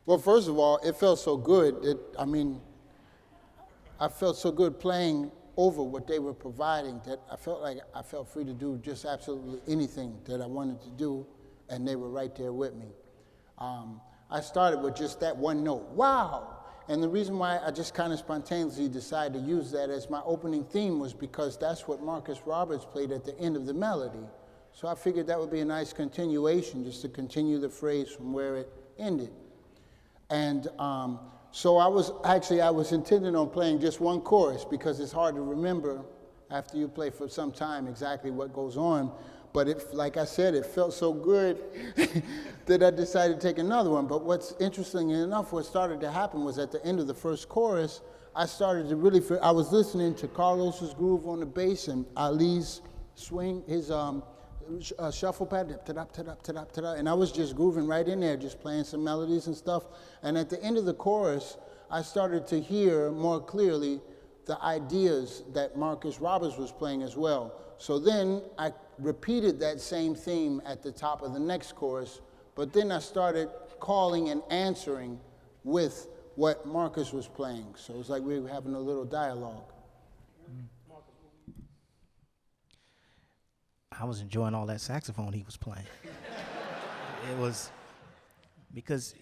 Well, first of all, it felt so good. I felt so good playing over what they were providing that I felt like I felt free to do just absolutely anything that I wanted to do, and they were right there with me. I started with just that one note, wow! And the reason why I just kind of spontaneously decided to use that as my opening theme was because that's what Marcus Roberts played at the end of the melody. So I figured that would be a nice continuation, just to continue the phrase from where it ended. And so I was intending on playing just one chorus because it's hard to remember after you play for some time exactly what goes on. But like I said, it felt so good that I decided to take another one. But what's interesting enough, what started to happen was at the end of the first chorus, I started to really I was listening to Carlos's groove on the bass and Ali's swing, his shuffle pad, and I was just grooving right in there, just playing some melodies and stuff. And at the end of the chorus, I started to hear more clearly the ideas that Marcus Roberts was playing as well. So then I repeated that same theme at the top of the next chorus, but then I started calling and answering with what Marcus was playing. So it was like we were having a little dialogue. I was enjoying all that saxophone he was playing. It was because,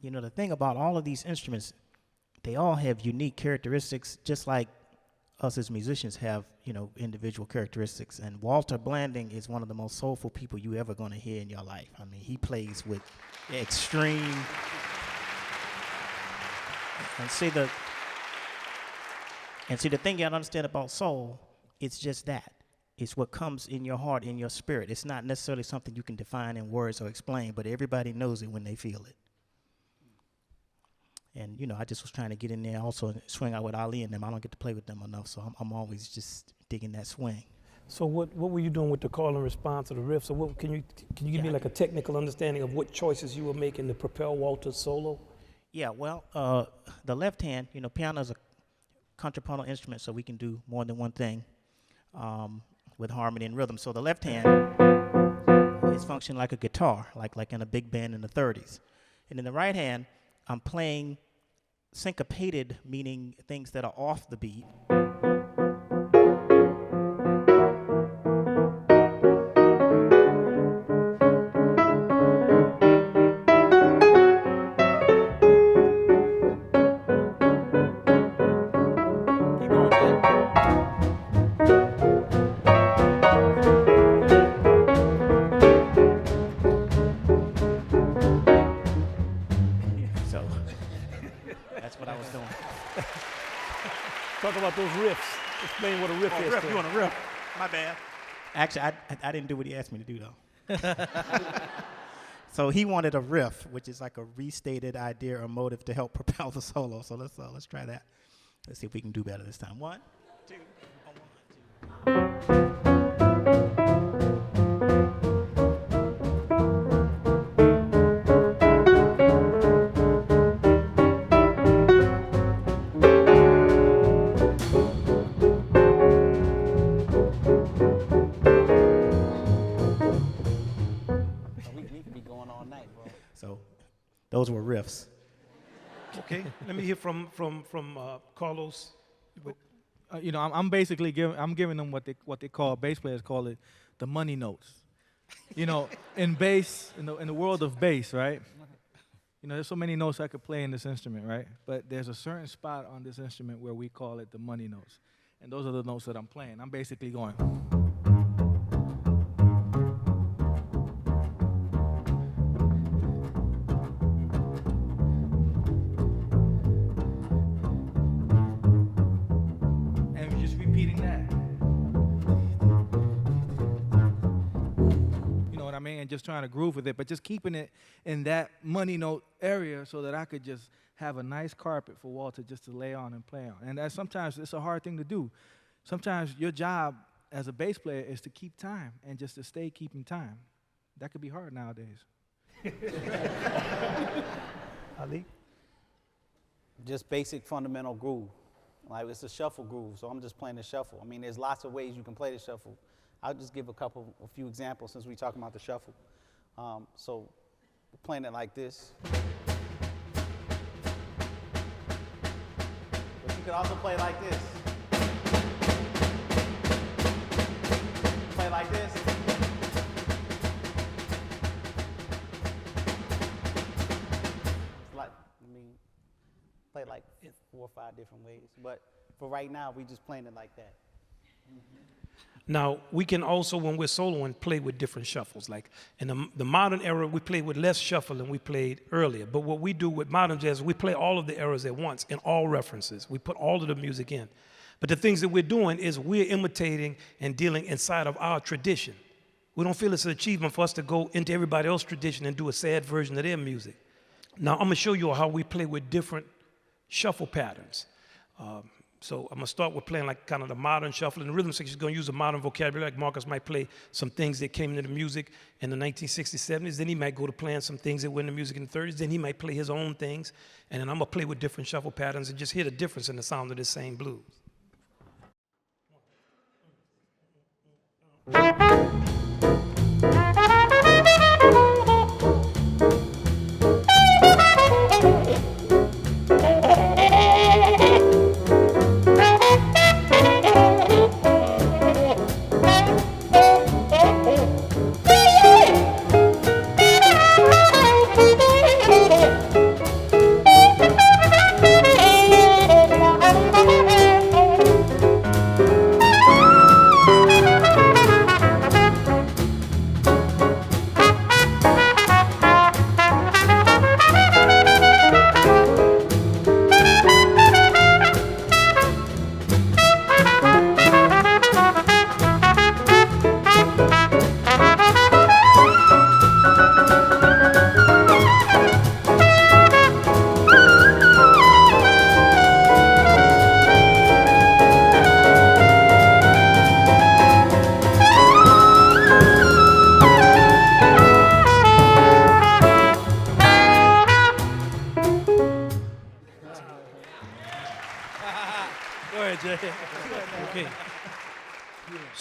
you know, the thing about all of these instruments, they all have unique characteristics, just like us as musicians have, you know, individual characteristics. And Walter Blanding is one of the most soulful people you ever going to hear in your life. I mean, he plays with extreme. And see the thing you gotta understand about soul, it's just that. It's what comes in your heart, in your spirit. It's not necessarily something you can define in words or explain, but everybody knows it when they feel it. And, you know, I just was trying to get in there also and swing out with Ali and them. I don't get to play with them enough, so I'm always just digging that swing. So what were you doing with the call and response of the riff? So what, can you give me like a technical understanding of what choices you were making to propel Walter's solo? Yeah, well, the left hand, you know, piano is a contrapuntal instrument, so we can do more than one thing with harmony and rhythm. So the left hand is functioning like a guitar, like in a big band in the 30s. And in the right hand, I'm playing syncopated, meaning things that are off the beat. Talk about those riffs. Explain what a riff is. You want a riff? My bad. Actually, I didn't do what he asked me to do, though. So he wanted a riff, which is like a restated idea or motive to help propel the solo. So let's try that. Let's see if we can do better this time. 1, 2, 1, 2. Those were riffs. Okay, let me hear from Carlos. You know, I'm basically giving them what they call, bass players call it, the money notes. You know, in bass, in the world of bass, right? You know, there's so many notes I could play in this instrument, right? But there's a certain spot on this instrument where we call it the money notes, and those are the notes that I'm playing. I'm basically going. And just trying to groove with it, but just keeping it in that money note area so that I could just have a nice carpet for Walter just to lay on and play on. And sometimes it's a hard thing to do. Sometimes your job as a bass player is to keep time and just to stay keeping time. That could be hard nowadays. Ali? Just basic fundamental groove. Like it's a shuffle groove, so I'm just playing the shuffle. I mean, there's lots of ways you can play the shuffle. I'll just give a few examples since we're talking about the shuffle. So playing it like this. But you could also play like this. Play like this. It's like, play like 4 or 5 different ways. But for right now, we're just playing it like that. Mm-hmm. Now, we can also, when we're soloing, play with different shuffles. Like in the modern era, we play with less shuffle than we played earlier. But what we do with modern jazz, we play all of the eras at once in all references. We put all of the music in. But the things that we're doing is we're imitating and dealing inside of our tradition. We don't feel it's an achievement for us to go into everybody else's tradition and do a sad version of their music. Now, I'm going to show you how we play with different shuffle patterns. So I'm going to start with playing like kind of the modern shuffle. In the rhythm section, is going to use a modern vocabulary. Like Marcus might play some things that came into the music in the 1960s, 70s. Then he might go to playing some things that were in the music in the 30s. Then he might play his own things. And then I'm going to play with different shuffle patterns and just hear the difference in the sound of this same blues.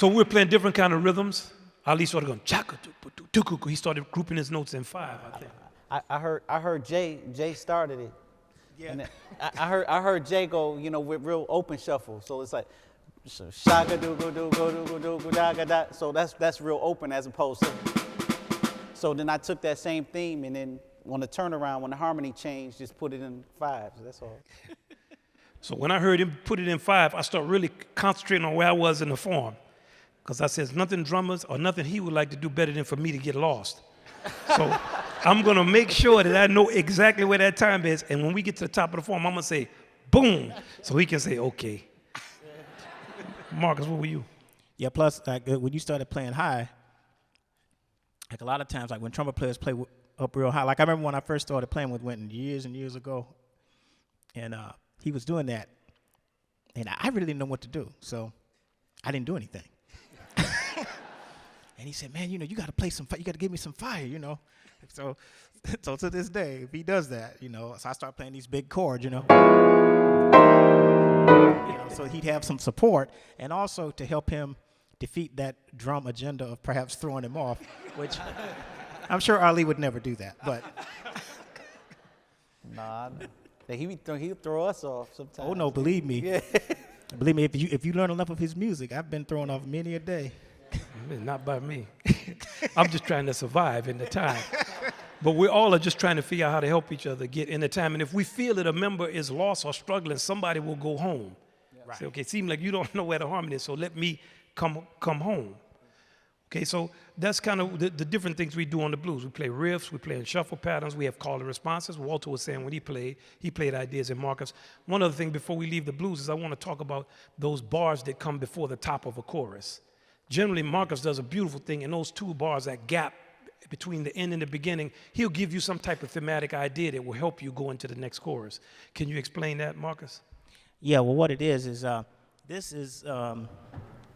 So we're playing different kind of rhythms. Ali started going chaka tukuku. He started grouping his notes in 5, I think. I heard Jay started it. Yeah. And I heard Jay go, you know, with real open shuffle. So it's like shaka do go do go do go do go da ga da. So that's real open as opposed to. So then I took that same theme and then on the turnaround, when the harmony changed, just put it in 5s. That's all. So when I heard him put it in 5, I started really concentrating on where I was in the form. Because I said, nothing drummers or nothing he would like to do better than for me to get lost. So I'm going to make sure that I know exactly where that time is. And when we get to the top of the form, I'm going to say, boom, so he can say, okay. Marcus, what were you? Yeah, plus, like, when you started playing high, like a lot of times, like when trumpet players play up real high, like I remember when I first started playing with Wynton years and years ago, and he was doing that, and I really didn't know what to do, so I didn't do anything. And he said, man, you know, you got to play some, you got to give me some fire, you know. So to this day, if he does that, you know, so I start playing these big chords, you know. So he'd have some support, and also to help him defeat that drum agenda of perhaps throwing him off, which I'm sure Ali would never do that, but. Nah, he'd throw us off sometimes. Oh no, believe me. Yeah. Believe me, if you learn enough of his music, I've been thrown off many a day. Not by me. I'm just trying to survive in the time. But we all are just trying to figure out how to help each other get in the time. And if we feel that a member is lost or struggling, somebody will go home. Right. Say, okay, it seems like you don't know where the harmony is, so let me come home. Okay, so that's kind of the different things we do on the blues. We play riffs, we play in shuffle patterns, we have call and responses. Walter was saying when he played ideas in Marcus. One other thing before we leave the blues is I want to talk about those bars that come before the top of a chorus. Generally, Marcus does a beautiful thing in those 2 bars, that gap between the end and the beginning. He'll give you some type of thematic idea that will help you go into the next chorus. Can you explain that, Marcus? Yeah, well, what it is this is, again,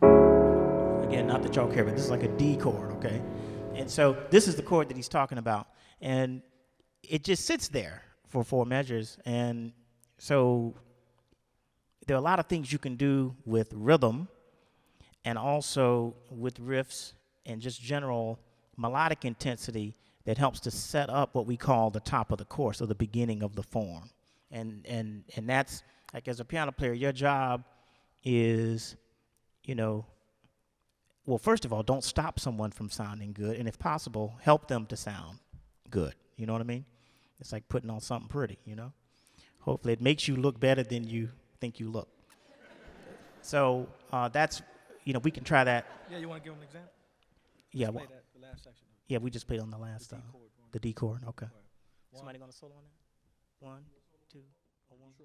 not that y'all care, but this is like a D chord, okay? And so this is the chord that he's talking about. And it just sits there for 4 measures. And so there are a lot of things you can do with rhythm and also with riffs and just general melodic intensity that helps to set up what we call the top of the course or the beginning of the form. And that's, like, as a piano player, your job is, you know, well, first of all, don't stop someone from sounding good, and if possible, help them to sound good. You know what I mean? It's like putting on something pretty, you know? Hopefully it makes you look better than you think you look. So that's, you know, we can try that. Yeah, you want to give them an example? Yeah, Play that, the last section. yeah, we just played on the last, the D chord, okay. Right. Somebody gonna solo on that? 1, 2, or 1, 2.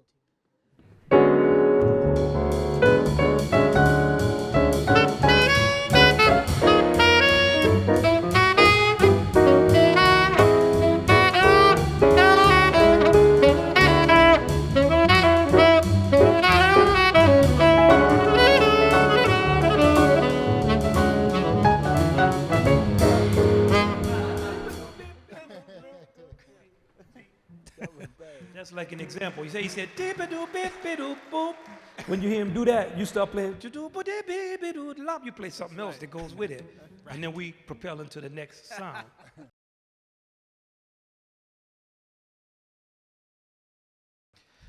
That's like an example. He said, dip-a-doo-bip-a-doo, boop. When you hear him do that, you start playing, you play something else that goes with it. And then we propel into the next sound.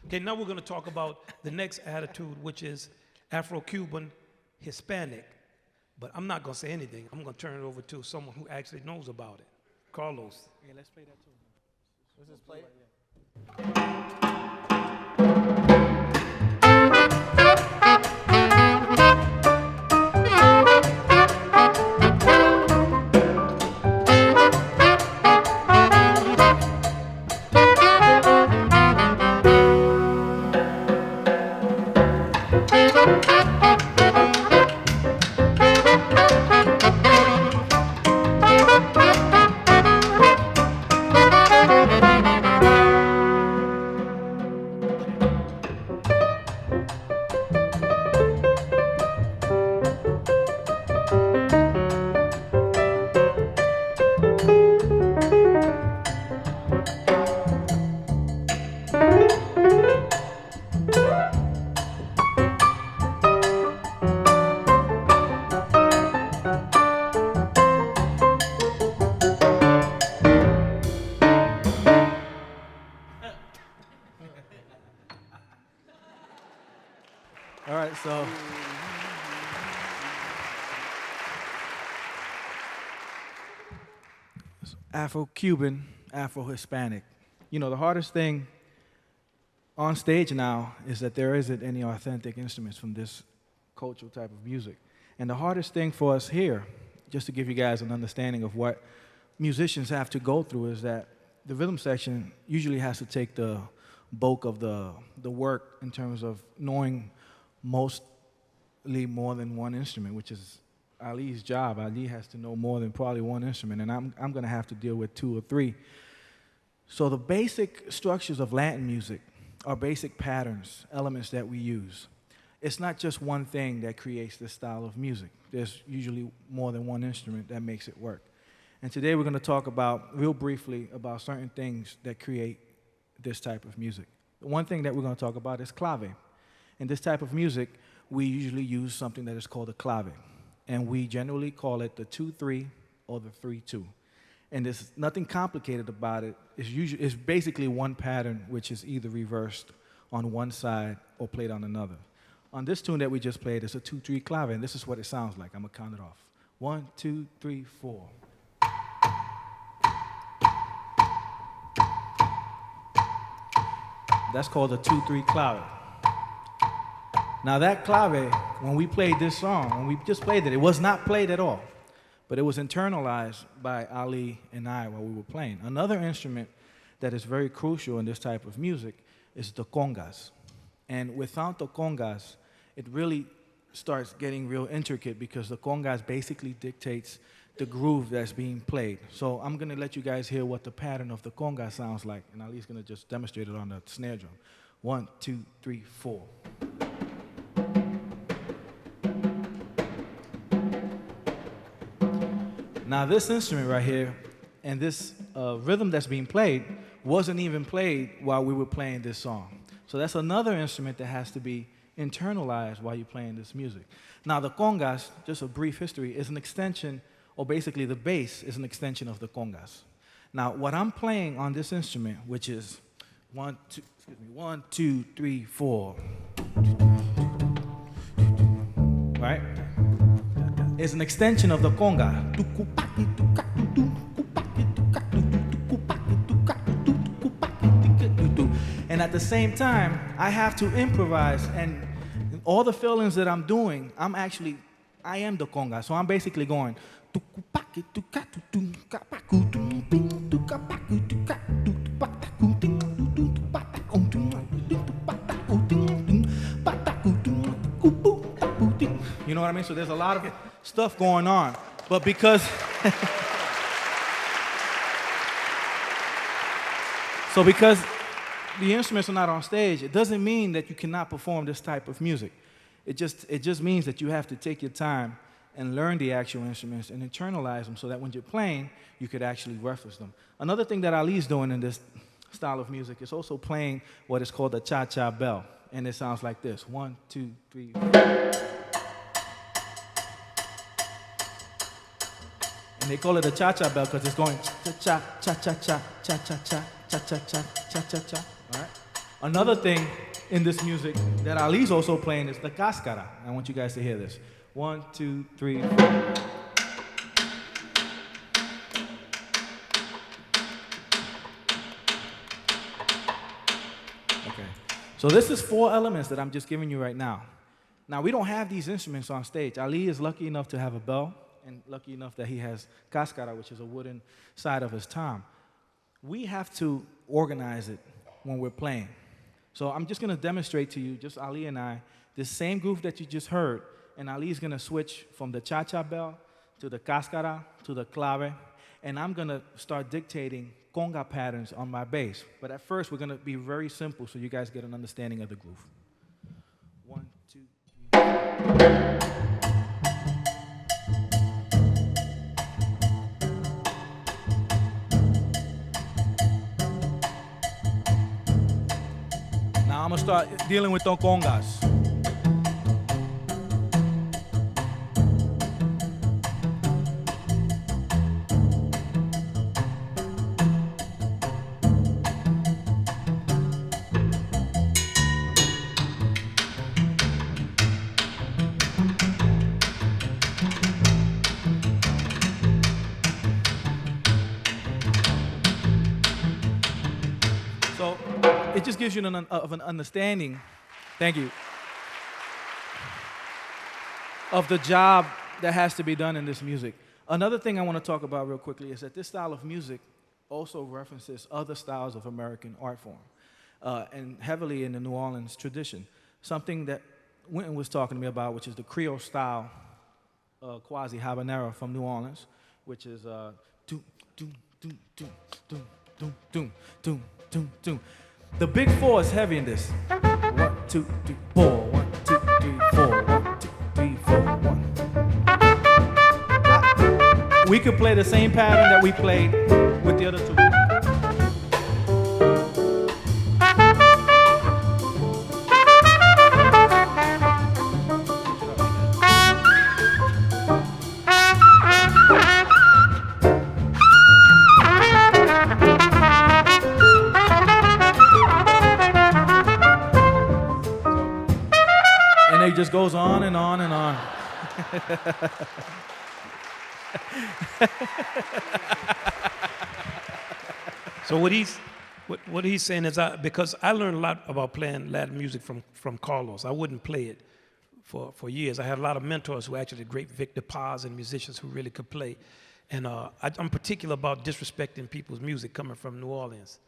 Okay, now we're going to talk about the next attitude, which is Afro-Cuban Hispanic. But I'm not going to say anything. I'm going to turn it over to someone who actually knows about it. Carlos. Yeah, let's play that too. Let's just play it. Afro-Cuban, Afro-Hispanic. You know, the hardest thing on stage now is that there isn't any authentic instruments from this cultural type of music. And the hardest thing for us here, just to give you guys an understanding of what musicians have to go through, is that the rhythm section usually has to take the bulk of the work in terms of knowing mostly more than one instrument, which is Ali's job. Ali has to know more than probably one instrument, and I'm going to have to deal with 2 or 3. So the basic structures of Latin music are basic patterns, elements that we use. It's not just one thing that creates this style of music. There's usually more than one instrument that makes it work. And today we're going to talk about, real briefly, about certain things that create this type of music. The one thing that we're going to talk about is clave. In this type of music, we usually use something that is called a clave. And we generally call it the 2-3 or the 3-2. And there's nothing complicated about it. It's basically one pattern which is either reversed on one side or played on another. On this tune that we just played, it's a 2-3 clave, and this is what it sounds like. I'm going to count it off. 1, 2, 3, 4. That's called a 2-3 clave. Now that clave, when we played this song, when we just played it, it was not played at all, but it was internalized by Ali and I while we were playing. Another instrument that is very crucial in this type of music is the congas. And without the congas, it really starts getting real intricate because the congas basically dictates the groove that's being played. So I'm going to let you guys hear what the pattern of the conga sounds like, and Ali's going to just demonstrate it on the snare drum. 1, 2, 3, 4. Now this instrument right here and this rhythm that's being played wasn't even played while we were playing this song. So that's another instrument that has to be internalized while you're playing this music. Now the congas, just a brief history, is an extension, or basically the bass is an extension of the congas. Now what I'm playing on this instrument, which is 1, 2, 3, 4, right, is an extension of the conga. And at the same time, I have to improvise, and all the fillings that I'm doing, I am the conga. So I'm basically going. You know what I mean? So there's a lot of stuff going on. But because because the instruments are not on stage, it doesn't mean that you cannot perform this type of music. It just means that you have to take your time and learn the actual instruments and internalize them so that when you're playing, you could actually reference them. Another thing that Ali's doing in this style of music is also playing what is called the cha-cha bell. And it sounds like this. 1, 2, 3, 4. And they call it a cha-cha bell because it's going cha-cha, cha-cha-cha, cha-cha-cha, cha-cha-cha, cha-cha-cha. All right? Another thing in this music that Ali's also playing is the cascara. I want you guys to hear this. 1, 2, 3, 4. Okay. So this is 4 elements that I'm just giving you right now. Now, we don't have these instruments on stage. Ali is lucky enough to have a bell and lucky enough that he has cascara, which is a wooden side of his tom. We have to organize it when we're playing. So I'm just going to demonstrate to you, just Ali and I, this same groove that you just heard, and Ali is going to switch from the cha-cha bell to the cascara to the clave, and I'm going to start dictating conga patterns on my bass. But at first, we're going to be very simple so you guys get an understanding of the groove. 1, 2, 3. Now I'm going to start dealing with the congas. it just gives you an understanding, thank you, of the job that has to be done in this music. Another thing I want to talk about real quickly is that this style of music also references other styles of American art form, and heavily in the New Orleans tradition. Something that Wynton was talking to me about, which is the Creole style quasi-habanera from New Orleans, which is doom, doom, doom, doom, doom, doom, doom, doom, doom, doom. The big four is heavy in this. 1, 2, 3, 4. 1, 2, 3, 4. 1, 2, 3, 4. 1. We could play the same pattern that we played with the other two. And it just goes on and on and on. So what he's saying is, because I learned a lot about playing Latin music from Carlos. I wouldn't play it for years. I had a lot of mentors who actually great Victor Paz and musicians who really could play. And I'm particular about disrespecting people's music coming from New Orleans.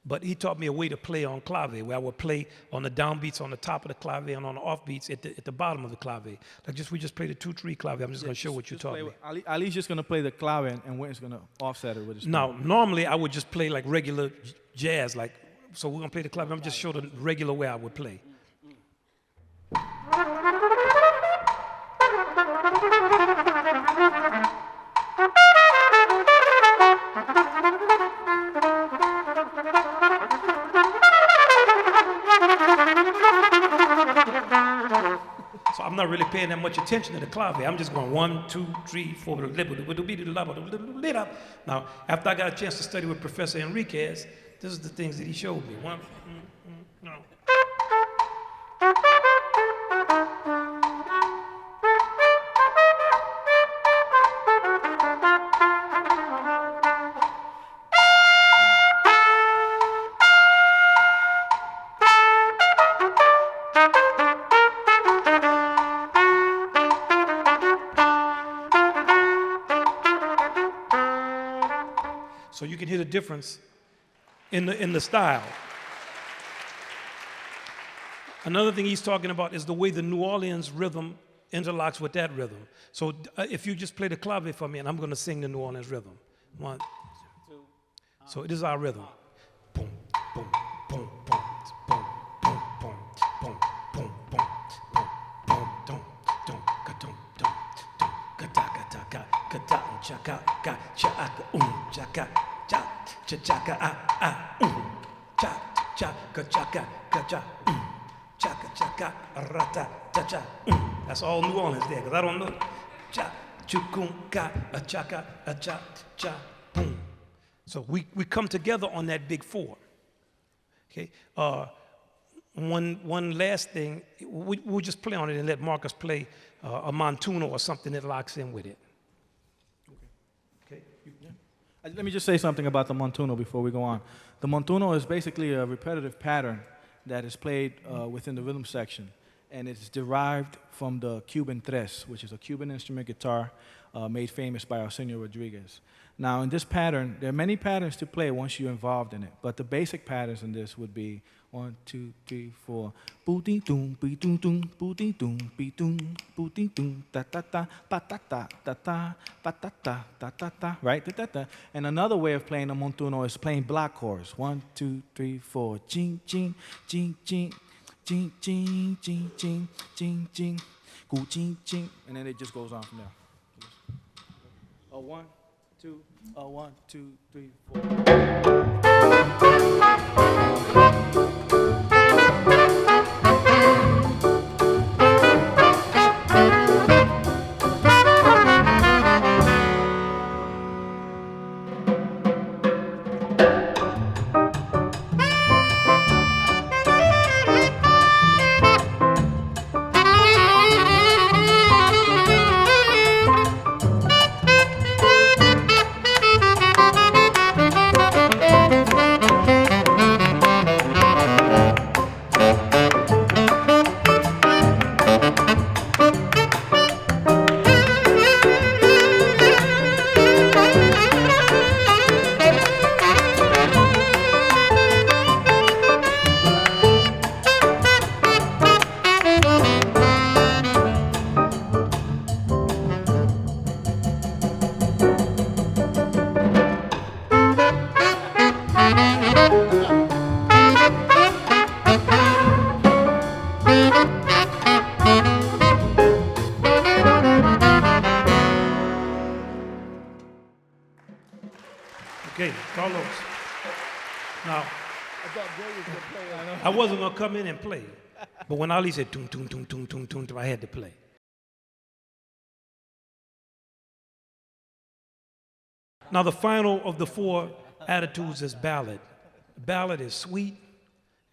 But he taught me a way to play on clave, where I would play on the downbeats on the top of the clave and on the offbeats at the bottom of the clave. Like we just played a 2/3 clave. I'm just going to show what you taught me. Ali's just going to play the clave and Wynton's going to offset it with his. Now, normally I would just play like regular jazz, like, so we're going to play the clave. I'm just show the regular way I would play. So I'm not really paying that much attention to the clave. I'm just going 1, 2, 3, 4. Now, after I got a chance to study with Professor Henriquez, this is the things that he showed me. No. So you can hear the difference in the style. Another thing he's talking about is the way the New Orleans rhythm interlocks with that rhythm. So if you just play the clave for me, and I'm going to sing the New Orleans rhythm. 1, 2. So this is our rhythm. Boom, boom, boom, boom, boom, boom, boom, boom, boom, boom, boom, boom, dum, ka dum, dum, dum, ka da ka da ka, ka da cha ka ka cha cha ka cha cha cha ka cha cha ka cha ka cha cha ka rata cha cha. That's all New Orleans there, because I don't know. Cha chukum ka cha ka cha cha boom. So we come together on that big four. Okay. One last thing, we'll just play on it and let Marcus play a montuno or something that locks in with it. Okay. Let me just say something about the montuno before we go on. The montuno is basically a repetitive pattern that is played within the rhythm section, and it's derived from the Cuban tres, which is a Cuban instrument guitar made famous by Arsenio Rodriguez. Now, in this pattern, there are many patterns to play once you're involved in it, but the basic patterns in this would be 1, 2, 3, 4. Booty doom, be doom doom, booty doom, be doom, booty doom, ta ta ta, pa ta ta, ta ta, pa ta ta, ta ta ta, right? Ta ta ta. And another way of playing a montuno is playing block chords. 1, 2, 3, 4. Ching, ching, ching, ching, ching, ching, ching, ching, ching, ching, go ching, ching, and then it just goes on from there. 1, 2, 1, 2, 3, 4. Okay, Carlos. Now, I thought Jay was gonna play. I wasn't gonna come in and play, but when Ali said tum tum tum tum tum tum, I had to play. Now the final of the 4 attitudes is ballad. Ballad is sweet.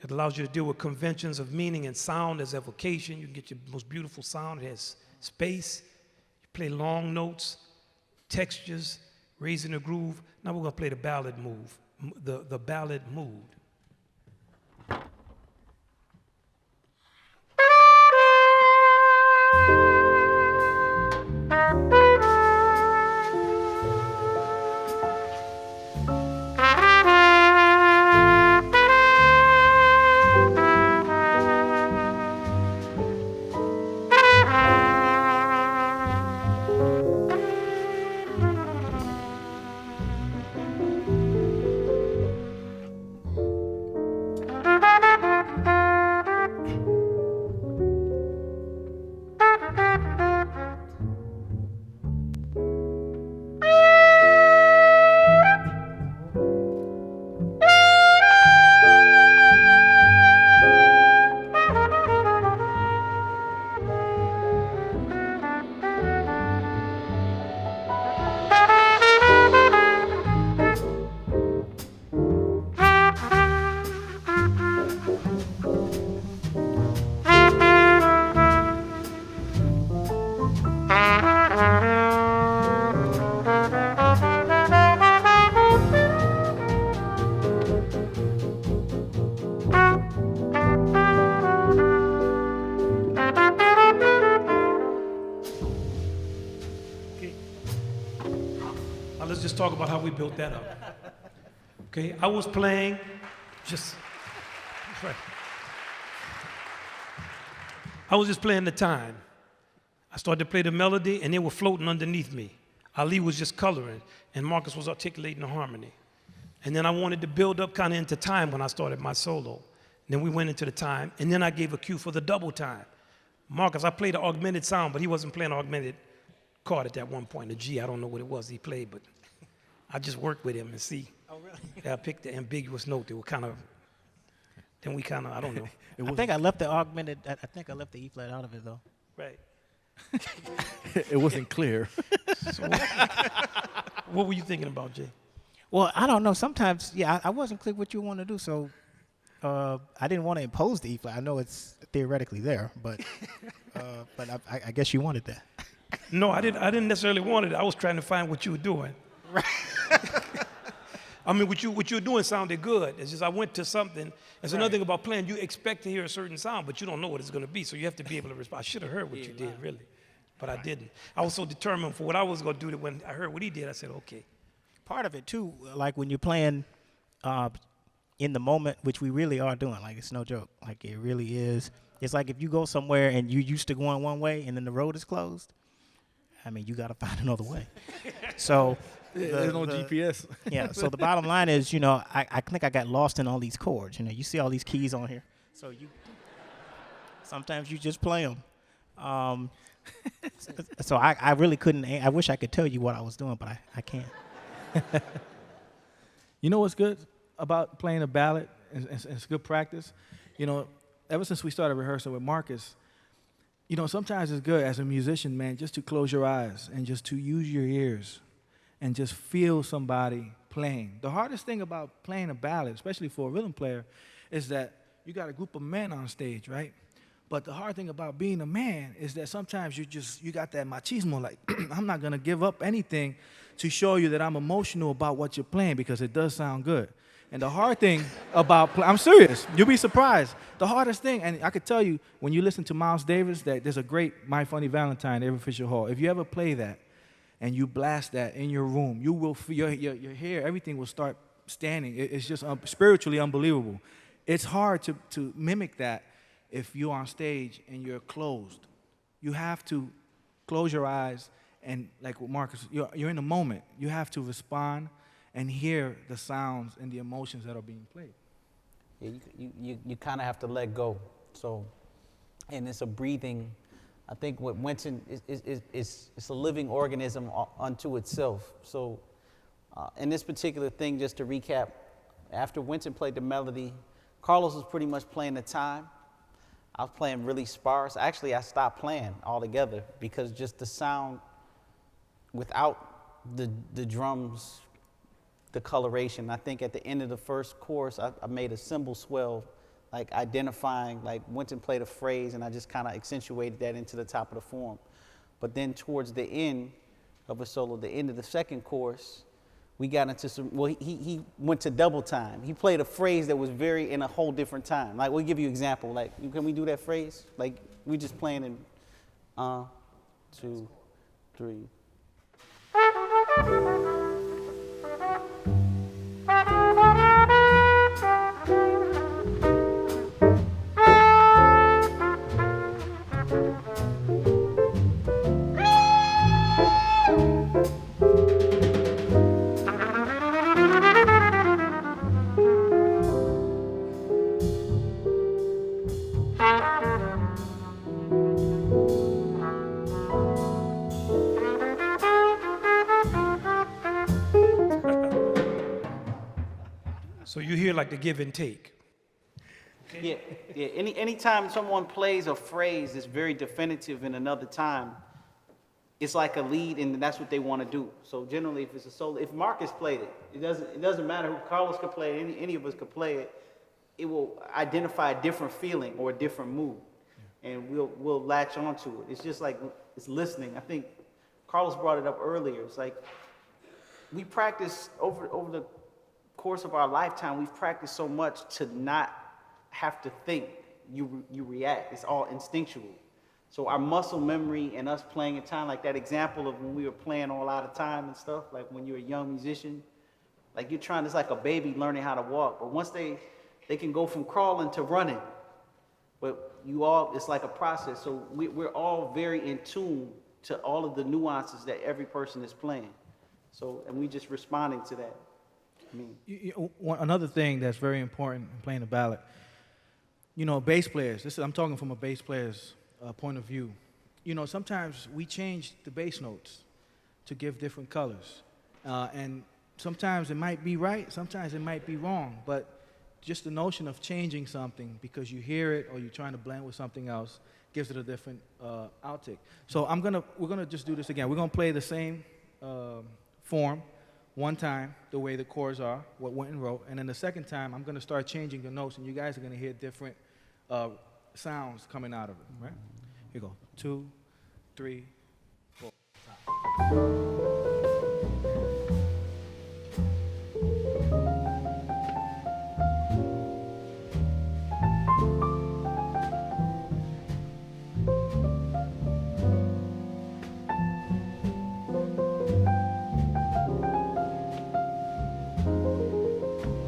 It allows you to deal with conventions of meaning and sound as evocation. You can get your most beautiful sound. It has space. You play long notes, textures, raising the groove. Now we're gonna play the ballad move, the ballad mood. Now let's just talk about how we built that up. Okay, I was playing just, right. I was just playing the time. I started to play the melody and they were floating underneath me. Ali was just coloring and Marcus was articulating the harmony. And then I wanted to build up kind of into time when I started my solo. And then we went into the time and then I gave a cue for the double time. Marcus, I played an augmented sound, but he wasn't playing augmented chord at that one point, a G. I don't know what it was he played, but I just worked with him and see. Oh, really? I picked the ambiguous note. They were kind of, then we kind of, I don't know. I think I left the augmented, I think I left the E flat out of it though. Right. It wasn't clear. So what were you thinking about, Jay? Well, I don't know. Sometimes, yeah, I wasn't clear what you want to do, so I didn't want to impose the E flat. I know it's theoretically there, but I guess you wanted that. No, I didn't necessarily want it. I was trying to find what you were doing. Right. I mean, what you were doing sounded good. It's just I went to something. There's another thing about playing. You expect to hear a certain sound, but you don't know what it's going to be. So you have to be able to respond. I should have heard what you did, really, but I didn't. I was so determined for what I was going to do that when I heard what he did, I said, okay. Part of it too, like when you're playing in the moment, which we really are doing, like it's no joke. Like it really is. It's like if you go somewhere and you used to going one way and then the road is closed. I mean, you got to find another way. So There's no GPS. Yeah. So the bottom line is, you know, I think I got lost in all these chords. You know, you see all these keys on here. So you sometimes you just play them. So I really couldn't. I wish I could tell you what I was doing, but I can't. You know what's good about playing a ballad? And it's good practice. You know, ever since we started rehearsing with Marcus, you know, sometimes it's good as a musician, man, just to close your eyes and just to use your ears and just feel somebody playing. The hardest thing about playing a ballad, especially for a rhythm player, is that you got a group of men on stage, right? But the hard thing about being a man is that sometimes you got that machismo, like, I'm not gonna give up anything to show you that I'm emotional about what you're playing because it does sound good. And the hard thing about, I'm serious, you'll be surprised. The hardest thing, and I could tell you, when you listen to Miles Davis, that there's a great My Funny Valentine, Every Fisher Hall. If you ever play that and you blast that in your room, you will feel, your hair, everything will start standing. It's just spiritually unbelievable. It's hard to mimic that if you're on stage and you're closed. You have to close your eyes and, like with Marcus, you're in the moment. You have to respond and hear the sounds and the emotions that are being played. Yeah, you kind of have to let go. So, and it's a breathing. I think what Wynton is it's a living organism unto itself. So, In this particular thing, just to recap, after Wynton played the melody, Carlos was pretty much playing the time. I was playing really sparse. Actually, I stopped playing altogether because just the sound without the drums, the coloration. I think at the end of the first chorus, I made a cymbal swell, like identifying, like Wynton played a phrase, and I just kind of accentuated that into the top of the form. But then towards the end of a solo, the end of the second chorus, we got into some, well, he went to double time. He played a phrase that was very in a whole different time. Like, we'll give you an example. Like, can we do that phrase? Like, we just playing in 2, 3. So you hear like the give and take. Yeah. Anytime someone plays a phrase that's very definitive in another time, it's like a lead, and that's what they want to do. So generally, if it's a solo, if Marcus played it, it doesn't matter who. Carlos could play it, any of us could play it. It will identify a different feeling or a different mood, and we'll latch onto it. It's just like it's listening. I think Carlos brought it up earlier. It's like we practice over the course of our lifetime. We've practiced so much to not have to think. You react. It's all instinctual. So our muscle memory and us playing in time, like that example of when we were playing all out of time and stuff, like when you're a young musician, like you're trying, it's like a baby learning how to walk. But once they can go from crawling to running, but it's like a process. So we're all very in tune to all of the nuances that every person is playing. So, and we just responding to that. I mean, another thing that's very important in playing the ballad, bass players, I'm talking from a bass player's point of view. Sometimes we change the bass notes to give different colors. And sometimes it might be right, sometimes it might be wrong, but just the notion of changing something because you hear it or you're trying to blend with something else gives it a different outtake. So we're gonna just do this again. We're gonna play the same form one time, the way the chords are, what Wynton wrote, and then the second time I'm gonna start changing the notes, and you guys are gonna hear different sounds coming out of it, right? Here you go. 2, 3, 4.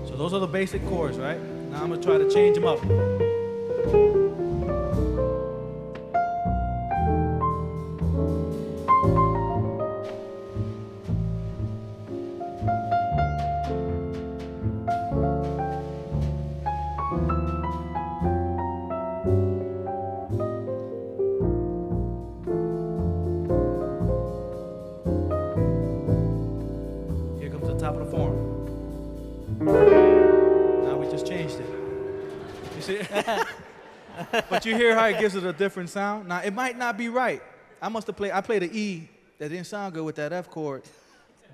So those are the basic chords, right? Now I'm gonna try to change them up. Here comes the top of the form. Now we just changed it. You see? But you hear how it gives it a different sound? Now, it might not be right. I played an E that didn't sound good with that F chord,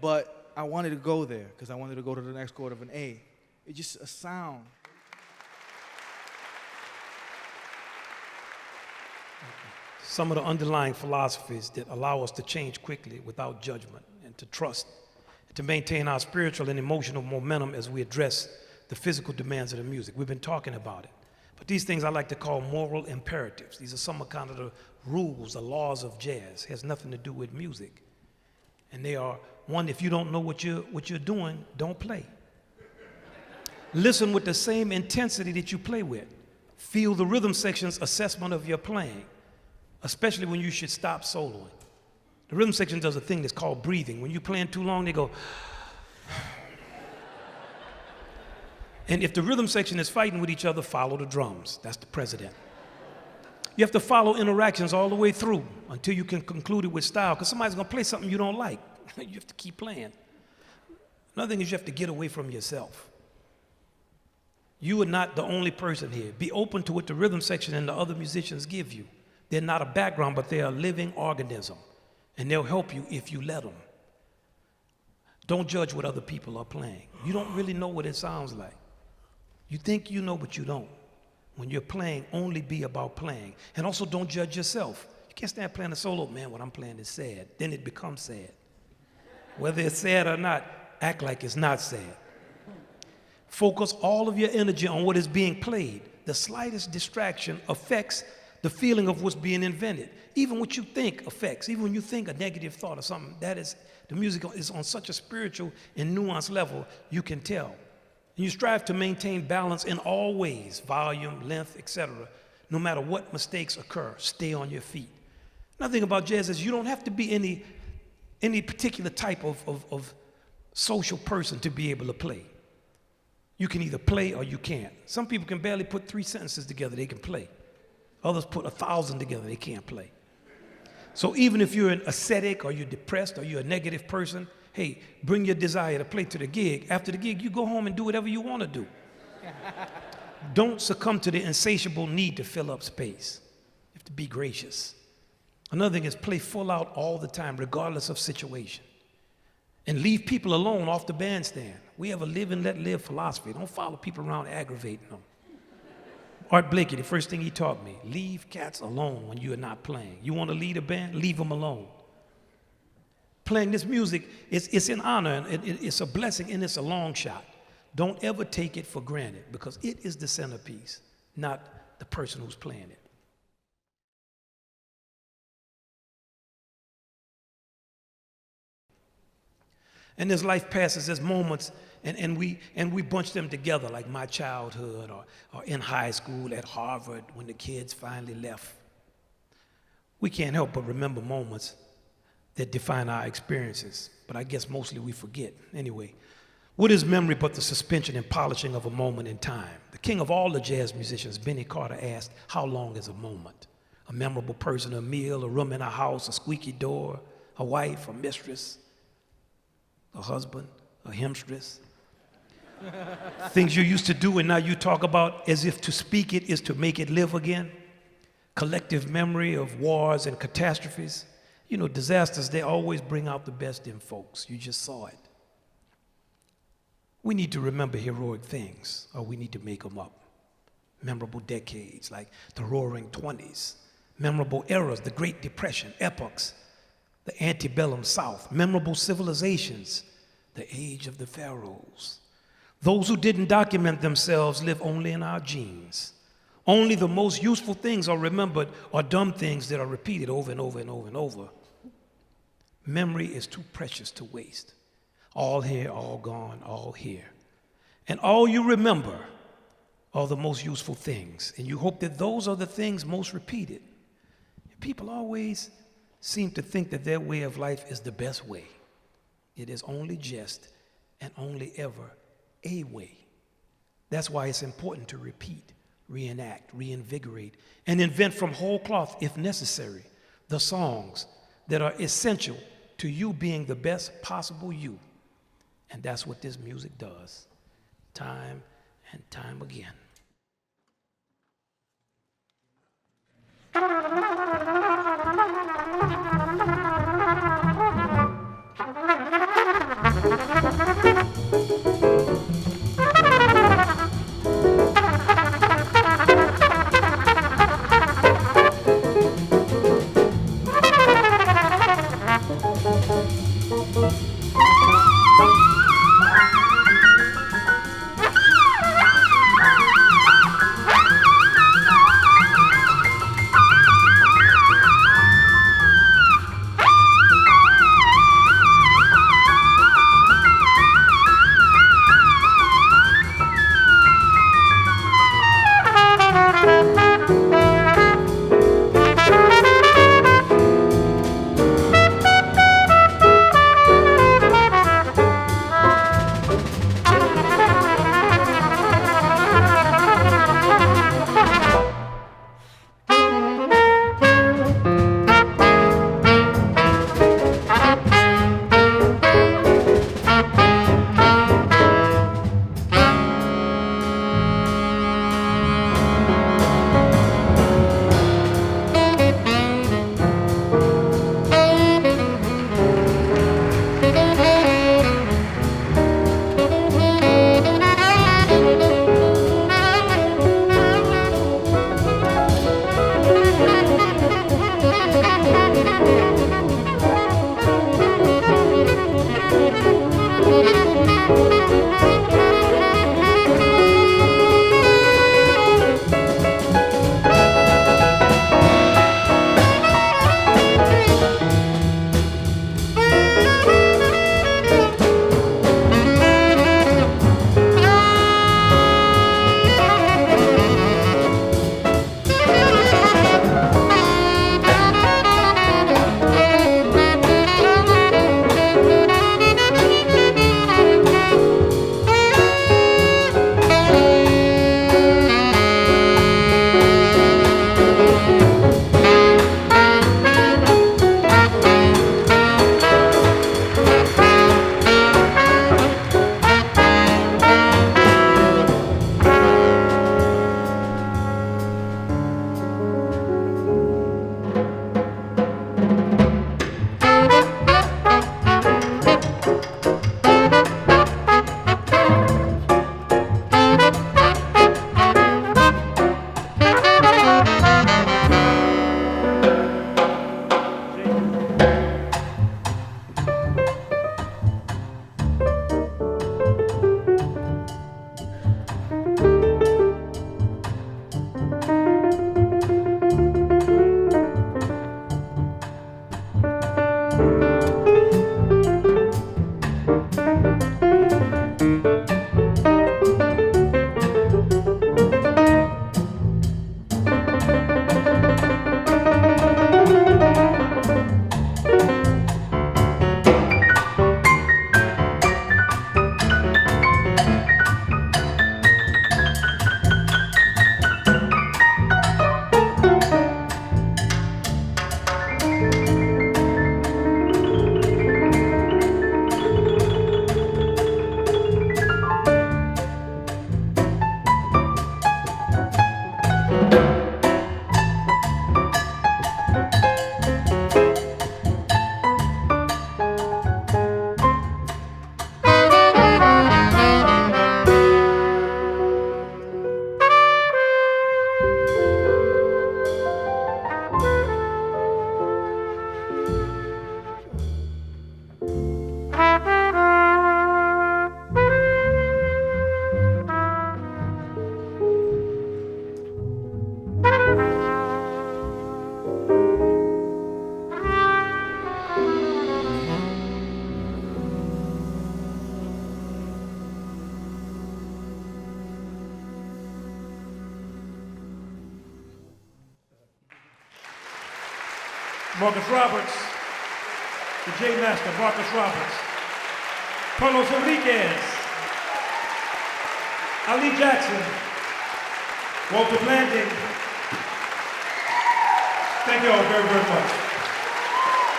but I wanted to go there because I wanted to go to the next chord of an A. It's just a sound. Some of the underlying philosophies that allow us to change quickly without judgment and to trust, to maintain our spiritual and emotional momentum as we address the physical demands of the music. We've been talking about it. But these things I like to call moral imperatives. These are some of kind of the rules, the laws of jazz. It has nothing to do with music. And they are, one, if you don't know what you're doing, don't play. Listen with the same intensity that you play with. Feel the rhythm section's assessment of your playing, especially when you should stop soloing. The rhythm section does a thing that's called breathing. When you're playing too long, they go. And if the rhythm section is fighting with each other, follow the drums. That's the president. You have to follow interactions all the way through until you can conclude it with style, because somebody's going to play something you don't like. You have to keep playing. Another thing is you have to get away from yourself. You are not the only person here. Be open to what the rhythm section and the other musicians give you. They're not a background, but they're a living organism, and they'll help you if you let them. Don't judge what other people are playing. You don't really know what it sounds like. You think you know, but you don't. When you're playing, only be about playing. And also don't judge yourself. You can't stand playing a solo, man, what I'm playing is sad. Then it becomes sad. Whether it's sad or not, act like it's not sad. Focus all of your energy on what is being played. The slightest distraction affects the feeling of what's being invented. Even what you think affects. Even when you think a negative thought or something, that is, the music is on such a spiritual and nuanced level, you can tell. And you strive to maintain balance in all ways, volume, length, etc. No matter what mistakes occur, stay on your feet. Another thing about jazz is you don't have to be any particular type of social person to be able to play. You can either play or you can't. Some people can barely put 3 sentences together, they can play. Others put 1,000 together, they can't play. So even if you're an ascetic or you're depressed or you're a negative person, hey, bring your desire to play to the gig. After the gig, you go home and do whatever you want to do. Don't succumb to the insatiable need to fill up space. You have to be gracious. Another thing is play full out all the time, regardless of situation. And leave people alone off the bandstand. We have a live and let live philosophy. Don't follow people around aggravating them. Art Blakey, the first thing he taught me, leave cats alone when you are not playing. You want to lead a band? Leave them alone. Playing this music, it's an honor, and it's a blessing, and it's a long shot. Don't ever take it for granted, because it is the centerpiece, not the person who's playing it. And as life passes, there's moments, and we bunch them together, like my childhood, or in high school, at Harvard, when the kids finally left. We can't help but remember moments that define our experiences, but I guess mostly we forget. Anyway, what is memory but the suspension and polishing of a moment in time? The king of all the jazz musicians, Benny Carter, asked, how long is a moment? A memorable person, a meal, a room in a house, a squeaky door, a wife, a mistress, a husband, a hemstress. Things you used to do and now you talk about as if to speak it is to make it live again. Collective memory of wars and catastrophes. You know, disasters, they always bring out the best in folks. You just saw it. We need to remember heroic things, or we need to make them up. Memorable decades like the Roaring 20s. Memorable eras, the Great Depression, epochs, the antebellum South. Memorable civilizations, the age of the pharaohs. Those who didn't document themselves live only in our genes. Only the most useful things are remembered, or dumb things that are repeated over and over and over and over. Memory is too precious to waste. All here, all gone, all here. And all you remember are the most useful things. And you hope that those are the things most repeated. People always seem to think that their way of life is the best way. It is only just and only ever a way. That's why it's important to repeat, reenact, reinvigorate, and invent from whole cloth, if necessary, the songs that are essential to you being the best possible you. And that's what this music does, time and time again. Marcus Roberts, the J Master, Marcus Roberts, Carlos Henriquez, Ali Jackson, Walter Blanding. Thank you all very, very much.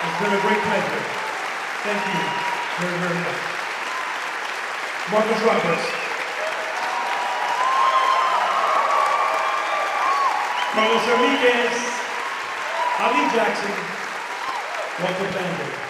It's been a great pleasure. Thank you very, very much. Marcus Roberts, Carlos Henriquez, Ali Jackson, Walter Blanding.